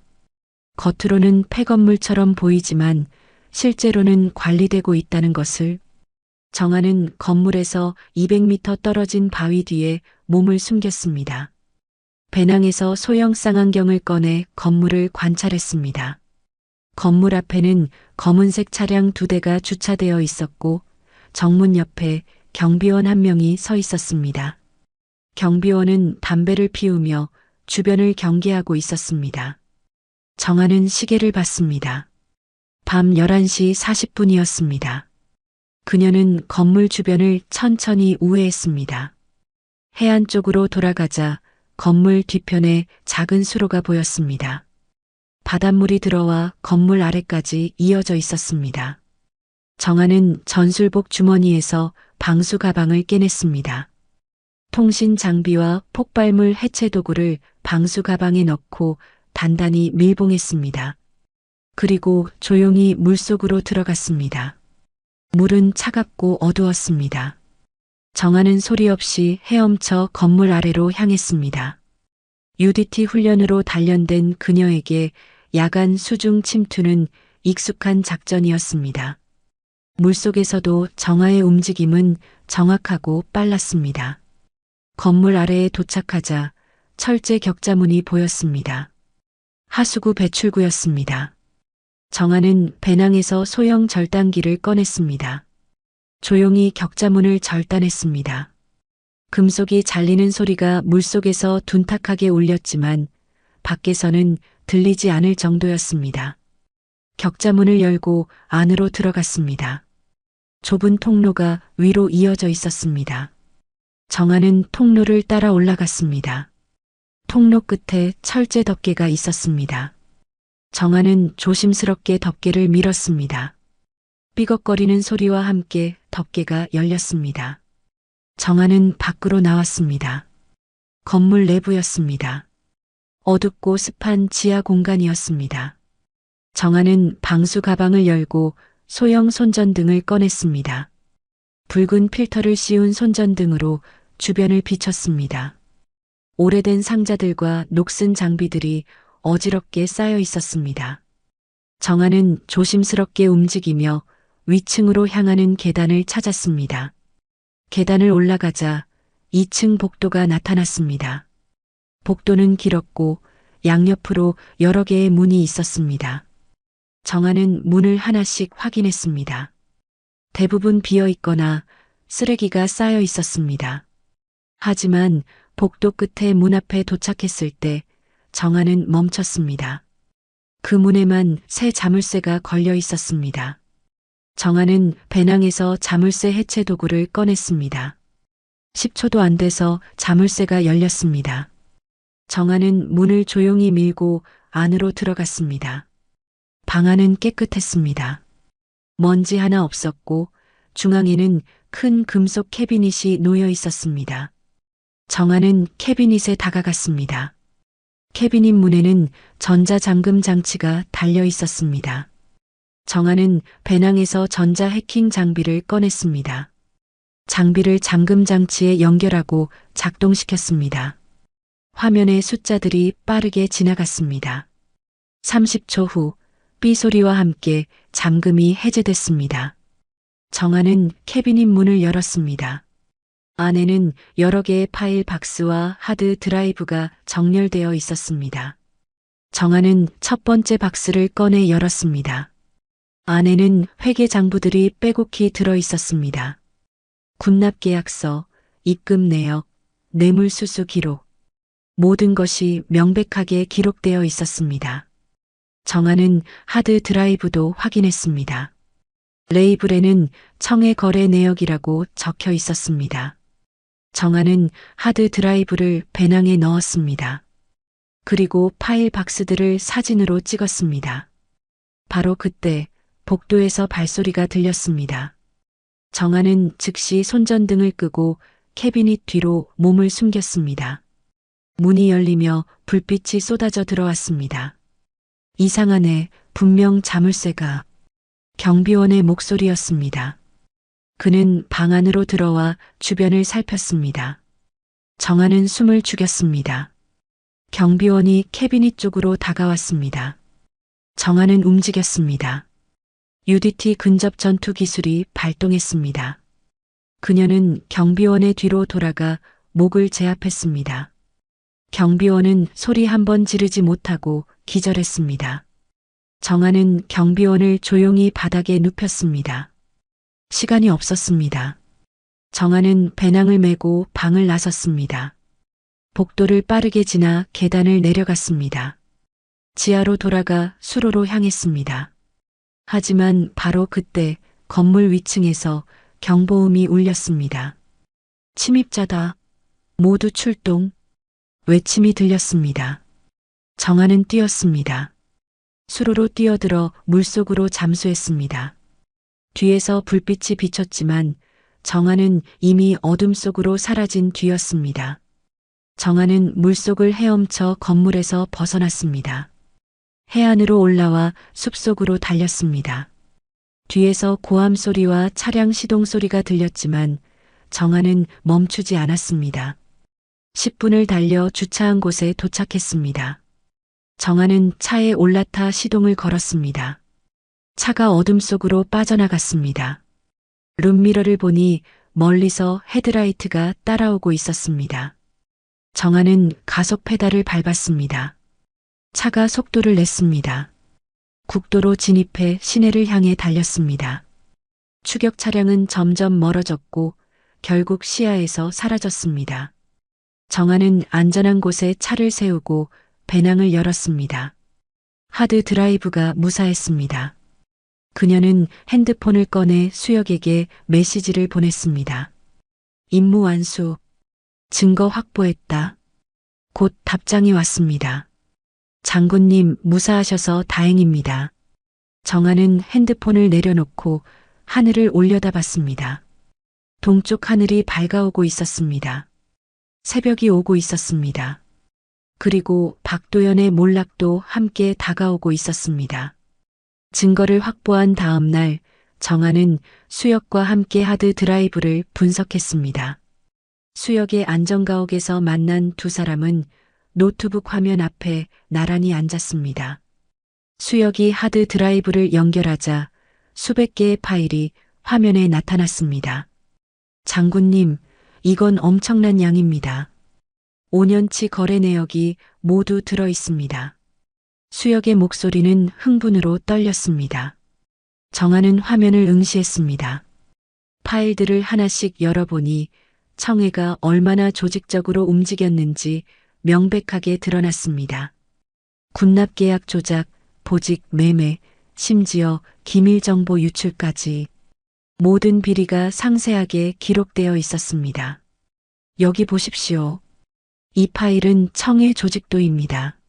겉으로는 폐건물처럼 보이지만 실제로는 관리되고 있다는 것을. 정아는 건물에서 200m 떨어진 바위 뒤에 몸을 숨겼습니다. 배낭에서 소형 쌍안경을 꺼내 건물을 관찰했습니다. 건물 앞에는 검은색 차량 2대가 주차되어 있었고 정문 옆에 경비원 1명이 서 있었습니다. 경비원은 담배를 피우며 주변을 경계하고 있었습니다. 정아는 시계를 봤습니다. 밤 11시 40분이었습니다. 그녀는 건물 주변을 천천히 우회했습니다. 해안 쪽으로 돌아가자 건물 뒤편에 작은 수로가 보였습니다. 바닷물이 들어와 건물 아래까지 이어져 있었습니다. 정아는 전술복 주머니에서 방수 가방을 깨냈습니다. 통신 장비와 폭발물 해체 도구를 방수 가방에 넣고 단단히 밀봉했습니다. 그리고 조용히 물속으로 들어갔습니다. 물은 차갑고 어두웠습니다. 정아는 소리 없이 헤엄쳐 건물 아래로 향했습니다. UDT 훈련으로 단련된 그녀에게 야간 수중 침투는 익숙한 작전이었습니다. 물속에서도 정아의 움직임은 정확하고 빨랐습니다. 건물 아래에 도착하자 철제 격자문이 보였습니다. 하수구 배출구였습니다. 정아는 배낭에서 소형 절단기를 꺼냈습니다. 조용히 격자문을 절단했습니다. 금속이 잘리는 소리가 물속에서 둔탁하게 울렸지만 밖에서는 들리지 않을 정도였습니다. 격자문을 열고 안으로 들어갔습니다. 좁은 통로가 위로 이어져 있었습니다. 정아는 통로를 따라 올라갔습니다. 통로 끝에 철제 덮개가 있었습니다. 정아는 조심스럽게 덮개를 밀었습니다. 삐걱거리는 소리와 함께 덮개가 열렸습니다. 정아는 밖으로 나왔습니다. 건물 내부였습니다. 어둡고 습한 지하 공간이었습니다. 정아는 방수 가방을 열고 소형 손전등을 꺼냈습니다. 붉은 필터를 씌운 손전등으로 주변을 비췄습니다. 오래된 상자들과 녹슨 장비들이 어지럽게 쌓여 있었습니다. 정아는 조심스럽게 움직이며 위층으로 향하는 계단을 찾았습니다. 계단을 올라가자 2층 복도가 나타났습니다. 복도는 길었고 양옆으로 여러 개의 문이 있었습니다. 정아는 문을 하나씩 확인했습니다. 대부분 비어 있거나 쓰레기가 쌓여 있었습니다. 하지만 복도 끝에 문 앞에 도착했을 때 정아는 멈췄습니다. 그 문에만 새 자물쇠가 걸려 있었습니다. 정아는 배낭에서 자물쇠 해체 도구를 꺼냈습니다. 10초도 안 돼서 자물쇠가 열렸습니다. 정아는 문을 조용히 밀고 안으로 들어갔습니다. 방 안은 깨끗했습니다. 먼지 하나 없었고 중앙에는 큰 금속 캐비닛이 놓여 있었습니다. 정아는 캐비닛에 다가갔습니다. 캐비닛 문에는 전자잠금 장치가 달려 있었습니다. 정아는 배낭에서 전자 해킹 장비를 꺼냈습니다. 장비를 잠금 장치에 연결하고 작동시켰습니다. 화면의 숫자들이 빠르게 지나갔습니다. 30초 후 삐 소리와 함께 잠금이 해제됐습니다. 정아는 캐비닛 문을 열었습니다. 안에는 여러 개의 파일 박스와 하드 드라이브가 정렬되어 있었습니다. 정아는 첫 번째 박스를 꺼내 열었습니다. 안에는 회계 장부들이 빼곡히 들어 있었습니다. 군납 계약서, 입금 내역, 뇌물 수수 기록, 모든 것이 명백하게 기록되어 있었습니다. 정아는 하드 드라이브도 확인했습니다. 레이블에는 청해 거래 내역이라고 적혀 있었습니다. 정아는 하드 드라이브를 배낭에 넣었습니다. 그리고 파일 박스들을 사진으로 찍었습니다. 바로 그때 복도에서 발소리가 들렸습니다. 정아는 즉시 손전등을 끄고 캐비닛 뒤로 몸을 숨겼습니다. 문이 열리며 불빛이 쏟아져 들어왔습니다. 이상하네, 분명 자물쇠가. 경비원의 목소리였습니다. 그는 방 안으로 들어와 주변을 살폈습니다. 정아는 숨을 죽였습니다. 경비원이 캐비닛 쪽으로 다가왔습니다. 정아는 움직였습니다. UDT 근접 전투 기술이 발동했습니다. 그녀는 경비원의 뒤로 돌아가 목을 제압했습니다. 경비원은 소리 한 번 지르지 못하고 기절했습니다. 정아는 경비원을 조용히 바닥에 눕혔습니다. 시간이 없었습니다. 정아는 배낭을 메고 방을 나섰습니다. 복도를 빠르게 지나 계단을 내려갔습니다. 지하로 돌아가 수로로 향했습니다. 하지만 바로 그때 건물 위층에서 경보음이 울렸습니다. 침입자다. 모두 출동. 외침이 들렸습니다. 정아는 뛰었습니다. 수로로 뛰어들어 물속으로 잠수했습니다. 뒤에서 불빛이 비쳤지만 정아는 이미 어둠 속으로 사라진 뒤였습니다. 정아는 물속을 헤엄쳐 건물에서 벗어났습니다. 해안으로 올라와 숲속으로 달렸습니다. 뒤에서 고함 소리와 차량 시동 소리가 들렸지만 정아는 멈추지 않았습니다. 10분을 달려 주차한 곳에 도착했습니다. 정아는 차에 올라타 시동을 걸었습니다. 차가 어둠 속으로 빠져나갔습니다. 룸미러를 보니 멀리서 헤드라이트가 따라오고 있었습니다. 정아는 가속 페달을 밟았습니다. 차가 속도를 냈습니다. 국도로 진입해 시내를 향해 달렸습니다. 추격 차량은 점점 멀어졌고 결국 시야에서 사라졌습니다. 정아는 안전한 곳에 차를 세우고 배낭을 열었습니다. 하드 드라이브가 무사했습니다. 그녀는 핸드폰을 꺼내 수혁에게 메시지를 보냈습니다. 임무 완수. 증거 확보했다. 곧 답장이 왔습니다. 장군님 무사하셔서 다행입니다. 정아는 핸드폰을 내려놓고 하늘을 올려다봤습니다. 동쪽 하늘이 밝아오고 있었습니다. 새벽이 오고 있었습니다. 그리고 박도연의 몰락도 함께 다가오고 있었습니다. 증거를 확보한 다음 날 정아는 수혁과 함께 하드 드라이브를 분석했습니다. 수혁의 안전가옥에서 만난 두 사람은 노트북 화면 앞에 나란히 앉았습니다. 수혁이 하드 드라이브를 연결하자 수백 개의 파일이 화면에 나타났습니다. 장군님, 이건 엄청난 양입니다. 5년치 거래 내역이 모두 들어 있습니다. 수혁의 목소리는 흥분으로 떨렸습니다. 정하는 화면을 응시했습니다. 파일들을 하나씩 열어보니 청해가 얼마나 조직적으로 움직였는지 명백하게 드러났습니다. 군납계약 조작, 보직 매매, 심지어 기밀정보 유출까지 모든 비리가 상세하게 기록되어 있었습니다. 여기 보십시오. 이 파일은 청해 조직도입니다.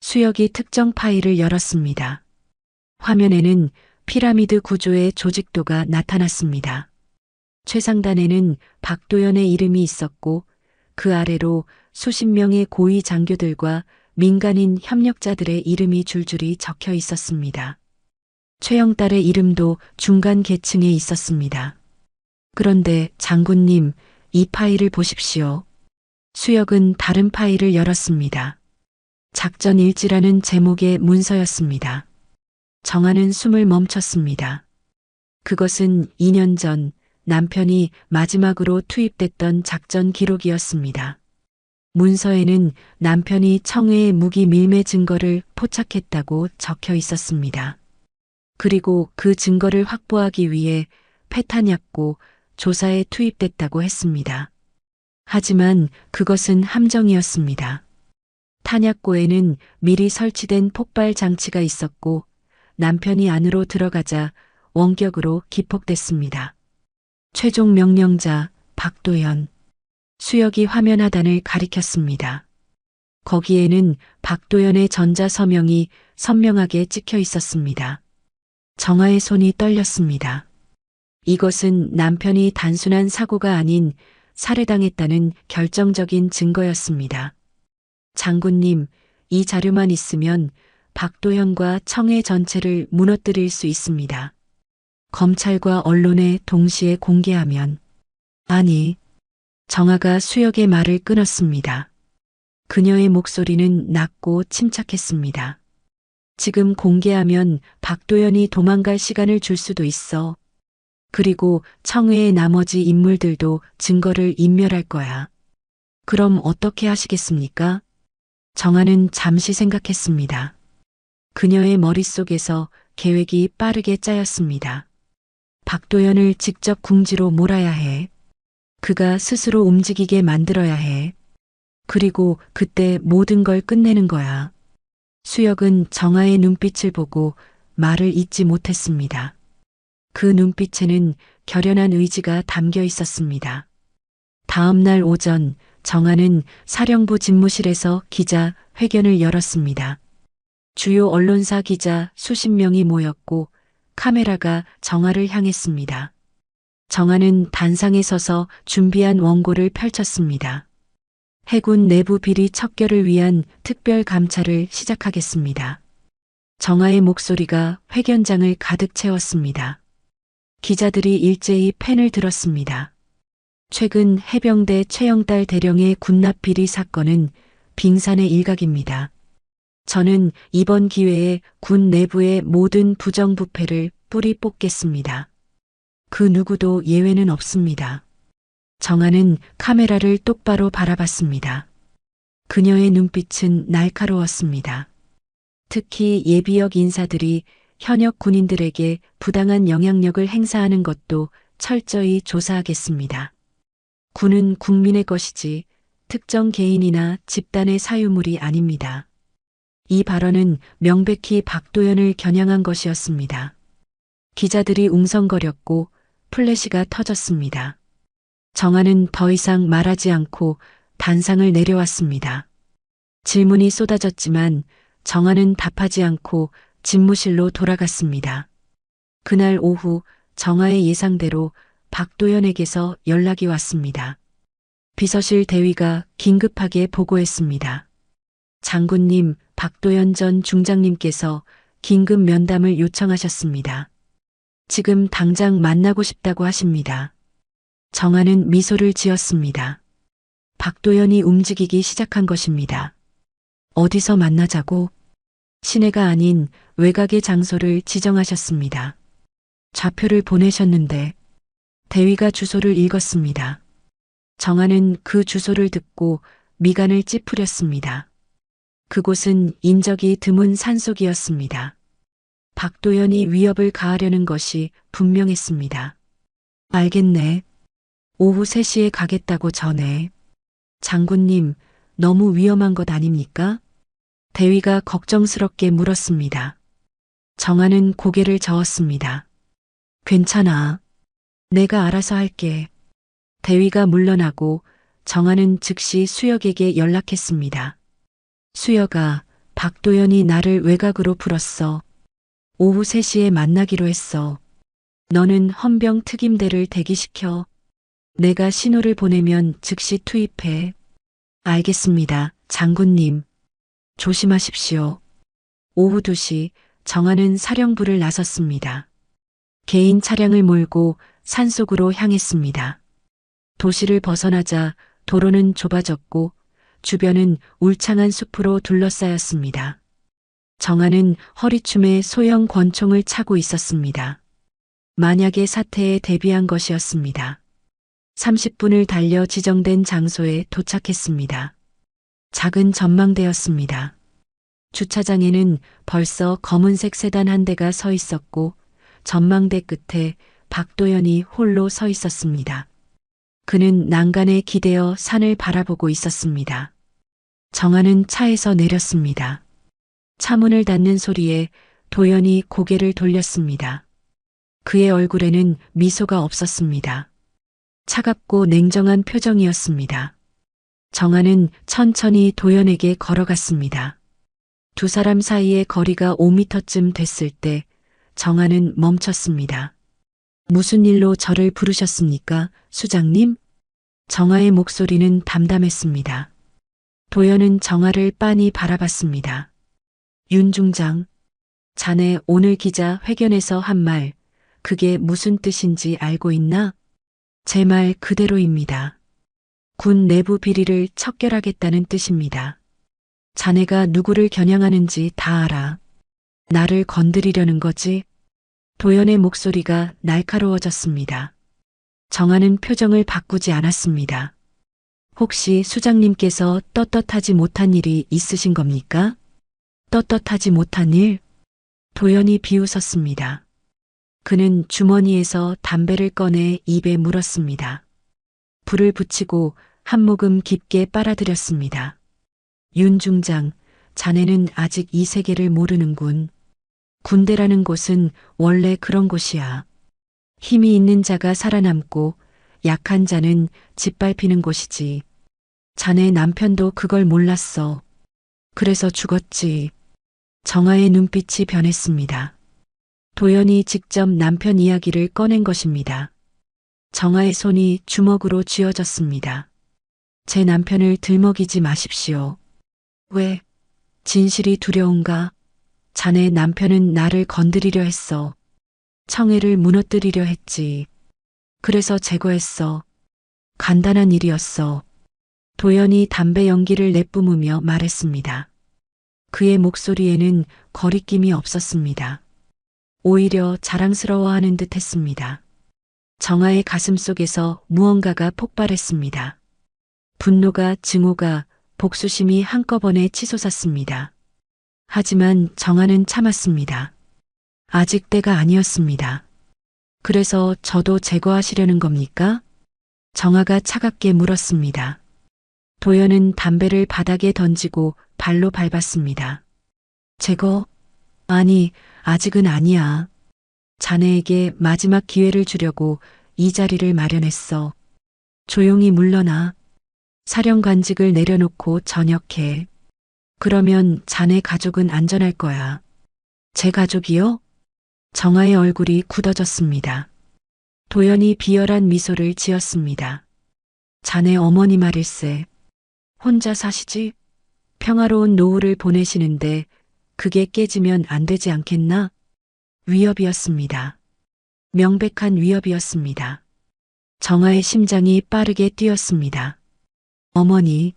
수혁이 특정 파일을 열었습니다. 화면에는 피라미드 구조의 조직도가 나타났습니다. 최상단에는 박도연의 이름이 있었고 그 아래로 수십 명의 고위 장교들과 민간인 협력자들의 이름이 줄줄이 적혀 있었습니다. 최영달의 이름도 중간 계층에 있었습니다. 그런데 장군님, 이 파일을 보십시오. 수혁은 다른 파일을 열었습니다. 작전 일지라는 제목의 문서였습니다. 정하는 숨을 멈췄습니다. 그것은 2년 전 남편이 마지막으로 투입됐던 작전 기록이었습니다. 문서에는 남편이 청해의 무기 밀매 증거를 포착했다고 적혀 있었습니다. 그리고 그 증거를 확보하기 위해 패탄약고 조사에 투입됐다고 했습니다. 하지만 그것은 함정이었습니다. 탄약고에는 미리 설치된 폭발 장치가 있었고 남편이 안으로 들어가자 원격으로 기폭됐습니다. 최종 명령자 박도연. 수혁이 화면 하단을 가리켰습니다. 거기에는 박도연의 전자서명이 선명하게 찍혀 있었습니다. 정하의 손이 떨렸습니다. 이것은 남편이 단순한 사고가 아닌 살해당했다는 결정적인 증거였습니다. 장군님, 이 자료만 있으면 박도현과 청해 전체를 무너뜨릴 수 있습니다. 검찰과 언론에 동시에 공개하면. 아니, 정하가 수혁의 말을 끊었습니다. 그녀의 목소리는 낮고 침착했습니다. 지금 공개하면 박도연이 도망갈 시간을 줄 수도 있어. 그리고 청해의 나머지 인물들도 증거를 인멸할 거야. 그럼 어떻게 하시겠습니까? 정하는 잠시 생각했습니다. 그녀의 머릿속에서 계획이 빠르게 짜였습니다. 박도연을 직접 궁지로 몰아야 해. 그가 스스로 움직이게 만들어야 해. 그리고 그때 모든 걸 끝내는 거야. 수혁은 정하의 눈빛을 보고 말을 잇지 못했습니다. 그 눈빛에는 결연한 의지가 담겨 있었습니다. 다음 날 오전 정하는 사령부 집무실에서 기자 회견을 열었습니다. 주요 언론사 기자 수십 명이 모였고 카메라가 정하를 향했습니다. 정하는 단상에 서서 준비한 원고를 펼쳤습니다. 해군 내부 비리 척결을 위한 특별 감찰을 시작하겠습니다. 정하의 목소리가 회견장을 가득 채웠습니다. 기자들이 일제히 펜을 들었습니다. 최근 해병대 최영달 대령의 군납 비리 사건은 빙산의 일각입니다. 저는 이번 기회에 군 내부의 모든 부정부패를 뿌리 뽑겠습니다. 그 누구도 예외는 없습니다. 정하는 카메라를 똑바로 바라봤습니다. 그녀의 눈빛은 날카로웠습니다. 특히 예비역 인사들이 현역 군인들에게 부당한 영향력을 행사하는 것도 철저히 조사하겠습니다. 군은 국민의 것이지 특정 개인이나 집단의 사유물이 아닙니다. 이 발언은 명백히 박도연을 겨냥한 것이었습니다. 기자들이 웅성거렸고 플래시가 터졌습니다. 정하는 더 이상 말하지 않고 단상을 내려왔습니다. 질문이 쏟아졌지만 정하는 답하지 않고 집무실로 돌아갔습니다. 그날 오후 정하의 예상대로 박도연에게서 연락이 왔습니다. 비서실 대위가 긴급하게 보고했습니다. 장군님, 박도연 전 중장님께서 긴급 면담을 요청하셨습니다. 지금 당장 만나고 싶다고 하십니다. 정하는 미소를 지었습니다. 박도연이 움직이기 시작한 것입니다. 어디서 만나자고? 시내가 아닌 외곽의 장소를 지정하셨습니다. 좌표를 보내셨는데 대위가 주소를 읽었습니다. 정아는 그 주소를 듣고 미간을 찌푸렸습니다. 그곳은 인적이 드문 산속이었습니다. 박도연이 위협을 가하려는 것이 분명했습니다. 알겠네. 오후 3시에 가겠다고 전해. 장군님, 너무 위험한 것 아닙니까? 대위가 걱정스럽게 물었습니다. 정아는 고개를 저었습니다. 괜찮아. 내가 알아서 할게. 대위가 물러나고 정아는 즉시 수혁에게 연락했습니다. 수혁아, 박도연이 나를 외곽으로 불었어. 오후 3시에 만나기로 했어. 너는 헌병 특임대를 대기시켜. 내가 신호를 보내면 즉시 투입해. 알겠습니다, 장군님. 조심하십시오. 오후 2시 정아는 사령부를 나섰습니다. 개인 차량을 몰고 산속으로 향했습니다. 도시를 벗어나자 도로는 좁아졌고 주변은 울창한 숲으로 둘러싸였습니다. 정아는 허리춤에 소형 권총을 차고 있었습니다. 만약의 사태에 대비한 것이었습니다. 30분을 달려 지정된 장소에 도착했습니다. 작은 전망대였습니다. 주차장에는 벌써 검은색 세단 한 대가 서 있었고 전망대 끝에 박도연이 홀로 서 있었습니다. 그는 난간에 기대어 산을 바라보고 있었습니다. 정아는 차에서 내렸습니다. 차문을 닫는 소리에 도연이 고개를 돌렸습니다. 그의 얼굴에는 미소가 없었습니다. 차갑고 냉정한 표정이었습니다. 정아는 천천히 도연에게 걸어갔습니다. 두 사람 사이의 거리가 5미터쯤 됐을 때 정아는 멈췄습니다. 무슨 일로 저를 부르셨습니까, 수장님? 정아의 목소리는 담담했습니다. 도연은 정아를 빤히 바라봤습니다. 윤 중장, 자네 오늘 기자 회견에서 한 말, 그게 무슨 뜻인지 알고 있나? 제 말 그대로입니다. 군 내부 비리를 척결하겠다는 뜻입니다. 자네가 누구를 겨냥하는지 다 알아. 나를 건드리려는 거지? 도연의 목소리가 날카로워졌습니다. 정아는 표정을 바꾸지 않았습니다. 혹시 수장님께서 떳떳하지 못한 일이 있으신 겁니까? 떳떳하지 못한 일? 도연이 비웃었습니다. 그는 주머니에서 담배를 꺼내 입에 물었습니다. 불을 붙이고 한 모금 깊게 빨아들였습니다. 윤 중장, 자네는 아직 이 세계를 모르는군. 군대라는 곳은 원래 그런 곳이야. 힘이 있는 자가 살아남고 약한 자는 짓밟히는 곳이지. 자네 남편도 그걸 몰랐어. 그래서 죽었지. 정아의 눈빛이 변했습니다. 도연이 직접 남편 이야기를 꺼낸 것입니다. 정아의 손이 주먹으로 쥐어졌습니다. 제 남편을 들먹이지 마십시오. 왜? 진실이 두려운가? 자네 남편은 나를 건드리려 했어. 청해를 무너뜨리려 했지. 그래서 제거했어. 간단한 일이었어. 도연이 담배 연기를 내뿜으며 말했습니다. 그의 목소리에는 거리낌이 없었습니다. 오히려 자랑스러워하는 듯 했습니다. 정아의 가슴 속에서 무언가가 폭발했습니다. 분노가, 증오가, 복수심이 한꺼번에 치솟았습니다. 하지만 정아는 참았습니다. 아직 때가 아니었습니다. 그래서 저도 제거하시려는 겁니까? 정아가 차갑게 물었습니다. 도연은 담배를 바닥에 던지고 발로 밟았습니다. 제거? 아니, 아직은 아니야. 자네에게 마지막 기회를 주려고 이 자리를 마련했어. 조용히 물러나. 사령관직을 내려놓고 전역해. 그러면 자네 가족은 안전할 거야. 제 가족이요? 정아의 얼굴이 굳어졌습니다. 도연이 비열한 미소를 지었습니다. 자네 어머니 말일세. 혼자 사시지? 평화로운 노후를 보내시는데 그게 깨지면 안 되지 않겠나? 위협이었습니다. 명백한 위협이었습니다. 정아의 심장이 빠르게 뛰었습니다. 어머니,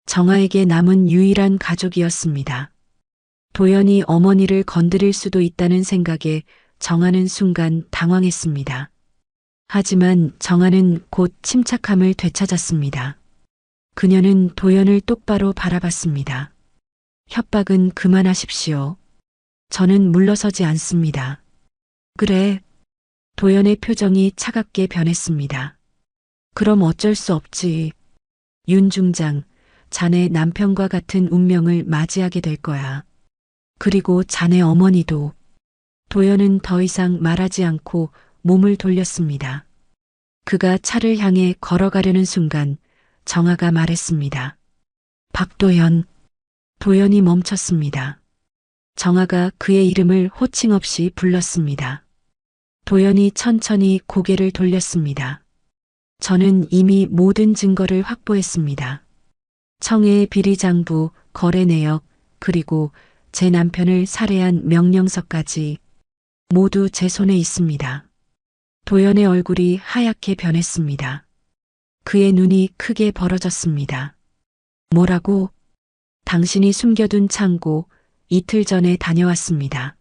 정아에게 남은 유일한 가족이었습니다. 도연이 어머니를 건드릴 수도 있다는 생각에 정하는 순간 당황했습니다. 하지만 정하는 곧 침착함을 되찾았습니다. 그녀는 도연을 똑바로 바라봤습니다. 협박은 그만하십시오. 저는 물러서지 않습니다. 그래. 도연의 표정이 차갑게 변했습니다. 그럼 어쩔 수 없지. 윤 중장, 자네 남편과 같은 운명을 맞이하게 될 거야. 그리고 자네 어머니도. 도연은 더 이상 말하지 않고 몸을 돌렸습니다. 그가 차를 향해 걸어가려는 순간 정아가 말했습니다. 박도연. 도연이 멈췄습니다. 정아가 그의 이름을 호칭 없이 불렀습니다. 도연이 천천히 고개를 돌렸습니다. 저는 이미 모든 증거를 확보했습니다. 청해의 비리장부, 거래 내역, 그리고 제 남편을 살해한 명령서까지 모두 제 손에 있습니다. 도연의 얼굴이 하얗게 변했습니다. 그의 눈이 크게 벌어졌습니다. 뭐라고? 당신이 숨겨둔 창고, 이틀 전에 다녀왔습니다.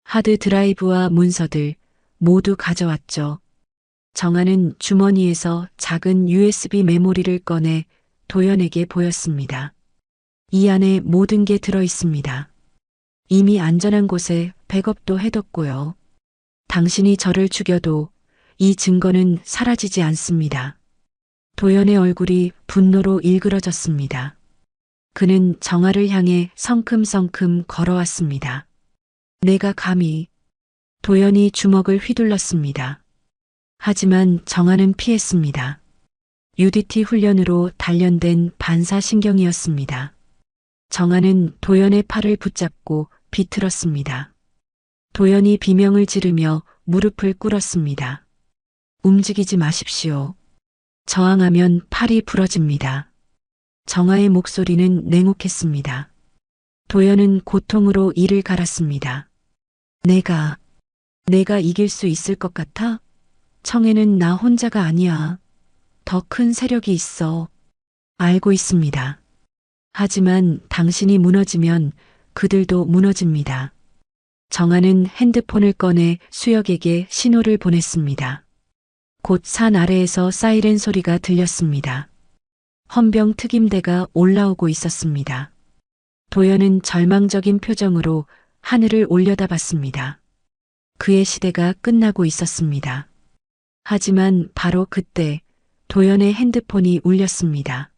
하드 드라이브와 문서들 모두 가져왔죠. 정아는 주머니에서 작은 USB 메모리를 꺼내 도연에게 보였습니다. 이 안에 모든 게 들어 있습니다. 이미 안전한 곳에 백업도 해뒀고요. 당신이 저를 죽여도 이 증거는 사라지지 않습니다. 도연의 얼굴이 분노로 일그러졌습니다. 그는 정아를 향해 성큼성큼 걸어왔습니다. 내가 감히. 도연이 주먹을 휘둘렀습니다. 하지만 정아는 피했습니다. UDT 훈련으로 단련된 반사신경이었습니다. 정아는 도연의 팔을 붙잡고 비틀었습니다. 도연이 비명을 지르며 무릎을 꿇었습니다. 움직이지 마십시오. 저항하면 팔이 부러집니다. 정아의 목소리는 냉혹했습니다. 도연은 고통으로 이를 갈았습니다. 내가 이길 수 있을 것 같아? 청해는 나 혼자가 아니야. 더 큰 세력이 있어. 알고 있습니다. 하지만 당신이 무너지면 그들도 무너집니다. 정아는 핸드폰을 꺼내 수혁에게 신호를 보냈습니다. 곧 산 아래에서 사이렌 소리가 들렸습니다. 헌병 특임대가 올라오고 있었습니다. 도연은 절망적인 표정으로 하늘을 올려다봤습니다. 그의 시대가 끝나고 있었습니다. 하지만 바로 그때 도연의 핸드폰이 울렸습니다.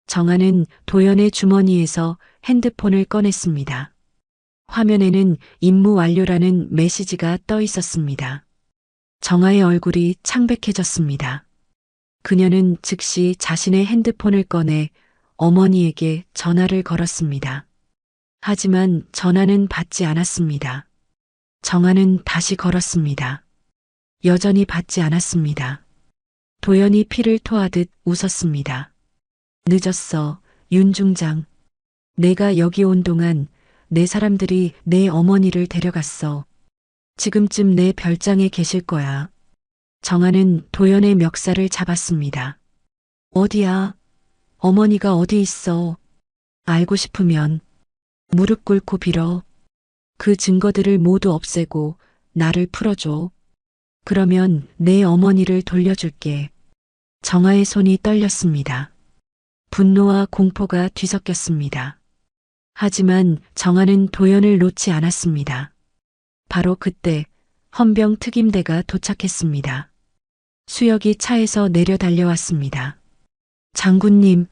정아는 도연의 주머니에서 핸드폰을 꺼냈습니다. 화면에는 임무 완료라는 메시지가 떠 있었습니다. 정아의 얼굴이 창백해졌습니다. 그녀는 즉시 자신의 핸드폰을 꺼내 어머니에게 전화를 걸었습니다. 하지만 전화는 받지 않았습니다. 정아는 다시 걸었습니다. 여전히 받지 않았습니다. 도연이 피를 토하듯 웃었습니다. 늦었어, 윤 중장. 내가 여기 온 동안 내 사람들이 내 어머니를 데려갔어. 지금쯤 내 별장에 계실 거야. 정아는 도연의 멱살을 잡았습니다. 어디야? 어머니가 어디 있어? 알고 싶으면 무릎 꿇고 빌어. 그 증거들을 모두 없애고 나를 풀어줘. 그러면 내 어머니를 돌려줄게. 정아의 손이 떨렸습니다. 분노와 공포가 뒤섞였습니다. 하지만 정아는 도연을 놓지 않았습니다. 바로 그때 헌병 특임대가 도착했습니다. 수혁이 차에서 내려 달려왔습니다. 장군님,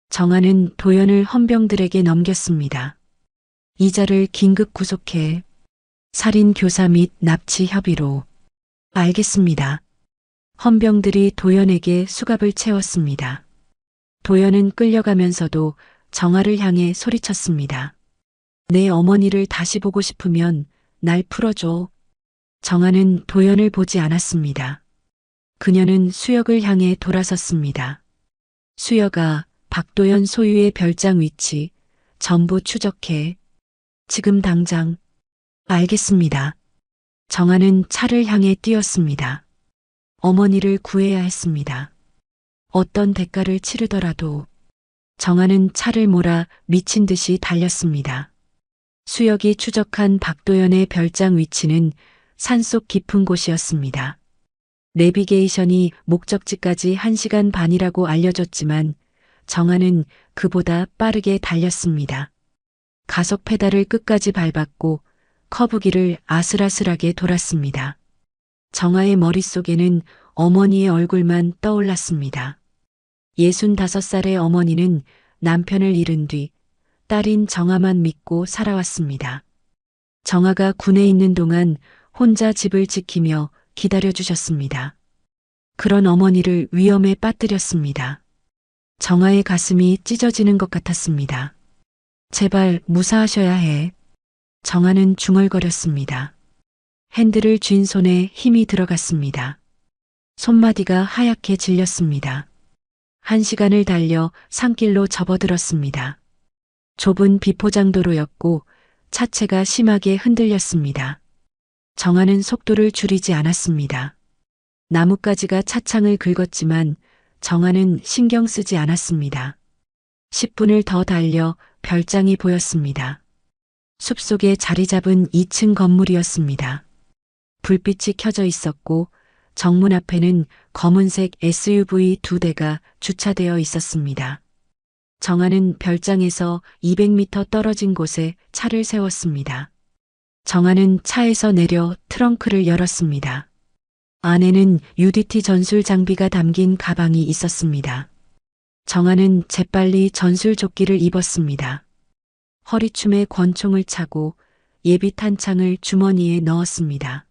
정아는 도연을 헌병들에게 넘겼습니다. 이자를 긴급 구속해. 살인 교사 및 납치 협의로. 알겠습니다. 헌병들이 도연에게 수갑을 채웠습니다. 도연은 끌려가면서도 정아를 향해 소리쳤습니다. 내 어머니를 다시 보고 싶으면 날 풀어줘. 정아는 도연을 보지 않았습니다. 그녀는 수혁을 향해 돌아섰습니다. 수혁아, 박도연 소유의 별장 위치 전부 추적해. 지금 당장. 알겠습니다. 정아는 차를 향해 뛰었습니다. 어머니를 구해야 했습니다. 어떤 대가를 치르더라도. 정아는 차를 몰아 미친 듯이 달렸습니다. 수혁이 추적한 박도연의 별장 위치는 산속 깊은 곳이었습니다. 내비게이션이 목적지까지 1시간 반이라고 알려줬지만 정아는 그보다 빠르게 달렸습니다. 가속 페달을 끝까지 밟았고 커브길을 아슬아슬하게 돌았습니다. 정아의 머릿속에는 어머니의 얼굴만 떠올랐습니다. 65살의 어머니는 남편을 잃은 뒤 딸인 정아만 믿고 살아왔습니다. 정아가 군에 있는 동안 혼자 집을 지키며 기다려주셨습니다. 그런 어머니를 위험에 빠뜨렸습니다. 정아의 가슴이 찢어지는 것 같았습니다. 제발 무사하셔야 해. 정아는 중얼거렸습니다. 핸들을 쥔 손에 힘이 들어갔습니다. 손마디가 하얗게 질렸습니다. 1시간을 달려 산길로 접어들었습니다. 좁은 비포장도로였고 차체가 심하게 흔들렸습니다. 정아는 속도를 줄이지 않았습니다. 나뭇가지가 차창을 긁었지만 정아는 신경 쓰지 않았습니다. 10분을 더 달려 별장이 보였습니다. 숲속에 자리 잡은 2층 건물이었습니다. 불빛이 켜져 있었고 정문 앞에는 검은색 SUV 2대가 주차되어 있었습니다. 정아는 별장에서 200m 떨어진 곳에 차를 세웠습니다. 정아는 차에서 내려 트렁크를 열었습니다. 안에는 UDT 전술 장비가 담긴 가방이 있었습니다. 정아는 재빨리 전술 조끼를 입었습니다. 허리춤에 권총을 차고 예비 탄창을 주머니에 넣었습니다.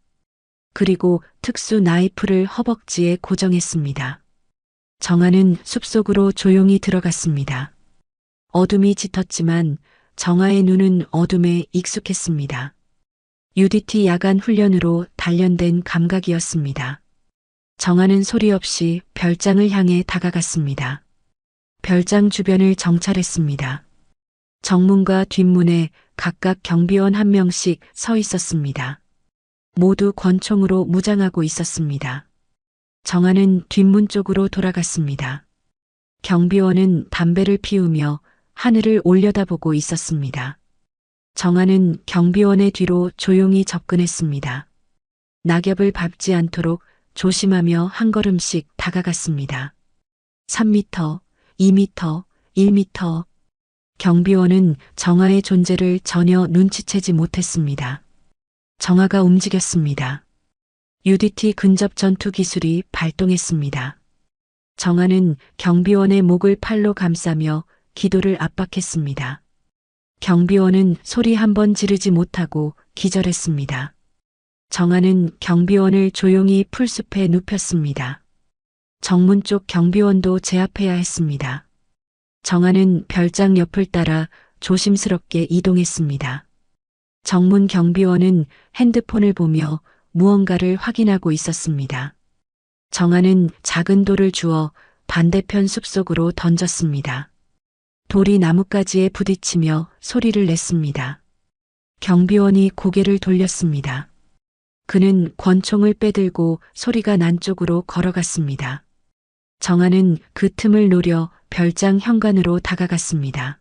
그리고 특수 나이프를 허벅지에 고정했습니다. 정아는 숲속으로 조용히 들어갔습니다. 어둠이 짙었지만 정아의 눈은 어둠에 익숙했습니다. UDT 야간 훈련으로 단련된 감각이었습니다. 정아는 소리 없이 별장을 향해 다가갔습니다. 별장 주변을 정찰했습니다. 정문과 뒷문에 각각 경비원 1명씩 서 있었습니다. 모두 권총으로 무장하고 있었습니다. 정아는 뒷문 쪽으로 돌아갔습니다. 경비원은 담배를 피우며 하늘을 올려다보고 있었습니다. 정아는 경비원의 뒤로 조용히 접근했습니다. 낙엽을 밟지 않도록 조심하며 한 걸음씩 다가갔습니다. 3m, 2m, 1m. 경비원은 정아의 존재를 전혀 눈치채지 못했습니다. 정아가 움직였습니다. UDT 근접 전투 기술이 발동했습니다. 정아는 경비원의 목을 팔로 감싸며 기도를 압박했습니다. 경비원은 소리 한 번 지르지 못하고 기절했습니다. 정아는 경비원을 조용히 풀숲에 눕혔습니다. 정문 쪽 경비원도 제압해야 했습니다. 정아는 별장 옆을 따라 조심스럽게 이동했습니다. 정문 경비원은 핸드폰을 보며 무언가를 확인하고 있었습니다. 정아는 작은 돌을 주워 반대편 숲속으로 던졌습니다. 돌이 나뭇가지에 부딪히며 소리를 냈습니다. 경비원이 고개를 돌렸습니다. 그는 권총을 빼들고 소리가 난 쪽으로 걸어갔습니다. 정아는 그 틈을 노려 별장 현관으로 다가갔습니다.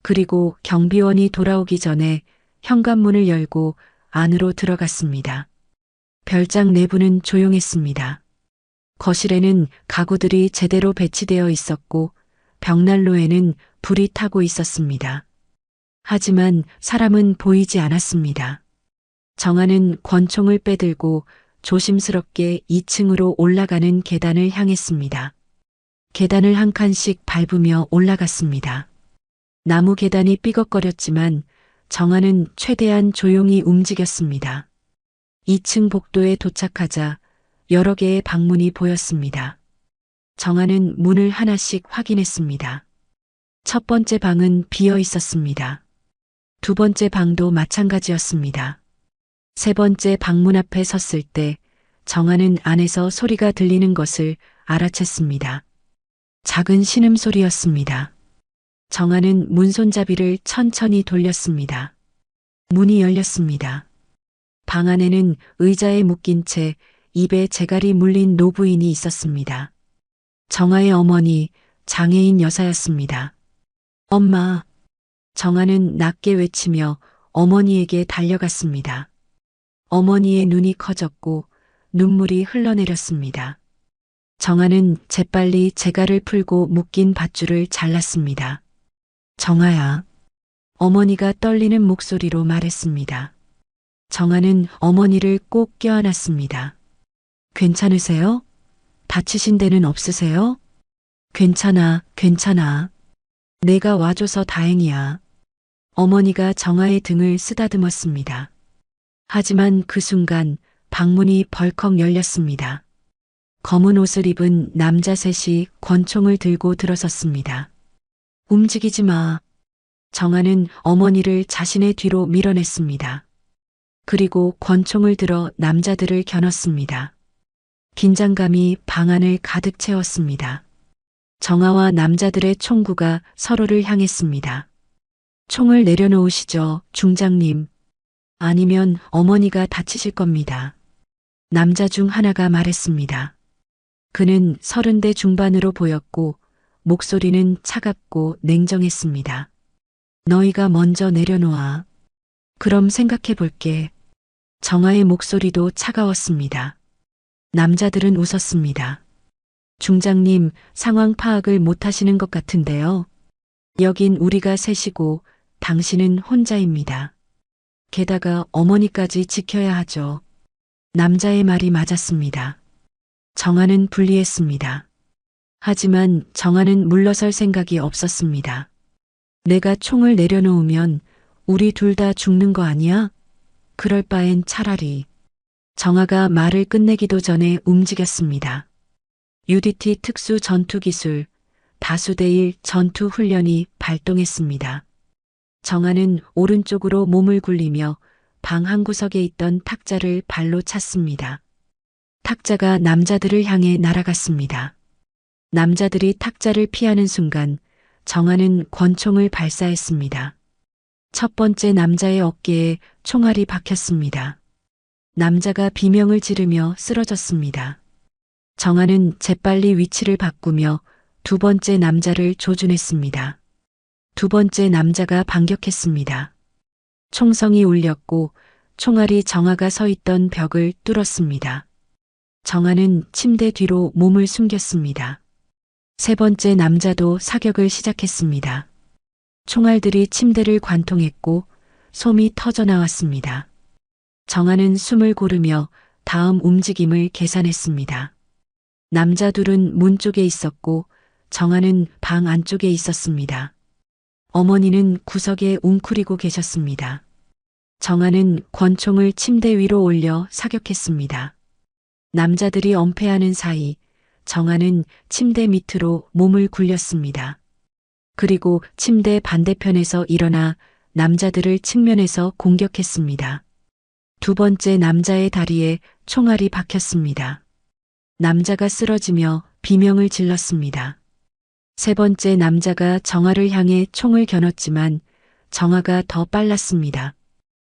그리고 경비원이 돌아오기 전에 현관문을 열고 안으로 들어갔습니다. 별장 내부는 조용했습니다. 거실에는 가구들이 제대로 배치되어 있었고 벽난로에는 불이 타고 있었습니다. 하지만 사람은 보이지 않았습니다. 정아는 권총을 빼들고 조심스럽게 2층으로 올라가는 계단을 향했습니다. 계단을 한 칸씩 밟으며 올라갔습니다. 나무 계단이 삐걱거렸지만 정아는 최대한 조용히 움직였습니다. 2층 복도에 도착하자 여러 개의 방문이 보였습니다. 정아는 문을 하나씩 확인했습니다. 첫 번째 방은 비어 있었습니다. 두 번째 방도 마찬가지였습니다. 세 번째 방문 앞에 섰을 때 정아는 안에서 소리가 들리는 것을 알아챘습니다. 작은 신음소리였습니다. 정아는 문손잡이를 천천히 돌렸습니다. 문이 열렸습니다. 방 안에는 의자에 묶인 채 입에 재갈이 물린 노부인이 있었습니다. 정아의 어머니, 장애인 여사였습니다. 엄마. 정아는 낮게 외치며 어머니에게 달려갔습니다. 어머니의 눈이 커졌고 눈물이 흘러내렸습니다. 정아는 재빨리 재갈을 풀고 묶인 밧줄을 잘랐습니다. 정아야. 어머니가 떨리는 목소리로 말했습니다. 정아는 어머니를 꼭 껴안았습니다. 괜찮으세요? 다치신 데는 없으세요? 괜찮아, 괜찮아. 내가 와줘서 다행이야. 어머니가 정아의 등을 쓰다듬었습니다. 하지만 그 순간 방문이 벌컥 열렸습니다. 검은 옷을 입은 남자 셋이 권총을 들고 들어섰습니다. 움직이지 마. 정아는 어머니를 자신의 뒤로 밀어냈습니다. 그리고 권총을 들어 남자들을 겨눴습니다. 긴장감이 방 안을 가득 채웠습니다. 정아와 남자들의 총구가 서로를 향했습니다. 총을 내려놓으시죠, 중장님. 아니면 어머니가 다치실 겁니다. 남자 중 하나가 말했습니다. 그는 30대 중반으로 보였고 목소리는 차갑고 냉정했습니다. 너희가 먼저 내려놓아. 그럼 생각해 볼게. 정아의 목소리도 차가웠습니다. 남자들은 웃었습니다. 중장님, 상황 파악을 못하시는 것 같은데요. 여긴 우리가 셋이고 당신은 혼자입니다. 게다가 어머니까지 지켜야 하죠. 남자의 말이 맞았습니다. 정아는 불리했습니다. 하지만 정아는 물러설 생각이 없었습니다. 내가 총을 내려놓으면 우리 둘 다 죽는 거 아니야? 그럴 바엔 차라리. 정아가 말을 끝내기도 전에 움직였습니다. UDT 특수 전투 기술 다수대일 전투 훈련이 발동했습니다. 정아는 오른쪽으로 몸을 굴리며 방 한구석에 있던 탁자를 발로 찼습니다. 탁자가 남자들을 향해 날아갔습니다. 남자들이 탁자를 피하는 순간 정아는 권총을 발사했습니다. 첫 번째 남자의 어깨에 총알이 박혔습니다. 남자가 비명을 지르며 쓰러졌습니다. 정아는 재빨리 위치를 바꾸며 두 번째 남자를 조준했습니다. 두 번째 남자가 반격했습니다. 총성이 울렸고 총알이 정아가 서 있던 벽을 뚫었습니다. 정아는 침대 뒤로 몸을 숨겼습니다. 세 번째 남자도 사격을 시작했습니다. 총알들이 침대를 관통했고 솜이 터져 나왔습니다. 정아는 숨을 고르며 다음 움직임을 계산했습니다. 남자 둘은 문 쪽에 있었고 정아는 방 안쪽에 있었습니다. 어머니는 구석에 웅크리고 계셨습니다. 정아는 권총을 침대 위로 올려 사격했습니다. 남자들이 엄폐하는 사이 정아는 침대 밑으로 몸을 굴렸습니다. 그리고 침대 반대편에서 일어나 남자들을 측면에서 공격했습니다. 두 번째 남자의 다리에 총알이 박혔습니다. 남자가 쓰러지며 비명을 질렀습니다. 세 번째 남자가 정아를 향해 총을 겨눴지만 정아가 더 빨랐습니다.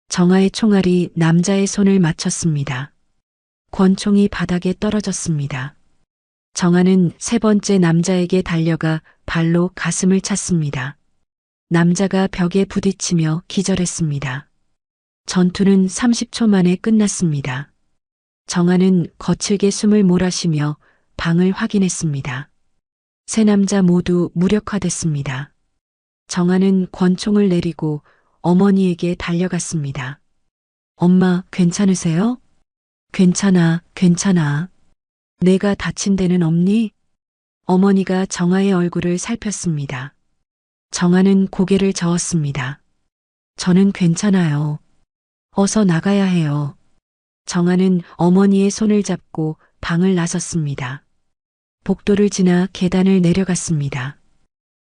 정아의 총알이 남자의 손을 맞췄습니다. 권총이 바닥에 떨어졌습니다. 정아는 세 번째 남자에게 달려가 발로 가슴을 찼습니다. 남자가 벽에 부딪히며 기절했습니다. 전투는 30초 만에 끝났습니다. 정아는 거칠게 숨을 몰아쉬며 방을 확인했습니다. 세 남자 모두 무력화됐습니다. 정아는 권총을 내리고 어머니에게 달려갔습니다. 엄마, 괜찮으세요? 괜찮아, 괜찮아. 내가 다친 데는 없니? 어머니가 정아의 얼굴을 살폈습니다. 정아는 고개를 저었습니다. 저는 괜찮아요. 어서 나가야 해요. 정아는 어머니의 손을 잡고 방을 나섰습니다. 복도를 지나 계단을 내려갔습니다.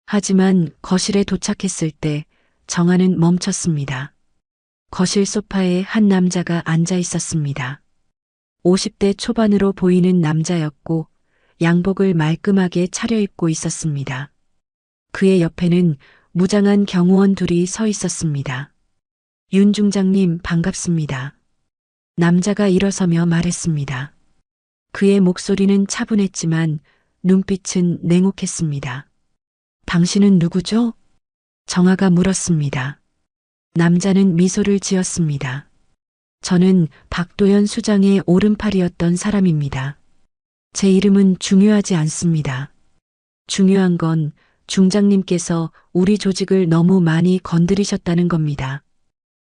하지만 거실에 도착했을 때 정아는 멈췄습니다. 거실 소파에 한 남자가 앉아 있었습니다. 50대 초반으로 보이는 남자였고 양복을 말끔하게 차려입고 있었습니다. 그의 옆에는 무장한 경호원 둘이 서 있었습니다. 윤 중장님, 반갑습니다. 남자가 일어서며 말했습니다. 그의 목소리는 차분했지만 눈빛은 냉혹했습니다. 당신은 누구죠? 정아가 물었습니다. 남자는 미소를 지었습니다. 저는 박도연 수장의 오른팔이었던 사람입니다. 제 이름은 중요하지 않습니다. 중요한 건 중장님께서 우리 조직을 너무 많이 건드리셨다는 겁니다.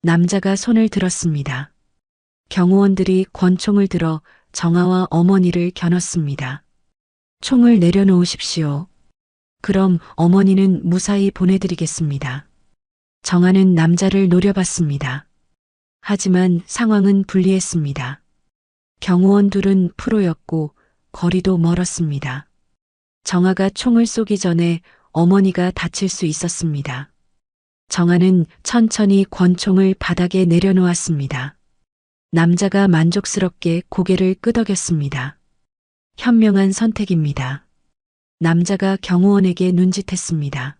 남자가 손을 들었습니다. 경호원들이 권총을 들어 정아와 어머니를 겨눴습니다. 총을 내려놓으십시오. 그럼 어머니는 무사히 보내드리겠습니다. 정아는 남자를 노려봤습니다. 하지만 상황은 불리했습니다. 경호원 둘은 프로였고 거리도 멀었습니다. 정아가 총을 쏘기 전에 어머니가 다칠 수 있었습니다. 정아는 천천히 권총을 바닥에 내려놓았습니다. 남자가 만족스럽게 고개를 끄덕였습니다. 현명한 선택입니다. 남자가 경호원에게 눈짓했습니다.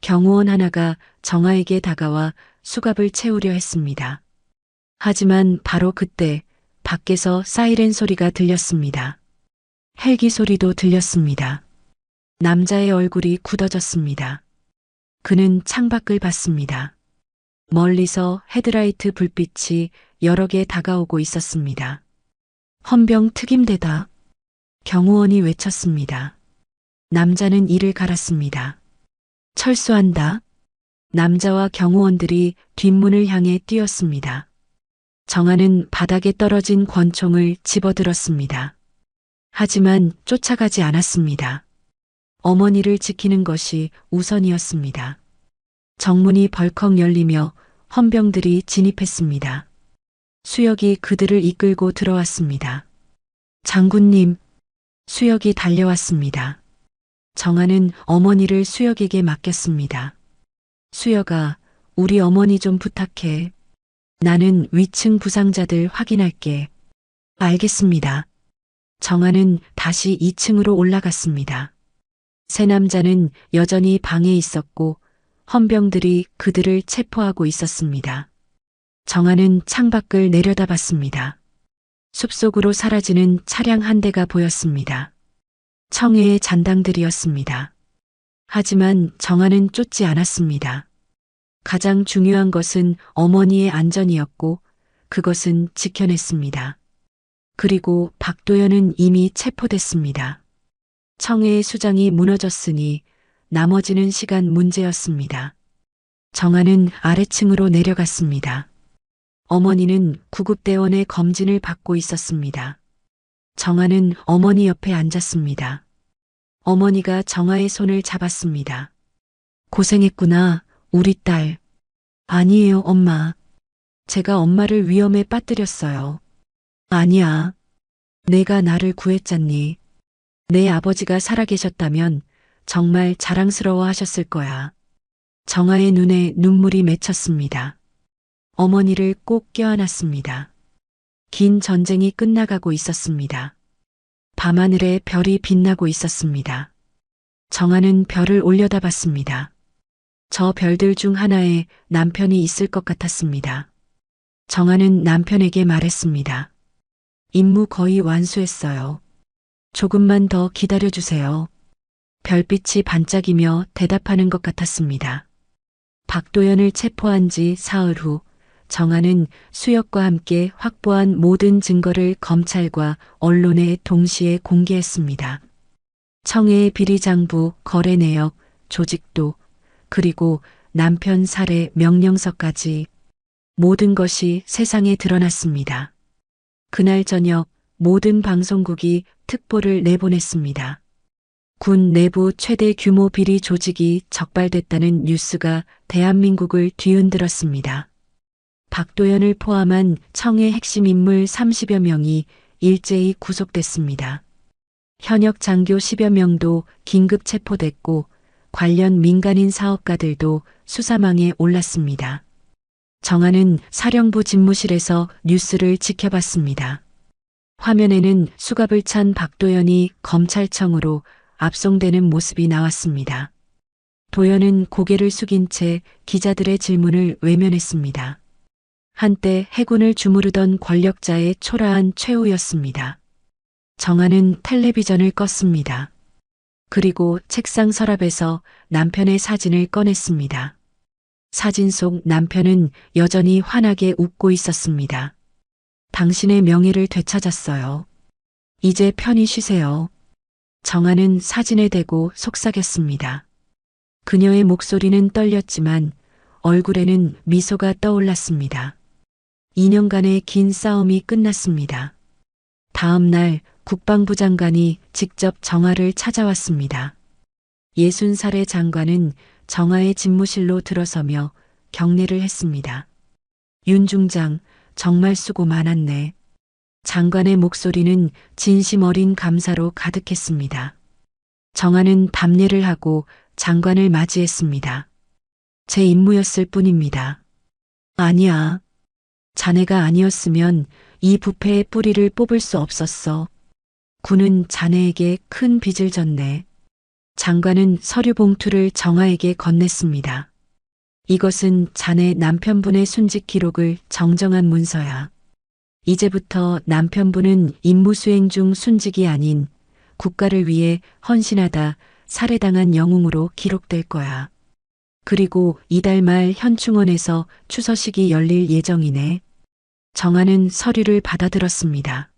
경호원 하나가 정아에게 다가와 수갑을 채우려 했습니다. 하지만 바로 그때 밖에서 사이렌 소리가 들렸습니다. 헬기 소리도 들렸습니다. 남자의 얼굴이 굳어졌습니다. 그는 창밖을 봤습니다. 멀리서 헤드라이트 불빛이 여러 개 다가오고 있었습니다. 헌병 특임대다. 경호원이 외쳤습니다. 남자는 이를 갈았습니다. 철수한다. 남자와 경호원들이 뒷문을 향해 뛰었습니다. 정아는 바닥에 떨어진 권총을 집어들었습니다. 하지만 쫓아가지 않았습니다. 어머니를 지키는 것이 우선이었습니다. 정문이 벌컥 열리며 헌병들이 진입했습니다. 수혁이 그들을 이끌고 들어왔습니다. 장군님, 수혁이 달려왔습니다. 정아는 어머니를 수혁에게 맡겼습니다. 수혁아, 우리 어머니 좀 부탁해. 나는 위층 부상자들 확인할게. 알겠습니다. 정아는 다시 2층으로 올라갔습니다. 세 남자는 여전히 방에 있었고 헌병들이 그들을 체포하고 있었습니다. 정아는 창밖을 내려다봤습니다. 숲속으로 사라지는 차량 한 대가 보였습니다. 청해의 잔당들이었습니다. 하지만 정아는 쫓지 않았습니다. 가장 중요한 것은 어머니의 안전이었고 그것은 지켜냈습니다. 그리고 박도연은 이미 체포됐습니다. 청해의 수장이 무너졌으니 나머지는 시간 문제였습니다. 정아는 아래층으로 내려갔습니다. 어머니는 구급대원의 검진을 받고 있었습니다. 정아는 어머니 옆에 앉았습니다. 어머니가 정아의 손을 잡았습니다. 고생했구나, 우리 딸. 아니에요, 엄마. 제가 엄마를 위험에 빠뜨렸어요. 아니야. 내가 나를 구했잖니. 내 아버지가 살아계셨다면 정말 자랑스러워 하셨을 거야. 정아의 눈에 눈물이 맺혔습니다. 어머니를 꼭 껴안았습니다. 긴 전쟁이 끝나가고 있었습니다. 밤하늘에 별이 빛나고 있었습니다. 정아는 별을 올려다봤습니다. 저 별들 중 하나에 남편이 있을 것 같았습니다. 정아는 남편에게 말했습니다. 임무 거의 완수했어요. 조금만 더 기다려주세요. 별빛이 반짝이며 대답하는 것 같았습니다. 박도연을 체포한 지 사흘 후 정아는 수혁과 함께 확보한 모든 증거를 검찰과 언론에 동시에 공개했습니다. 청해의 비리장부, 거래 내역, 조직도, 그리고 남편 살해 명령서까지 모든 것이 세상에 드러났습니다. 그날 저녁 모든 방송국이 특보를 내보냈습니다. 군 내부 최대 규모 비리 조직이 적발됐다는 뉴스가 대한민국을 뒤흔들었습니다. 박도연을 포함한 청해 핵심 인물 30여 명이 일제히 구속됐습니다. 현역 장교 10여 명도 긴급 체포됐고 관련 민간인 사업가들도 수사망에 올랐습니다. 정아는 사령부 집무실에서 뉴스를 지켜봤습니다. 화면에는 수갑을 찬 박도연이 검찰청으로 압송되는 모습이 나왔습니다. 도연은 고개를 숙인 채 기자들의 질문을 외면했습니다. 한때 해군을 주무르던 권력자의 초라한 최후였습니다. 정아는 텔레비전을 껐습니다. 그리고 책상 서랍에서 남편의 사진을 꺼냈습니다. 사진 속 남편은 여전히 환하게 웃고 있었습니다. 당신의 명예를 되찾았어요. 이제 편히 쉬세요. 정아는 사진에 대고 속삭였습니다. 그녀의 목소리는 떨렸지만 얼굴에는 미소가 떠올랐습니다. 2년간의 긴 싸움이 끝났습니다. 다음 날 국방부 장관이 직접 정아를 찾아왔습니다. 60살의 장관은 정아의 집무실로 들어서며 경례를 했습니다. 윤 중장, 정말 수고 많았네. 장관의 목소리는 진심 어린 감사로 가득했습니다. 정아는 답례를 하고 장관을 맞이했습니다. 제 임무였을 뿐입니다. 아니야. 자네가 아니었으면 이 부패의 뿌리를 뽑을 수 없었어. 군은 자네에게 큰 빚을 졌네. 장관은 서류 봉투를 정아에게 건넸습니다. 이것은 자네 남편분의 순직 기록을 정정한 문서야. 이제부터 남편분은 임무 수행 중 순직이 아닌 국가를 위해 헌신하다 살해당한 영웅으로 기록될 거야. 그리고 이달 말 현충원에서 추서식이 열릴 예정이네. 정아는 서류를 받아들었습니다.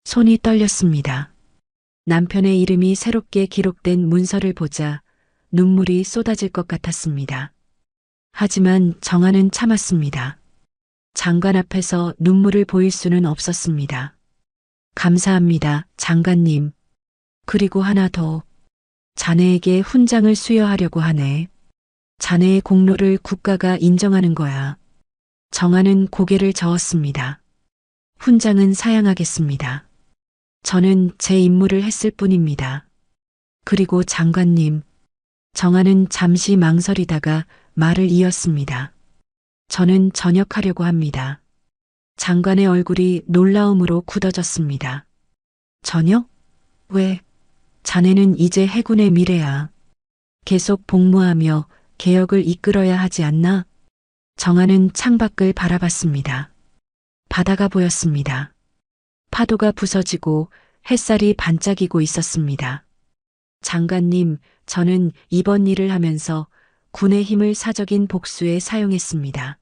손이 떨렸습니다. 남편의 이름이 새롭게 기록된 문서를 보자 눈물이 쏟아질 것 같았습니다. 하지만 정아는 참았습니다. 장관 앞에서 눈물을 보일 수는 없었습니다. 감사합니다, 장관님. 그리고 하나 더. 자네에게 훈장을 수여하려고 하네. 자네의 공로를 국가가 인정하는 거야. 정아는 고개를 저었습니다. 훈장은 사양하겠습니다. 저는 제 임무를 했을 뿐입니다. 그리고 장관님. 정아는 잠시 망설이다가 말을 이었습니다. 저는 전역하려고 합니다. 장관의 얼굴이 놀라움으로 굳어졌습니다. 전역? 왜? 자네는 이제 해군의 미래야. 계속 복무하며 개혁을 이끌어야 하지 않나? 정아는 창밖을 바라봤습니다. 바다가 보였습니다. 파도가 부서지고 햇살이 반짝이고 있었습니다. 장관님, 저는 이번 일을 하면서 군의 힘을 사적인 복수에 사용했습니다.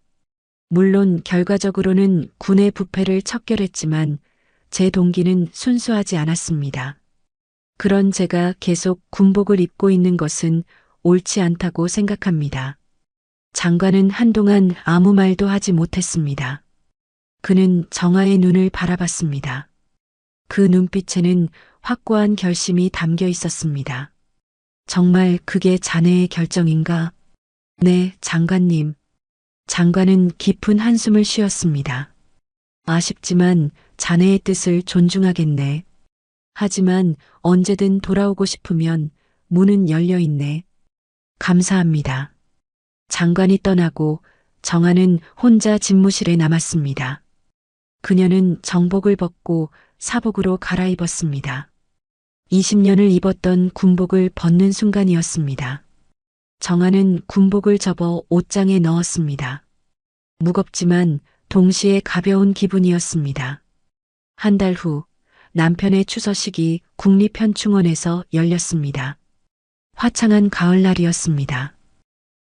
물론 결과적으로는 군의 부패를 척결했지만 제 동기는 순수하지 않았습니다. 그런 제가 계속 군복을 입고 있는 것은 옳지 않다고 생각합니다. 장관은 한동안 아무 말도 하지 못했습니다. 그는 정아의 눈을 바라봤습니다. 그 눈빛에는 확고한 결심이 담겨 있었습니다. 정말 그게 자네의 결정인가? 네, 장관님. 장관은 깊은 한숨을 쉬었습니다. 아쉽지만 자네의 뜻을 존중하겠네. 하지만 언제든 돌아오고 싶으면 문은 열려 있네. 감사합니다. 장관이 떠나고 정아는 혼자 집무실에 남았습니다. 그녀는 정복을 벗고 사복으로 갈아입었습니다. 20년을 입었던 군복을 벗는 순간이었습니다. 정아는 군복을 접어 옷장에 넣었습니다. 무겁지만 동시에 가벼운 기분이었습니다. 한 달 후 남편의 추서식이 국립현충원에서 열렸습니다. 화창한 가을날이었습니다.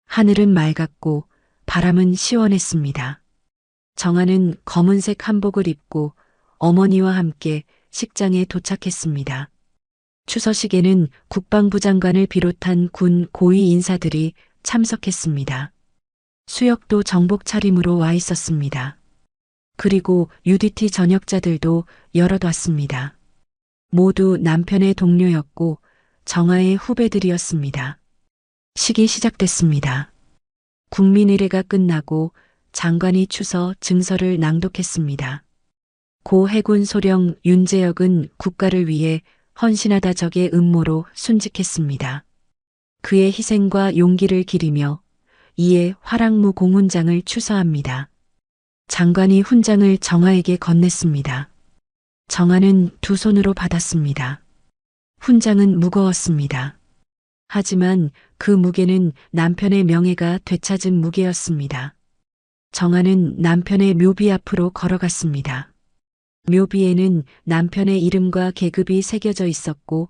하늘은 맑았고 바람은 시원했습니다. 정아는 검은색 한복을 입고 어머니와 함께 식장에 도착했습니다. 추서식에는 국방부 장관을 비롯한 군 고위 인사들이 참석했습니다. 수역도 정복 차림으로 와 있었습니다. 그리고 UDT 전역자들도 여럿 왔습니다. 모두 남편의 동료였고 정아의 후배들이었습니다. 식이 시작됐습니다. 국민의례가 끝나고 장관이 추서 증서를 낭독했습니다. 고 해군 소령 윤재혁은 국가를 위해 헌신하다 적의 음모로 순직했습니다. 그의 희생과 용기를 기리며 이에 화랑무 공훈장을 추서합니다. 장관이 훈장을 정아에게 건넸습니다. 정아는 두 손으로 받았습니다. 훈장은 무거웠습니다. 하지만 그 무게는 남편의 명예가 되찾은 무게였습니다. 정아는 남편의 묘비 앞으로 걸어갔습니다. 묘비에는 남편의 이름과 계급이 새겨져 있었고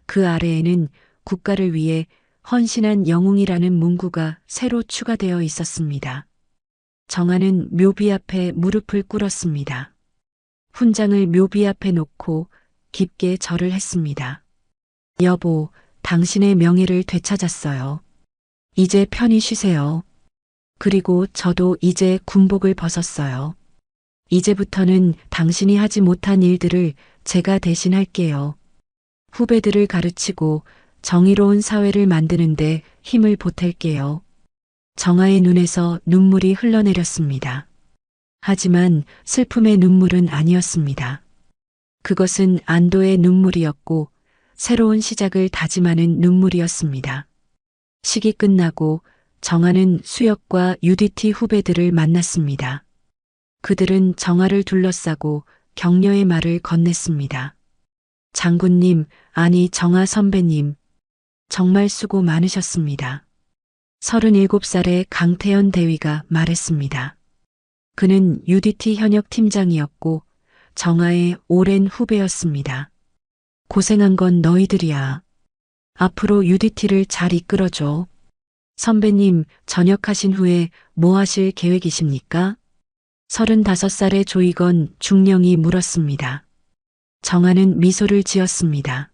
그 아래에는 국가를 위해 헌신한 영웅이라는 문구가 새로 추가되어 있었습니다. 정아는 묘비 앞에 무릎을 꿇었습니다. 훈장을 묘비 앞에 놓고 깊게 절을 했습니다. 여보, 당신의 명예를 되찾았어요. 이제 편히 쉬세요. 그리고 저도 이제 군복을 벗었어요. 이제부터는 당신이 하지 못한 일들을 제가 대신 할게요. 후배들을 가르치고 정의로운 사회를 만드는데 힘을 보탤게요. 정아의 눈에서 눈물이 흘러내렸습니다. 하지만 슬픔의 눈물은 아니었습니다. 그것은 안도의 눈물이었고 새로운 시작을 다짐하는 눈물이었습니다. 식이 끝나고 정아는 수혁과 UDT 후배들을 만났습니다. 그들은 정아를 둘러싸고 격려의 말을 건넸습니다. 장군님, 아니 정아 선배님, 정말 수고 많으셨습니다. 37살의 강태현 대위가 말했습니다. 그는 UDT 현역 팀장이었고 정아의 오랜 후배였습니다. 고생한 건 너희들이야. 앞으로 UDT를 잘 이끌어줘. 선배님, 전역하신 후에 뭐 하실 계획이십니까? 35살의 조이건 중령이 물었습니다. 정아는 미소를 지었습니다.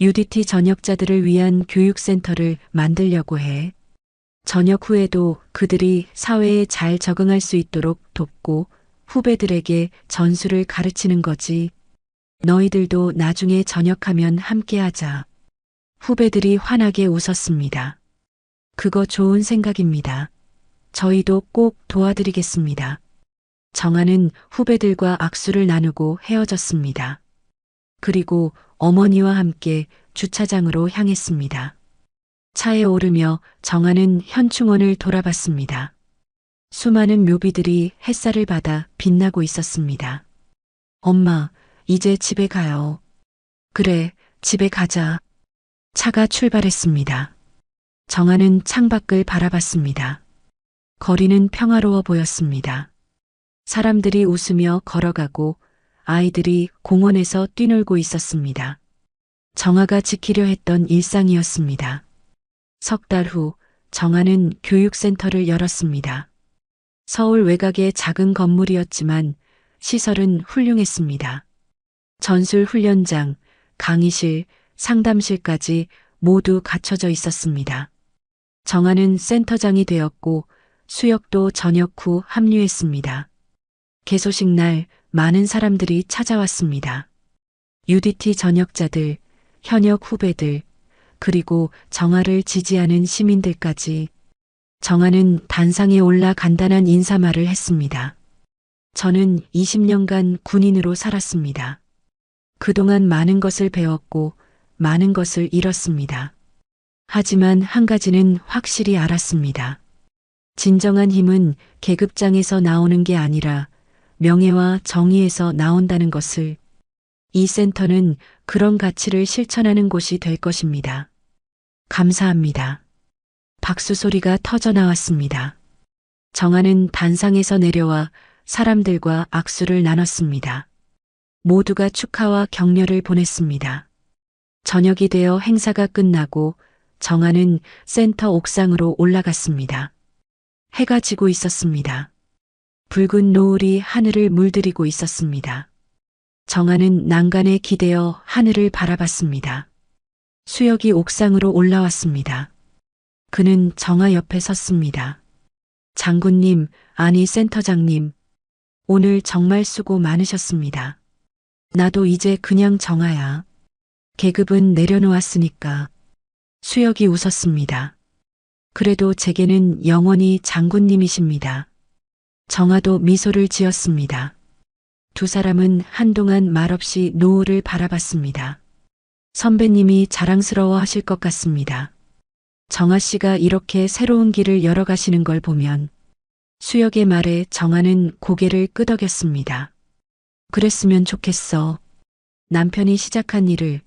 UDT 전역자들을 위한 교육센터를 만들려고 해. 전역 후에도 그들이 사회에 잘 적응할 수 있도록 돕고 후배들에게 전술을 가르치는 거지. 너희들도 나중에 전역하면 함께하자. 후배들이 환하게 웃었습니다. 그거 좋은 생각입니다. 저희도 꼭 도와드리겠습니다. 정아는 후배들과 악수를 나누고 헤어졌습니다. 그리고 어머니와 함께 주차장으로 향했습니다. 차에 오르며 정아는 현충원을 돌아봤습니다. 수많은 묘비들이 햇살을 받아 빛나고 있었습니다. 엄마, 이제 집에 가요. 그래, 집에 가자. 차가 출발했습니다. 정아는 창밖을 바라봤습니다. 거리는 평화로워 보였습니다. 사람들이 웃으며 걸어가고 아이들이 공원에서 뛰놀고 있었습니다. 정아가 지키려 했던 일상이었습니다. 석 달 후 정아는 교육센터를 열었습니다. 서울 외곽의 작은 건물이었지만 시설은 훌륭했습니다. 전술 훈련장, 강의실, 상담실까지 모두 갖춰져 있었습니다. 정아는 센터장이 되었고 수혁도 전역 후 합류했습니다. 개소식 날 많은 사람들이 찾아왔습니다. UDT 전역자들, 현역 후배들, 그리고 정아를 지지하는 시민들까지. 정아는 단상에 올라 간단한 인사말을 했습니다. 저는 20년간 군인으로 살았습니다. 그동안 많은 것을 배웠고 많은 것을 잃었습니다. 하지만 한 가지는 확실히 알았습니다. 진정한 힘은 계급장에서 나오는 게 아니라 명예와 정의에서 나온다는 것을. 이 센터는 그런 가치를 실천하는 곳이 될 것입니다. 감사합니다. 박수 소리가 터져 나왔습니다. 정아는 단상에서 내려와 사람들과 악수를 나눴습니다. 모두가 축하와 격려를 보냈습니다. 저녁이 되어 행사가 끝나고 정아는 센터 옥상으로 올라갔습니다. 해가 지고 있었습니다. 붉은 노을이 하늘을 물들이고 있었습니다. 정아는 난간에 기대어 하늘을 바라봤습니다. 수혁이 옥상으로 올라왔습니다. 그는 정아 옆에 섰습니다. 장군님, 아니 센터장님, 오늘 정말 수고 많으셨습니다. 나도 이제 그냥 정아야. 계급은 내려놓았으니까. 수혁이 웃었습니다. 그래도 제게는 영원히 장군님이십니다. 정아도 미소를 지었습니다. 두 사람은 한동안 말없이 노을을 바라봤습니다. 선배님이 자랑스러워 하실 것 같습니다. 정아 씨가 이렇게 새로운 길을 열어가시는 걸 보면. 수혁의 말에 정아는 고개를 끄덕였습니다. 그랬으면 좋겠어. 남편이 시작한 일을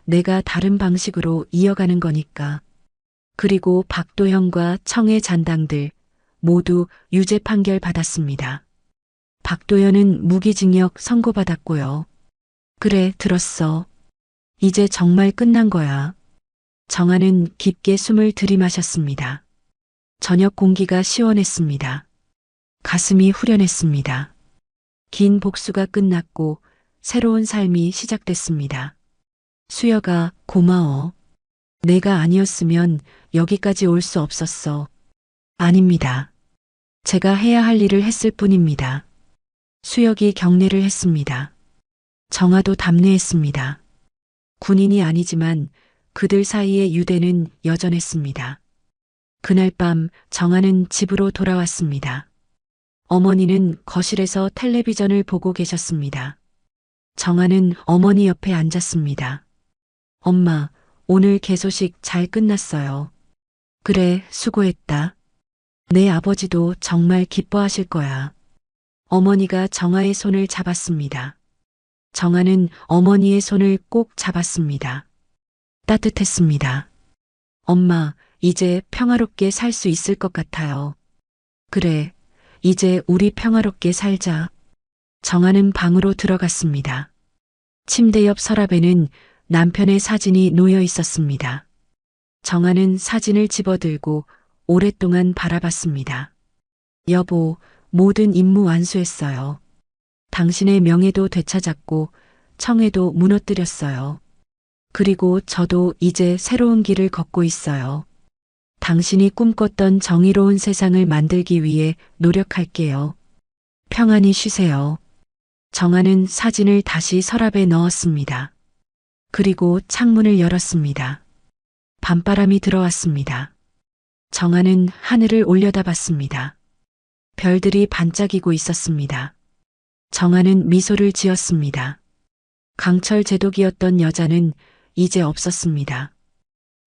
내가 다른 방식으로 이어가는 거니까. 그리고 박도형과 청의 잔당들 모두 유죄 판결 받았습니다. 박도현은 무기징역 선고받았고요. 그래, 들었어. 이제 정말 끝난 거야. 정아는 깊게 숨을 들이마셨습니다. 저녁 공기가 시원했습니다. 가슴이 후련했습니다. 긴 복수가 끝났고 새로운 삶이 시작됐습니다. 수여가 고마워. 내가 아니었으면 여기까지 올 수 없었어. 아닙니다. 제가 해야 할 일을 했을 뿐입니다. 수혁이 경례를 했습니다. 정아도 답례했습니다. 군인이 아니지만 그들 사이의 유대는 여전했습니다. 그날 밤 정아는 집으로 돌아왔습니다. 어머니는 거실에서 텔레비전을 보고 계셨습니다. 정아는 어머니 옆에 앉았습니다. 엄마, 오늘 개소식 잘 끝났어요. 그래, 수고했다. 내 아버지도 정말 기뻐하실 거야. 어머니가 정아의 손을 잡았습니다. 정아는 어머니의 손을 꼭 잡았습니다. 따뜻했습니다. 엄마, 이제 평화롭게 살 수 있을 것 같아요. 그래, 이제 우리 평화롭게 살자. 정아는 방으로 들어갔습니다. 침대 옆 서랍에는 남편의 사진이 놓여 있었습니다. 정아는 사진을 집어들고 오랫동안 바라봤습니다. 여보, 모든 임무 완수했어요. 당신의 명예도 되찾았고 청해도 무너뜨렸어요. 그리고 저도 이제 새로운 길을 걷고 있어요. 당신이 꿈꿨던 정의로운 세상을 만들기 위해 노력할게요. 평안히 쉬세요. 정아는 사진을 다시 서랍에 넣었습니다. 그리고 창문을 열었습니다. 밤바람이 들어왔습니다. 정아는 하늘을 올려다봤습니다. 별들이 반짝이고 있었습니다. 정아는 미소를 지었습니다. 강철 제독이었던 여자는 이제 없었습니다.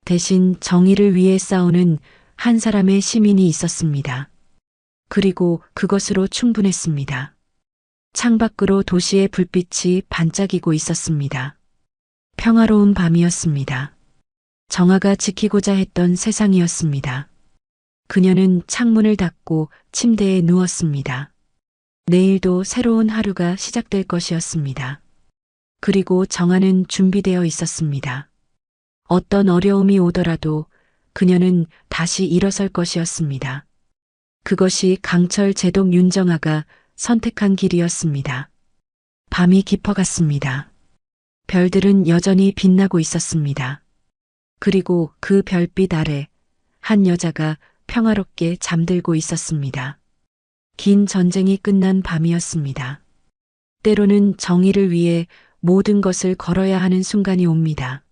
대신 정의를 위해 싸우는 한 사람의 시민이 있었습니다. 그리고 그것으로 충분했습니다. 창밖으로 도시의 불빛이 반짝이고 있었습니다. 평화로운 밤이었습니다. 정아가 지키고자 했던 세상이었습니다. 그녀는 창문을 닫고 침대에 누웠습니다. 내일도 새로운 하루가 시작될 것이었습니다. 그리고 정아는 준비되어 있었습니다. 어떤 어려움이 오더라도 그녀는 다시 일어설 것이었습니다. 그것이 강철 제독 윤정아가 선택한 길이었습니다. 밤이 깊어갔습니다. 별들은 여전히 빛나고 있었습니다. 그리고 그 별빛 아래 한 여자가 평화롭게 잠들고 있었습니다. 긴 전쟁이 끝난 밤이었습니다. 때로는 정의를 위해 모든 것을 걸어야 하는 순간이 옵니다.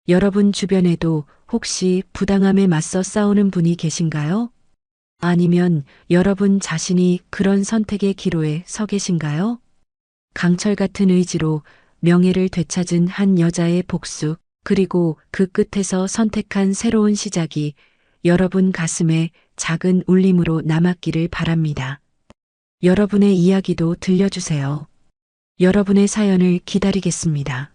여러분 주변에도 혹시 부당함에 맞서 싸우는 분이 계신가요? 아니면 여러분 자신이 그런 선택의 기로에 서 계신가요? 강철 같은 의지로 명예를 되찾은 한 여자의 복수, 그리고 그 끝에서 선택한 새로운 시작이 여러분 가슴에 작은 울림으로 남았기를 바랍니다. 여러분의 이야기도 들려주세요. 여러분의 사연을 기다리겠습니다.